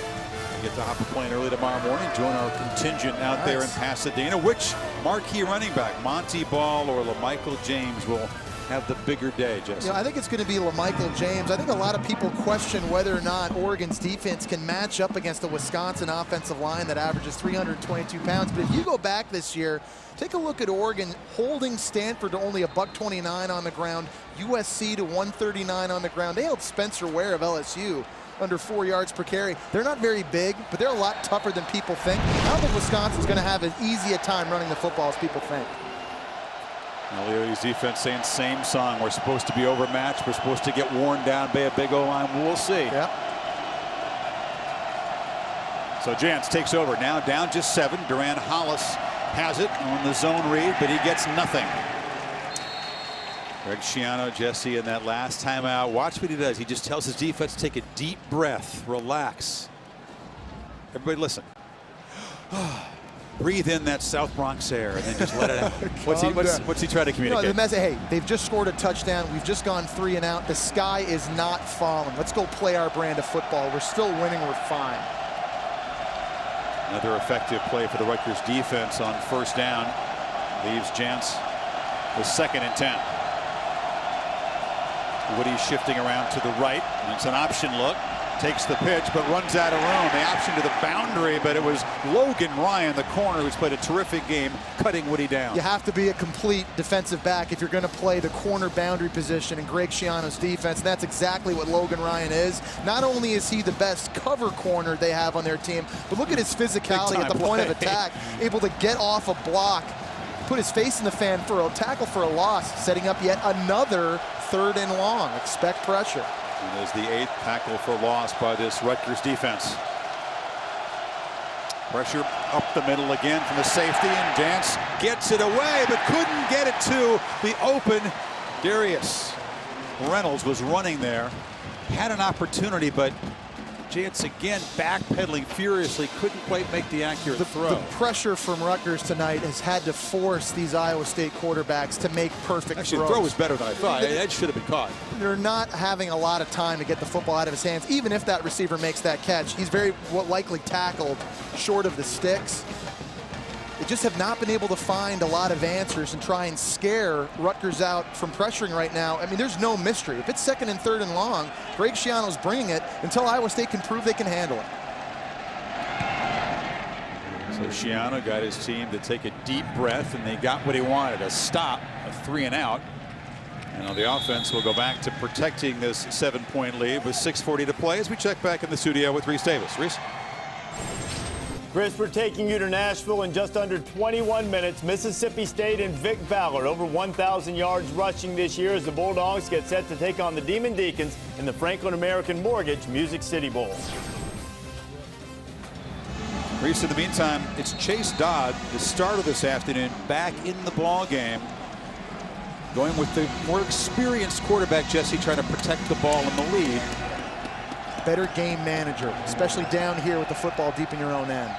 You get to hop a plane early tomorrow morning, join our contingent out there in Pasadena. Which marquee running back, Monty Ball or LaMichael James, will have the bigger day, Jesse? You know, I think it's going to be LaMichael James. I think a lot of people question whether or not Oregon's defense can match up against a Wisconsin offensive line that averages 322 pounds. But if you go back this year, take a look at Oregon holding Stanford to only $129 on the ground, USC to 139 on the ground. They held Spencer Ware of LSU under 4 yards per carry. They're not very big, but they're a lot tougher than people think. I don't think Wisconsin's going to have as easy a time running the football as people think. Leo's defense saying same song. We're supposed to be overmatched. We're supposed to get worn down by a big O-line. We'll see. Yep. So Jantz takes over. Now down just 7. Duran Hollis has it on the zone read, but he gets nothing. Greg Schiano, Jesse, in that last timeout. Watch what he does. He just tells his defense to take a deep breath, relax. Everybody listen. Breathe in that South Bronx air and then just let it out. What's he trying to communicate? No, the message, hey, they've just scored a touchdown. We've just gone 3-and-out. The sky is not falling. Let's go play our brand of football. We're still winning. We're fine. Another effective play for the Rutgers defense on first down. Leaves Jantz with 2nd and 10. Woody shifting around to the right. And it's an option look. Takes the pitch, but runs out of room. The option to the boundary, but it was Logan Ryan, the corner, who's played a terrific game, cutting Woody down. You have to be a complete defensive back if you're going to play the corner boundary position in Greg Schiano's defense. And that's exactly what Logan Ryan is. Not only is he the best cover corner they have on their team, but look at his physicality at the point of attack, able to get off a block, put his face in the fan for a tackle for a loss, setting up yet another 3rd and long. Expect pressure. And there's the 8th tackle for loss by this Rutgers defense. Pressure up the middle again from the safety, and Jantz gets it away, but couldn't get it to the open. Darius Reynolds was running there, had an opportunity, but Jantz again backpedaling furiously, couldn't quite make the accurate throw. The pressure from Rutgers tonight has had to force these Iowa State quarterbacks to make perfect Actually, throws. the throw was better than I thought. That should have been caught. They're not having a lot of time to get the football out of his hands. Even if that receiver makes that catch, he's very likely tackled short of the sticks. They just have not been able to find a lot of answers and try and scare Rutgers out from pressuring right now. I mean, there's no mystery. If it's 2nd and 3rd and long, Greg Schiano's bringing it until Iowa State can prove they can handle it. So Schiano got his team to take a deep breath, and they got what he wanted, a stop, a 3-and-out. And on the offense, we'll go back to protecting this 7-point lead with 6:40 to play as we check back in the studio with Reese Davis. Reese? Chris, we're taking you to Nashville in just under 21 minutes. Mississippi State and Vic Ballard over 1,000 yards rushing this year as the Bulldogs get set to take on the Demon Deacons in the Franklin American Mortgage Music City Bowl. Reese, in the meantime, it's Chase Dodd, the starter this afternoon, back in the ball game. Going with the more experienced quarterback, Jesse, trying to protect the ball in the lead. Better game manager, especially down here with the football deep in your own end.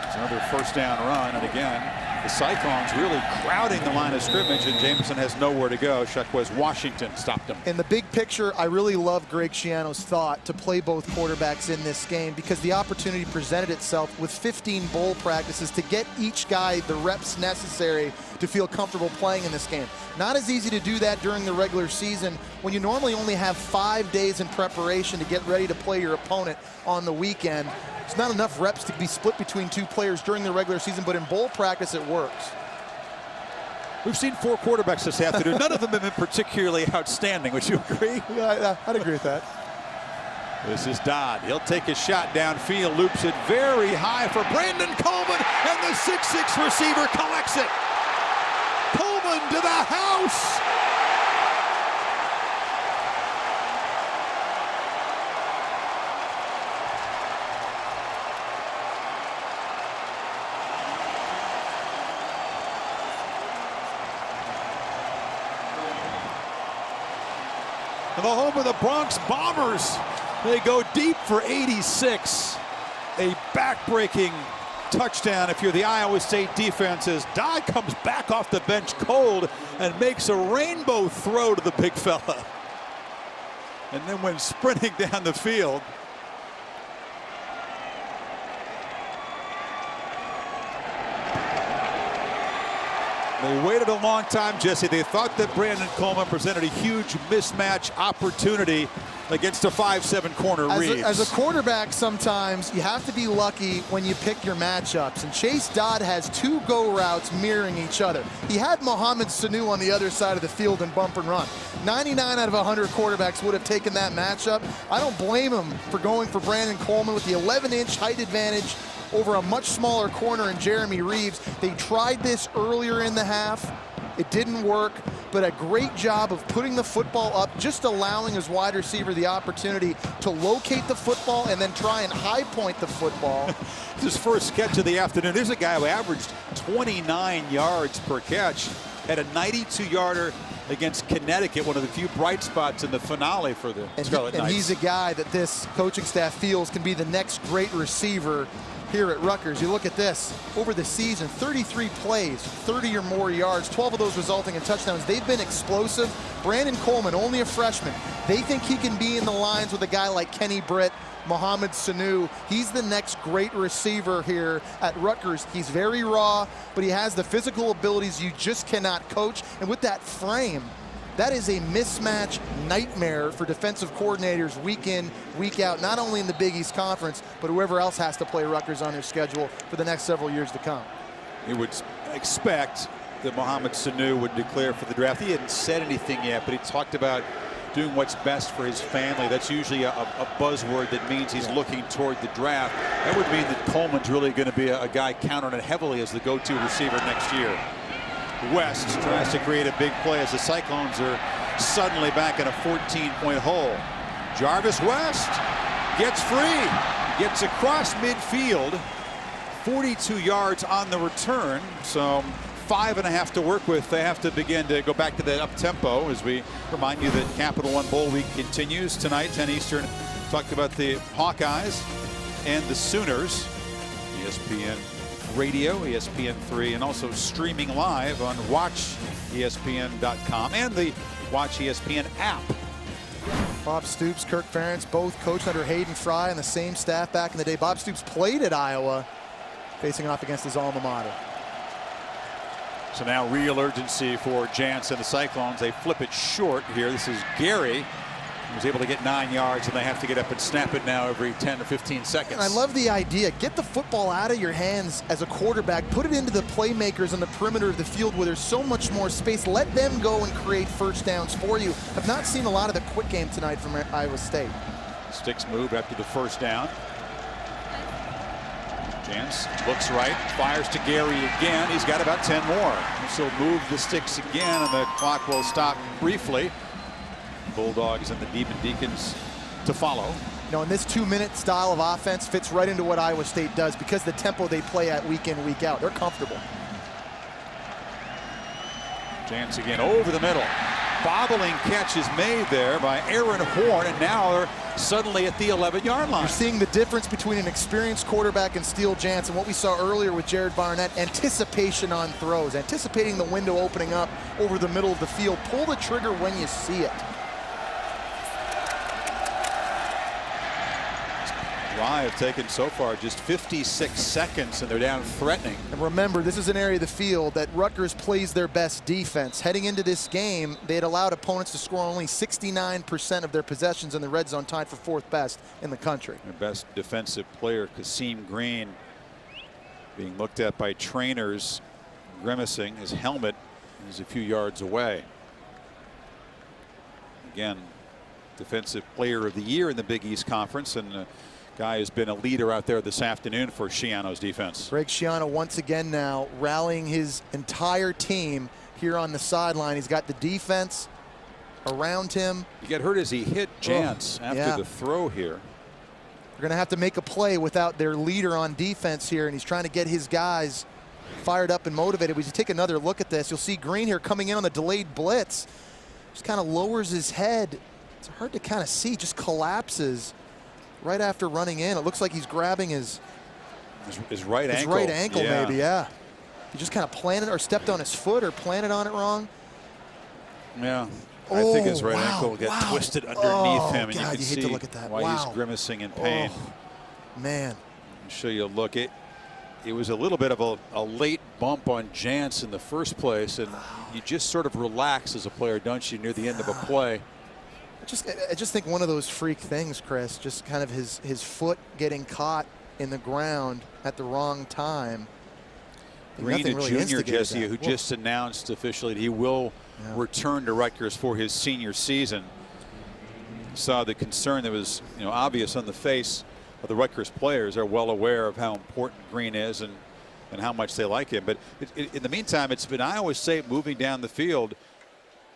It's another first down run, and again, The Cyclones really crowding the line of scrimmage, and Jameson has nowhere to go. Shaquez Washington stopped him. In the big picture, I really love Greg Schiano's thought to play both quarterbacks in this game because the opportunity presented itself with 15 bowl practices to get each guy the reps necessary to feel comfortable playing in this game. Not as easy to do that during the regular season when you normally only have 5 days in preparation to get ready to play your opponent on the weekend. It's not enough reps to be split between two players during the regular season, but in bowl practice it works. We've seen 4 quarterbacks this afternoon. None of them have been particularly outstanding. Would you agree? Yeah, I'd agree with that. This is Dodd. He'll take a shot downfield, loops it very high for Brandon Coleman, and the 6'6" receiver collects it. Coleman to the house. The home of the Bronx Bombers. They go deep for 86. A back-breaking touchdown if you're the Iowa State defense as Dodd comes back off the bench cold and makes a rainbow throw to the big fella. And then went sprinting down the field. They waited a long time, Jesse. They thought that Brandon Coleman presented a huge mismatch opportunity against a 5'7" corner Reeves. As a quarterback, sometimes you have to be lucky when you pick your matchups. And Chase Dodd has 2 go routes mirroring each other. He had Mohamed Sanu on the other side of the field and bump and run. 99 out of 100 quarterbacks would have taken that matchup. I don't blame him for going for Brandon Coleman with the 11-inch height advantage over a much smaller corner in Jeremy Reeves. They tried this earlier in the half. It didn't work, but a great job of putting the football up, just allowing his wide receiver the opportunity to locate the football and then try and high point the football. His first catch of the afternoon. There's a guy who averaged 29 yards per catch, had a 92-yarder against Connecticut, one of the few bright spots in the finale for the Scarlet Knights. And he's a guy that this coaching staff feels can be the next great receiver here at Rutgers. You look at this, over the season, 33 plays, 30 or more yards, 12 of those resulting in touchdowns. They've been explosive. Brandon Coleman, only a freshman. They think he can be in the lines with a guy like Kenny Britt, Mohamed Sanu. He's the next great receiver here at Rutgers. He's very raw, but he has the physical abilities you just cannot coach. And with that frame, that is a mismatch nightmare for defensive coordinators week in, week out, not only in the Big East Conference, but whoever else has to play Rutgers on their schedule for the next several years to come. You would expect that Mohamed Sanu would declare for the draft. He hadn't said anything yet, but he talked about doing what's best for his family. That's usually a buzzword that means he's looking toward the draft. That would mean that Coleman's really going to be a guy counted heavily as the go-to receiver next year. West tries to create a big play as the Cyclones are suddenly back in a 14-point hole. Jarvis West gets free, gets across midfield, 42 yards on the return, so 5.5 to work with. They have to begin to go back to that up-tempo as we remind you that Capital One Bowl Week continues tonight, 10 Eastern. Talked about the Hawkeyes and the Sooners. ESPN Radio, ESPN3, and also streaming live on WatchESPN.com and the Watch ESPN app. Bob Stoops, Kirk Ferentz, both coached under Hayden Fry on the same staff back in the day. Bob Stoops played at Iowa, facing off against his alma mater. So now real urgency for Jansen. The Cyclones, they flip it short here. This is Gary. He was able to get 9 yards, and they have to get up and snap it now every 10 to 15 seconds. I love the idea. Get the football out of your hands as a quarterback. Put it into the playmakers on the perimeter of the field where there's so much more space. Let them go and create first downs for you. I've not seen a lot of the quick game tonight from Iowa State. Sticks move after the first down. Jans looks right, fires to Gary again. He's got about 10 more. So move the sticks again, and the clock will stop briefly. Bulldogs and the Demon Deacons to follow. You know, and this 2-minute style of offense fits right into what Iowa State does because the tempo they play at week in, week out. They're comfortable. Jans again over the middle. bobbling catch is made there by Aaron Horn, and now they're suddenly at the 11-yard line. You're seeing the difference between an experienced quarterback and Steele Jansen, what we saw earlier with Jared Barnett, anticipation on throws, anticipating the window opening up over the middle of the field. Pull the trigger when you see it. Drive taken so far just 56 seconds, and they're down threatening. And remember, this is an area of the field that Rutgers plays their best defense. Heading into this game, they had allowed opponents to score only 69% of their possessions in the red zone, tied for 4th best in the country. Their best defensive player, Kasim Green, being looked at by trainers, grimacing. His helmet is a few yards away. Again, defensive player of the year in the Big East Conference, and guy has been a leader out there this afternoon for Schiano's defense. Greg Schiano once again now rallying his entire team here on the sideline. He's got the defense around him. You get hurt as he hit Jantz after the throw here. They're going to have to make a play without their leader on defense here, and he's trying to get his guys fired up and motivated. We just take another look at this. You'll see Green here coming in on the delayed blitz. Just kind of lowers his head. It's hard to kind of see, just collapses right after running in. It looks like he's grabbing his right ankle. His right ankle, maybe, yeah. He just kind of planted or stepped on his foot or planted on it wrong. Yeah. I think his right ankle got twisted underneath him, and God, you can see hate to look at that. why he's grimacing in pain. Man. I'll show you a look. It was a little bit of a late bump on Jantz in the first place, and you just sort of relax as a player, don't you, near the end of a play. I just think one of those freak things, Chris, just kind of his foot getting caught in the ground at the wrong time. Green, a junior, Jesse, who just announced officially that he will return to Rutgers for his senior season. Saw the concern that was obvious on the face of the Rutgers players. Are well aware of how important Green is and how much they like him. But in the meantime, it's been Iowa State moving down the field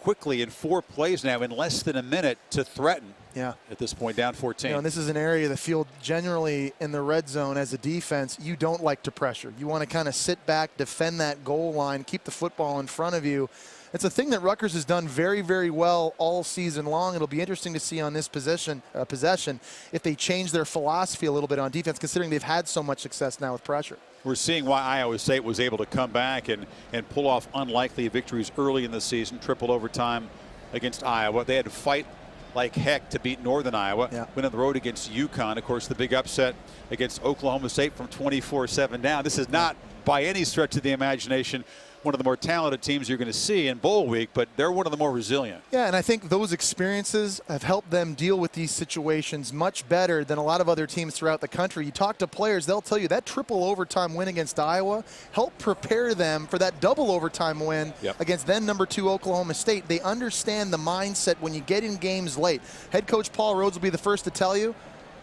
quickly in 4 plays now in less than a minute to threaten. At this point, down 14. And this is an area of the field generally in the red zone as a defense you don't like to pressure. You want to kind of sit back, defend that goal line, keep the football in front of you. It's a thing that Rutgers has done very, very well all season long. It'll be interesting to see on this possession if they change their philosophy a little bit on defense, considering they've had so much success now with pressure. We're seeing why Iowa State was able to come back and pull off unlikely victories early in the season. Triple overtime against Iowa. They had to fight like heck to beat Northern Iowa. Went on the road against UConn. Of course, the big upset against Oklahoma State from 24-7 down. This is not by any stretch of the imagination one of the more talented teams you're going to see in bowl week, but they're one of the more resilient. Yeah, and I think those experiences have helped them deal with these situations much better than a lot of other teams throughout the country. You talk to players, they'll tell you that triple overtime win against Iowa helped prepare them for that double overtime win against then number 2 Oklahoma State. They understand the mindset when you get in games late. Head coach Paul Rhodes will be the first to tell you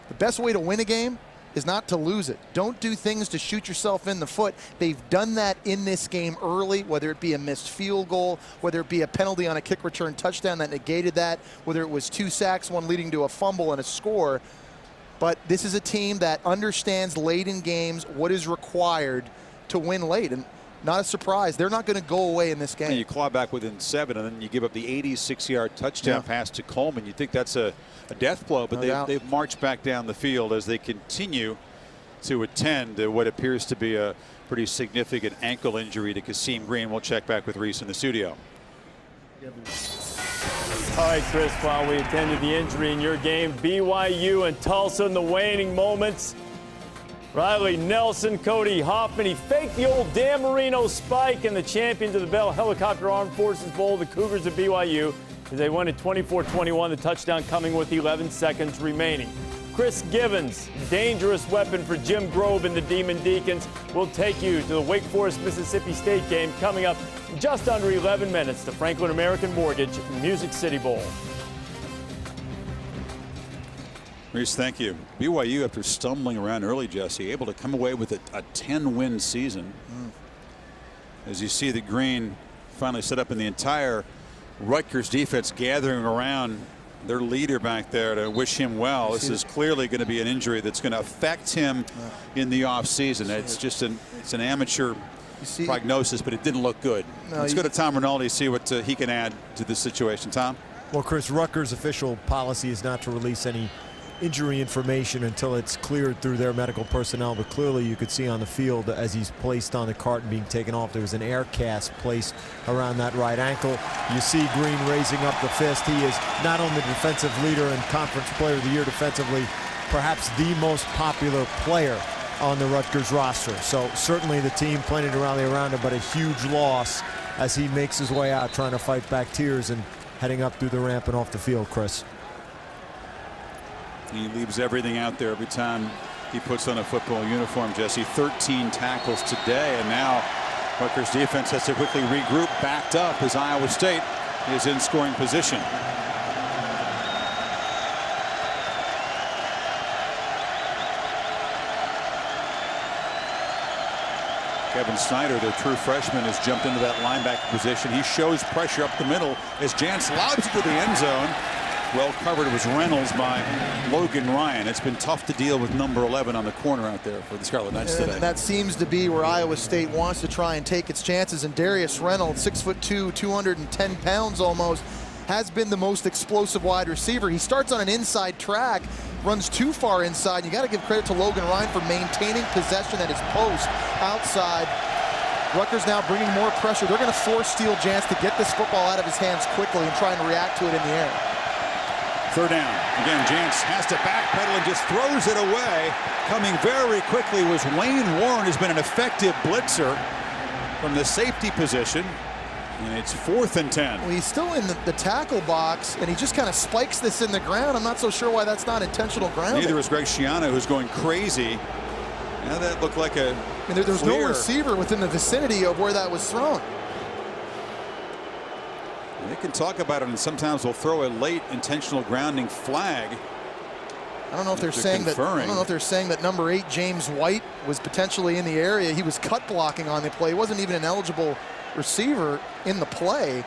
the best way to win a game is not to lose it. Don't do things to shoot yourself in the foot. They've done that in this game early, whether it be a missed field goal, whether it be a penalty on a kick return touchdown that negated that, whether it was 2 sacks, one leading to a fumble and a score. But this is a team that understands late in games what is required to win late. And not a surprise, they're not going to go away in this game. And you claw back within 7, and then you give up the 86-yard touchdown pass to Coleman. You think that's a death blow, but they've marched back down the field as they continue to attend to what appears to be a pretty significant ankle injury to Kasim Green. We'll check back with Reese in the studio. All right, Chris, while we attend to the injury in your game, BYU and Tulsa in the waning moments. Riley Nelson, Cody Hoffman, he faked the old Dan Marino spike, and the champions of the Bell Helicopter Armed Forces Bowl, the Cougars of BYU, as they won at 24-21, the touchdown coming with 11 seconds remaining. Chris Givens, dangerous weapon for Jim Grove and the Demon Deacons, will take you to the Wake Forest Mississippi State game coming up in just under 11 minutes, the Franklin American Mortgage Music City Bowl. Reese, thank you. BYU, after stumbling around early, Jesse, able to come away with a 10-win season. As you see the green finally set up in the entire Rutgers defense gathering around their leader back there to wish him well. This is clearly going to be an injury that's going to affect him in the offseason. It's just an amateur prognosis, but it didn't look good. No, Let's go to Tom Rinaldi, see what he can add to this situation. Tom? Well, Chris, Rutgers' official policy is not to release any injury information until it's cleared through their medical personnel, but clearly you could see on the field as he's placed on the cart and being taken off, there was an air cast placed around that right ankle. You see Green raising up the fist. He is not only the defensive leader and Conference Player of the Year defensively, perhaps the most popular player on the Rutgers roster. So certainly the team plenty to rally around him, but a huge loss as he makes his way out trying to fight back tears and heading up through the ramp and off the field, Chris. He leaves everything out there every time he puts on a football uniform, Jesse. 13 tackles today, and now Rutgers defense has to quickly regroup, backed up as Iowa State is in scoring position. Kevin Snyder, the true freshman, has jumped into that linebacker position. He shows pressure up the middle as Jantz lobs it to the end zone. Well covered was Reynolds by Logan Ryan. It's been tough to deal with number 11 on the corner out there for the Scarlet Knights today. And that seems to be where Iowa State wants to try and take its chances. And Darius Reynolds, 6'2", 210 pounds almost, has been the most explosive wide receiver. He starts on an inside track, runs too far inside. You got to give credit to Logan Ryan for maintaining possession at his post outside. Rutgers now bringing more pressure. They're going to force Steele Jantz to get this football out of his hands quickly and try and react to it in the air. Third down. Again, Jantz has to backpedal and just throws it away. Coming very quickly was Wayne Warren, who's been an effective blitzer from the safety position. And it's 4th and 10. Well, he's still in the tackle box, and he just kind of spikes this in the ground. I'm not so sure why that's not intentional grounding. Neither is Greg Schiano, who's going crazy. Now that looked like a there was no receiver within the vicinity of where that was thrown. They can talk about it, and sometimes they'll throw a late intentional grounding flag. I don't know if they're saying that. I don't know if they're saying that number 8 James White was potentially in the area. He was cut blocking on the play. He wasn't even an eligible receiver in the play.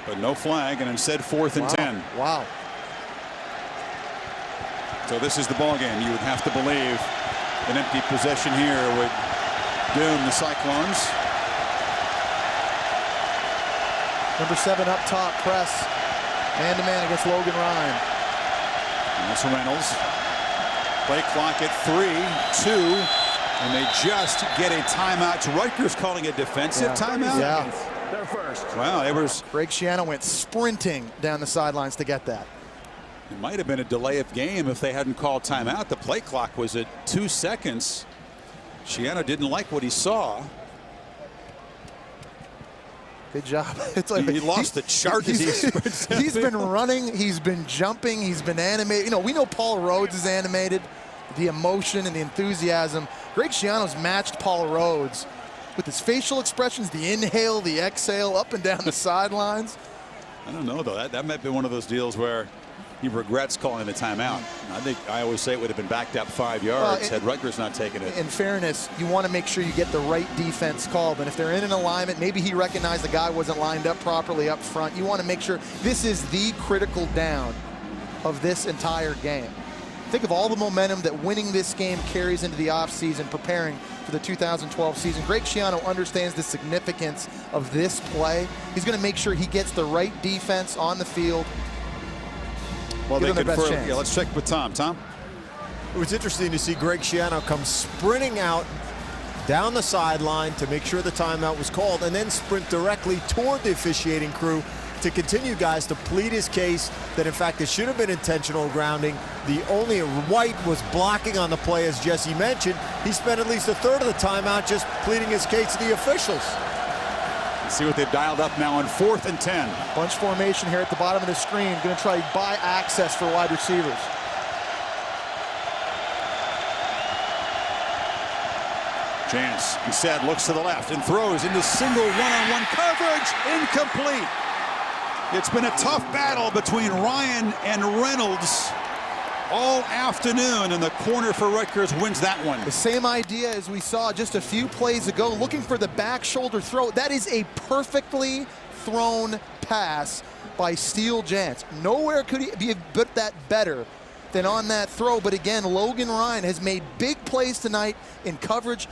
But no flag, and instead 4th and 10. Wow. So this is the ball game. You would have to believe an empty possession here would doom the Cyclones. Number 7 up top, press, man-to-man against Logan Ryan. And that's Reynolds. Play clock at 3, 2, and they just get a timeout. Rutgers calling a defensive timeout. Yeah. They're first. Wow, it was. Greg Schiano went sprinting down the sidelines to get that. It might have been a delay of game if they hadn't called timeout. The play clock was at 2 seconds. Schiano didn't like what he saw. Good job. It's like he lost the chart as he sprints. He's been running. He's been jumping. He's been animated. You know, we know Paul Rhodes is animated. The emotion and the enthusiasm. Greg Schiano's matched Paul Rhodes with his facial expressions, the inhale, the exhale, up and down the sidelines. I don't know, though. That might be one of those deals where he regrets calling the timeout. I think I always say it would have been backed up 5 yards had Rutgers not taken it. In fairness, you want to make sure you get the right defense called. And if they're in an alignment, maybe he recognized the guy wasn't lined up properly up front. You want to make sure this is the critical down of this entire game. Think of all the momentum that winning this game carries into the offseason, preparing for the 2012 season. Greg Schiano understands the significance of this play. He's going to make sure he gets the right defense on the field. Well, they confirm. Yeah, let's check with Tom. Tom? It was interesting to see Greg Schiano come sprinting out down the sideline to make sure the timeout was called and then sprint directly toward the officiating crew to continue, guys, to plead his case that, in fact, it should have been intentional grounding. The only White was blocking on the play, as Jesse mentioned. He spent at least a third of the timeout just pleading his case to the officials. Let's see what they've dialed up now on 4th and 10. Bunch formation here at the bottom of the screen. Going to try to buy access for wide receivers. Jantz instead looks to the left and throws into single one-on-one coverage. Incomplete. It's been a tough battle between Ryan and Reynolds all afternoon, and the corner for Rutgers wins that one. The same idea as we saw just a few plays ago, looking for the back shoulder throw. That is a perfectly thrown pass by Steele Jantz. Nowhere could he have put that better than on that throw. But again, Logan Ryan has made big plays tonight in coverage.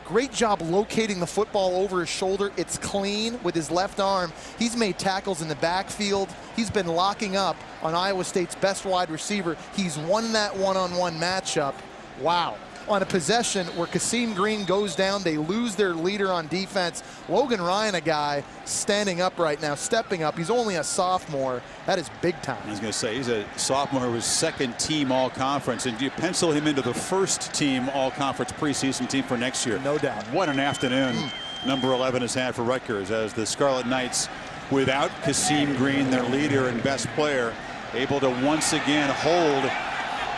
Great job locating the football over his shoulder. It's clean with his left arm. He's made tackles in the backfield. He's been locking up on Iowa State's best wide receiver. He's won that one-on-one matchup. Wow. On a possession where Kasim Green goes down, they lose their leader on defense. Logan Ryan, a guy standing up right now, stepping up. He's only a sophomore. That is big time. I was going to say, he's a sophomore who was second team all-conference, and do you pencil him into the first team all-conference preseason team for next year? No doubt. What an afternoon number 11 has had for Rutgers, as the Scarlet Knights, without Kasim Green, their leader and best player, able to once again hold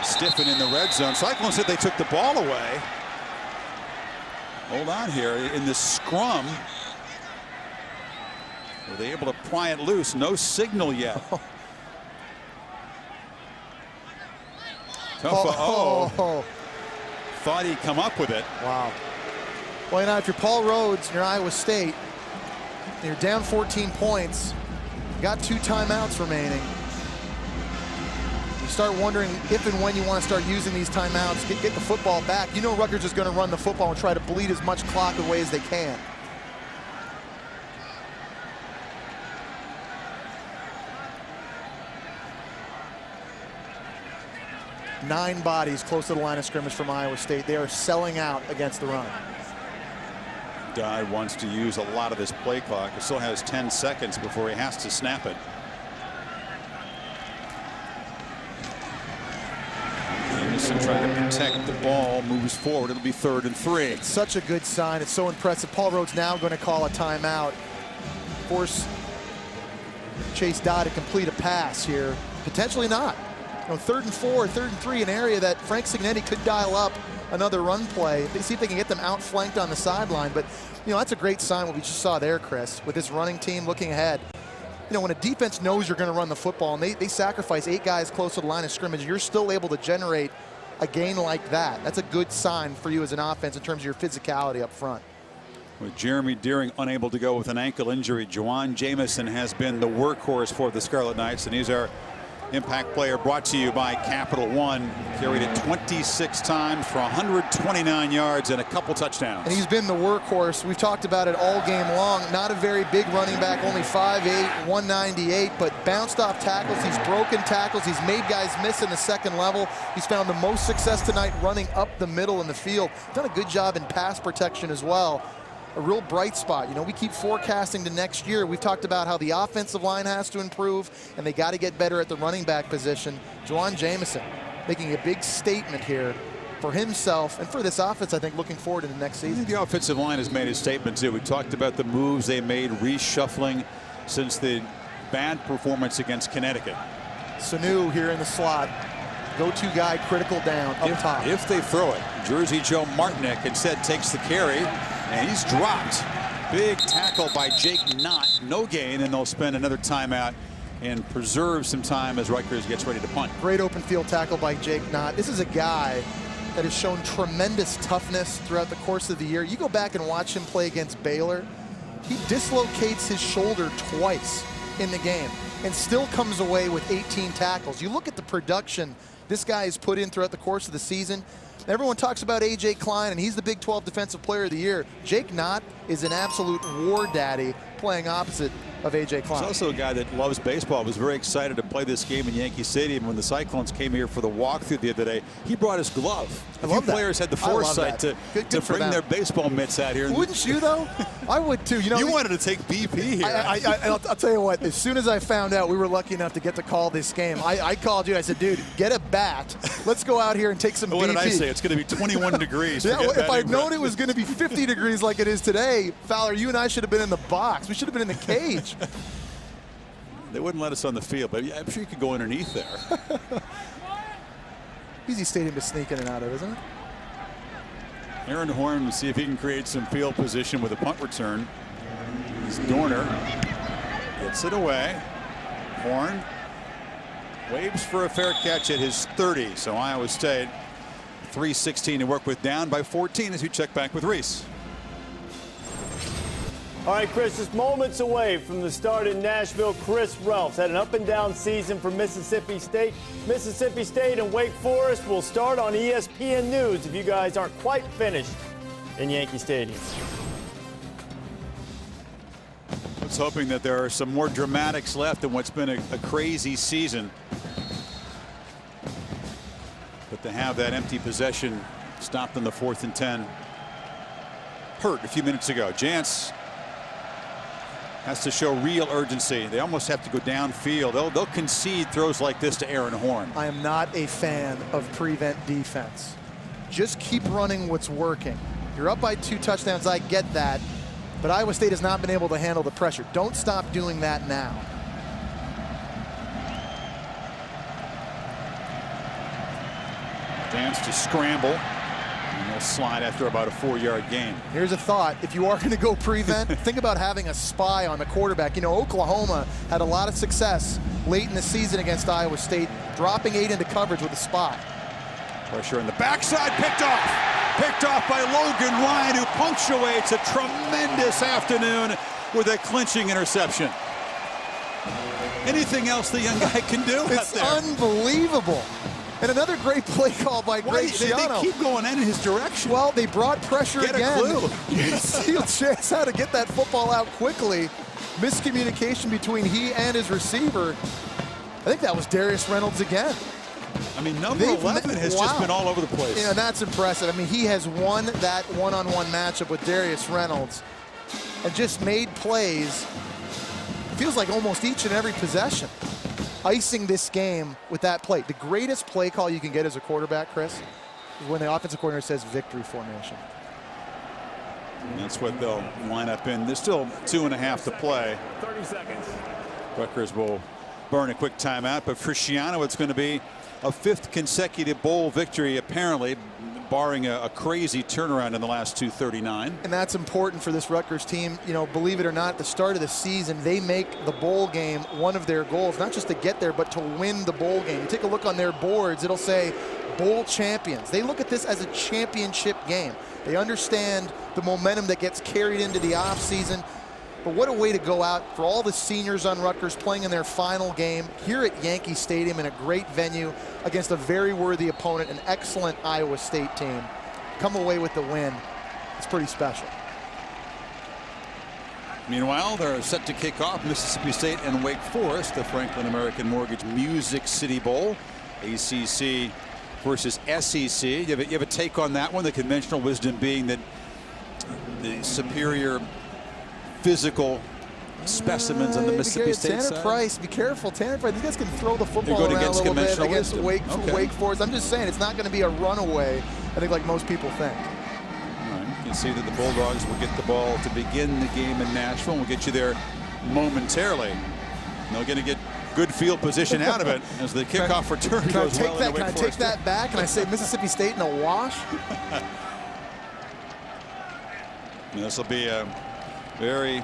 Stiffen in the red zone. Cyclones said they took the ball away. Hold on here in the scrum. Were they able to pry it loose? No signal yet. Thought he'd come up with it. Wow. Well, you know, if you're Paul Rhodes and you're Iowa State, and you're down 14 points, you got 2 timeouts remaining. You start wondering if and when you want to start using these timeouts, get the football back. You know Rutgers is going to run the football and try to bleed as much clock away as they can. Nine bodies close to the line of scrimmage from Iowa State. They are selling out against the run. Dye wants to use a lot of this play clock. He still has 10 seconds before he has to snap it. Jameson trying to protect the ball, moves forward. It'll be 3rd and 3. It's such a good sign. It's so impressive. Paul Rhodes now going to call a timeout. Force Chase Dye to complete a pass here. Potentially not. You know, 3rd and 4, 3rd and 3, an area that Frank Signetti could dial up another run play. They see if they can get them outflanked on the sideline. But, you know, that's a great sign what we just saw there, Chris, with this running team looking ahead. You know, when a defense knows you're going to run the football and they sacrifice 8 guys close to the line of scrimmage, you're still able to generate a gain like that. That's a good sign for you as an offense in terms of your physicality up front. With Jeremy Deering unable to go with an ankle injury, Juwan Jameson has been the workhorse for the Scarlet Knights, and he's our impact player, brought to you by Capital One. Carried it 26 times for 129 yards and a couple touchdowns. And he's been the workhorse. We've talked about it all game long. Not a very big running back, only 5'8", 198, but bounced off tackles. He's broken tackles. He's made guys miss in the second level. He's found the most success tonight running up the middle in the field. Done a good job in pass protection as well. A real bright spot. You know, we keep forecasting to next year. We've talked about how the offensive line has to improve, and they got to get better at the running back position. Juwan Jameson making a big statement here for himself and for this offense, I think, looking forward to the next season. The offensive line has made a statement, too. We talked about the moves they made, reshuffling since the bad performance against Connecticut. Sanu here in the slot. Go-to guy, critical down, up top. If they throw it, Jersey Joe Martinek instead takes the carry, and he's dropped. Big tackle by Jake Knott. No gain, and they'll spend another timeout and preserve some time as Rutgers gets ready to punt. Great open field tackle by Jake Knott. This is a guy that has shown tremendous toughness throughout the course of the year. You go back and watch him play against Baylor. He dislocates his shoulder twice in the game and still comes away with 18 tackles. You look at the production this guy has put in throughout the course of the season. Everyone talks about A.J. Klein, and he's the Big 12 Defensive Player of the Year. Jake Knott is an absolute war daddy playing opposite of A.J. Klein. He's also a guy that loves baseball. Was very excited to play this game in Yankee Stadium when the Cyclones came here for the walkthrough the other day. He brought his glove. A few players had the foresight to bring their baseball mitts out here. Wouldn't you, though? I would, too. You know, you wanted to take BP here. I'll tell you what, as soon as I found out we were lucky enough to get to call this game, I called you. I said, dude, get a bat. Let's go out here and take some BP. What did I say? It's going to be 21 degrees. Yeah, well, if I'd known it was going to be 50 degrees like it is today, Fowler, you and I should have been in the box. We should have been in the cage. They wouldn't let us on the field, but I'm sure you could go underneath there. Easy stadium to sneak in and out of, isn't it? Aaron Horn will see if he can create some field position with a punt return. He's Dorner. Gets it away. Horn waves for a fair catch at his 30. So Iowa State 3:16 to work with, down by 14 as we check back with Reese. All right, Chris, just moments away from the start in Nashville, Chris Ralphs had an up-and-down season for Mississippi State. Mississippi State and Wake Forest will start on ESPN News if you guys aren't quite finished in Yankee Stadium. Let's hoping that there are some more dramatics left in what's been a crazy season. But to have that empty possession stopped on the 4th and 10 hurt a few minutes ago. Jantz has to show real urgency. They almost have to go downfield. They'll concede throws like this to Aaron Horn. I am not a fan of prevent defense. Just keep running what's working. You're up by 2 touchdowns, I get that, but Iowa State has not been able to handle the pressure. Don't stop doing that now. Jantz to scramble, and they'll slide after about a 4-yard gain. Here's a thought. If you are going to go prevent, think about having a spy on the quarterback. You know, Oklahoma had a lot of success late in the season against Iowa State, dropping 8 into coverage with a spy. Pressure in the backside, picked off by Logan Ryan, who punctuates a tremendous afternoon with a clinching interception. Anything else the young guy can do out there? It's unbelievable. And another great play call by Greg Schiano. They keep going in his direction. Well, they brought pressure again. Get a clue. Steal Chance how to get that football out quickly. Miscommunication between he and his receiver. I think that was Darius Reynolds again. I mean, number 11 has just been all over the place. Yeah, that's impressive. I mean, he has won that one-on-one matchup with Darius Reynolds and just made plays. It feels like almost each and every possession. Icing this game with that play. The greatest play call you can get as a quarterback, Chris, is when the offensive coordinator says victory formation. And that's what they'll line up in. There's still 2.5 to play. 30 seconds. Rutgers will burn a quick timeout, but for Schiano, it's going to be a 5th consecutive bowl victory, apparently, barring a crazy turnaround in the last 239. And that's important for this Rutgers team. You know, believe it or not, at the start of the season, they make the bowl game one of their goals, not just to get there, but to win the bowl game. You take a look on their boards, it'll say bowl champions. They look at this as a championship game. They understand the momentum that gets carried into the offseason. But what a way to go out for all the seniors on Rutgers playing in their final game here at Yankee Stadium in a great venue against a very worthy opponent, an excellent Iowa State team. Come away with the win. It's pretty special. Meanwhile, they're set to kick off Mississippi State and Wake Forest, the Franklin American Mortgage Music City Bowl, ACC versus SEC. You have a take on that one, the conventional wisdom being that the superior physical specimens on the Mississippi State side. Tanner Price, be careful. Tanner Price, these guys can throw the football around a little bit against Wake Forest. I'm just saying, it's not going to be a runaway, I think, like most people think. All right. You can see that the Bulldogs will get the ball to begin the game in Nashville. We'll get you there momentarily. And they're going to get good field position out of it as the kickoff return goes well. Can I take that back and I say Mississippi State in a wash? This will be a very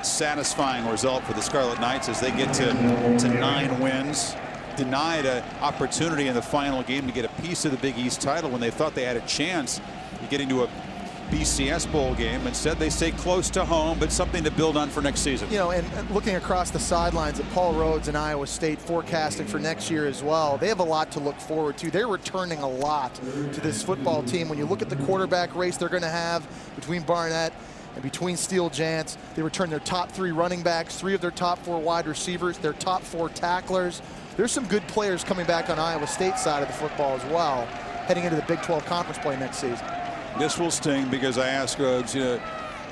satisfying result for the Scarlet Knights as they get to 9 wins. Denied an opportunity in the final game to get a piece of the Big East title when they thought they had a chance of getting to a BCS bowl game. Instead, they stay close to home, but something to build on for next season. You know, and looking across the sidelines at Paul Rhodes and Iowa State forecasting for next year as well, they have a lot to look forward to. They're returning a lot to this football team. When you look at the quarterback race they're going to have between Barnett and between Steele Jantz, they return their top 3 running backs, 3 of their top 4 wide receivers, their top 4 tacklers. There's some good players coming back on Iowa State side of the football as well, heading into the Big 12 conference play next season. This will sting because I asked Rhodes, you know,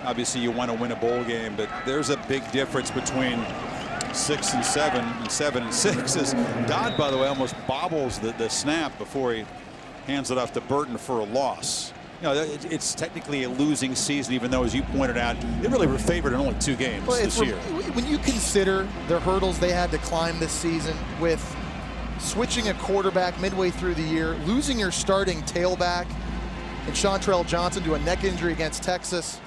obviously you want to win a bowl game, but there's a big difference between 6 and 7 and 7 and 6. As Dodd, by the way, almost bobbles the snap before he hands it off to Burton for a loss. You know, it's technically a losing season, even though, as you pointed out, they really were favored in only 2 games this year. When you consider the hurdles they had to climb this season with switching a quarterback midway through the year, losing your starting tailback and Chantrell Johnson to a neck injury against Texas,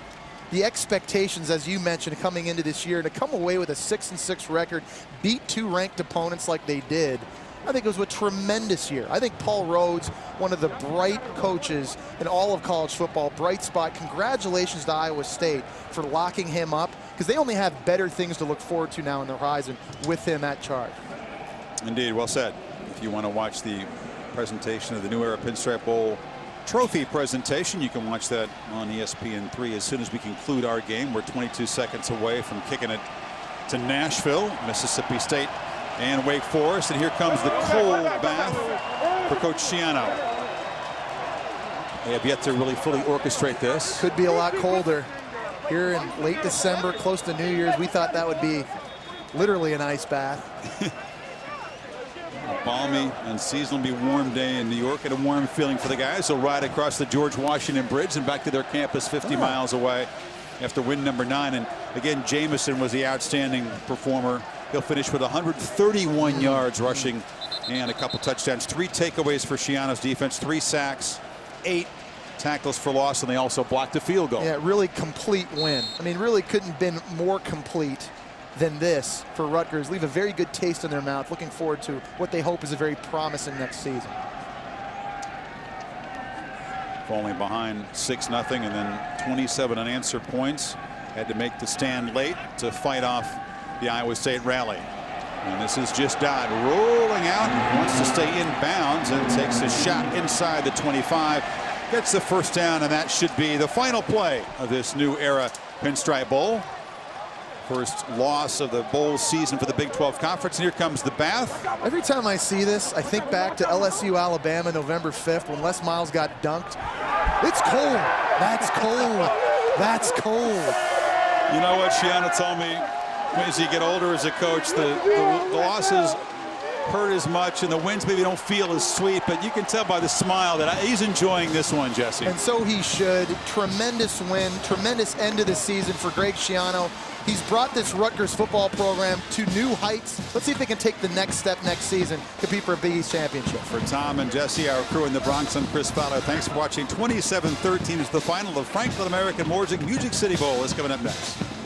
the expectations, as you mentioned, coming into this year, to come away with a 6-6 record, beat 2 ranked opponents like they did, I think it was a tremendous year. I think Paul Rhodes, one of the bright coaches in all of college football, bright spot. Congratulations to Iowa State for locking him up, because they only have better things to look forward to now in the horizon with him at charge. Indeed, well said. If you want to watch the presentation of the New Era Pinstripe Bowl trophy presentation. You can watch that on ESPN3 as soon as we conclude our game. We're 22 seconds away from kicking it to Nashville, Mississippi State, and Wake Forest. And here comes the cold bath for Coach Schiano. They have yet to really fully orchestrate this. Could be a lot colder. Here in late December, close to New Year's, we thought that would be literally an ice bath. A balmy and seasonably warm day in New York, and a warm feeling for the guys. They'll ride across the George Washington Bridge and back to their campus 50 miles away after win number 9. And again, Jamison was the outstanding performer. He'll finish with 131 yards rushing and a couple touchdowns. 3 takeaways for Schiano's defense, 3 sacks, 8 tackles for loss, and they also blocked a field goal. Yeah, really complete win. I mean, really couldn't have been more complete than this for Rutgers. Leave a very good taste in their mouth. Looking forward to what they hope is a very promising next season. Falling behind 6-0 and then 27 unanswered points. Had to make the stand late to fight off the Iowa State rally. And this is just Dodd rolling out, wants to stay in bounds and takes a shot inside the 25. Gets the first down, and that should be the final play of this new era Pinstripe Bowl. First loss of the bowl season for the Big 12 Conference. And here comes the bath. Every time I see this, I think back to LSU, Alabama, November 5th, when Les Miles got dunked. It's cold. That's cold. That's cold. You know what Schiano told me? As you get older as a coach, the losses hurt as much, and the wins maybe don't feel as sweet, but you can tell by the smile that he's enjoying this one, Jesse. And so he should. Tremendous win, tremendous end of the season for Greg Schiano. He's brought this Rutgers football program to new heights. Let's see if they can take the next step next season, compete for a Big East championship. For Tom and Jesse, our crew in the Bronx, I'm Chris Fowler. Thanks for watching. 27-13 is the final of Franklin American Music City Bowl is coming up next.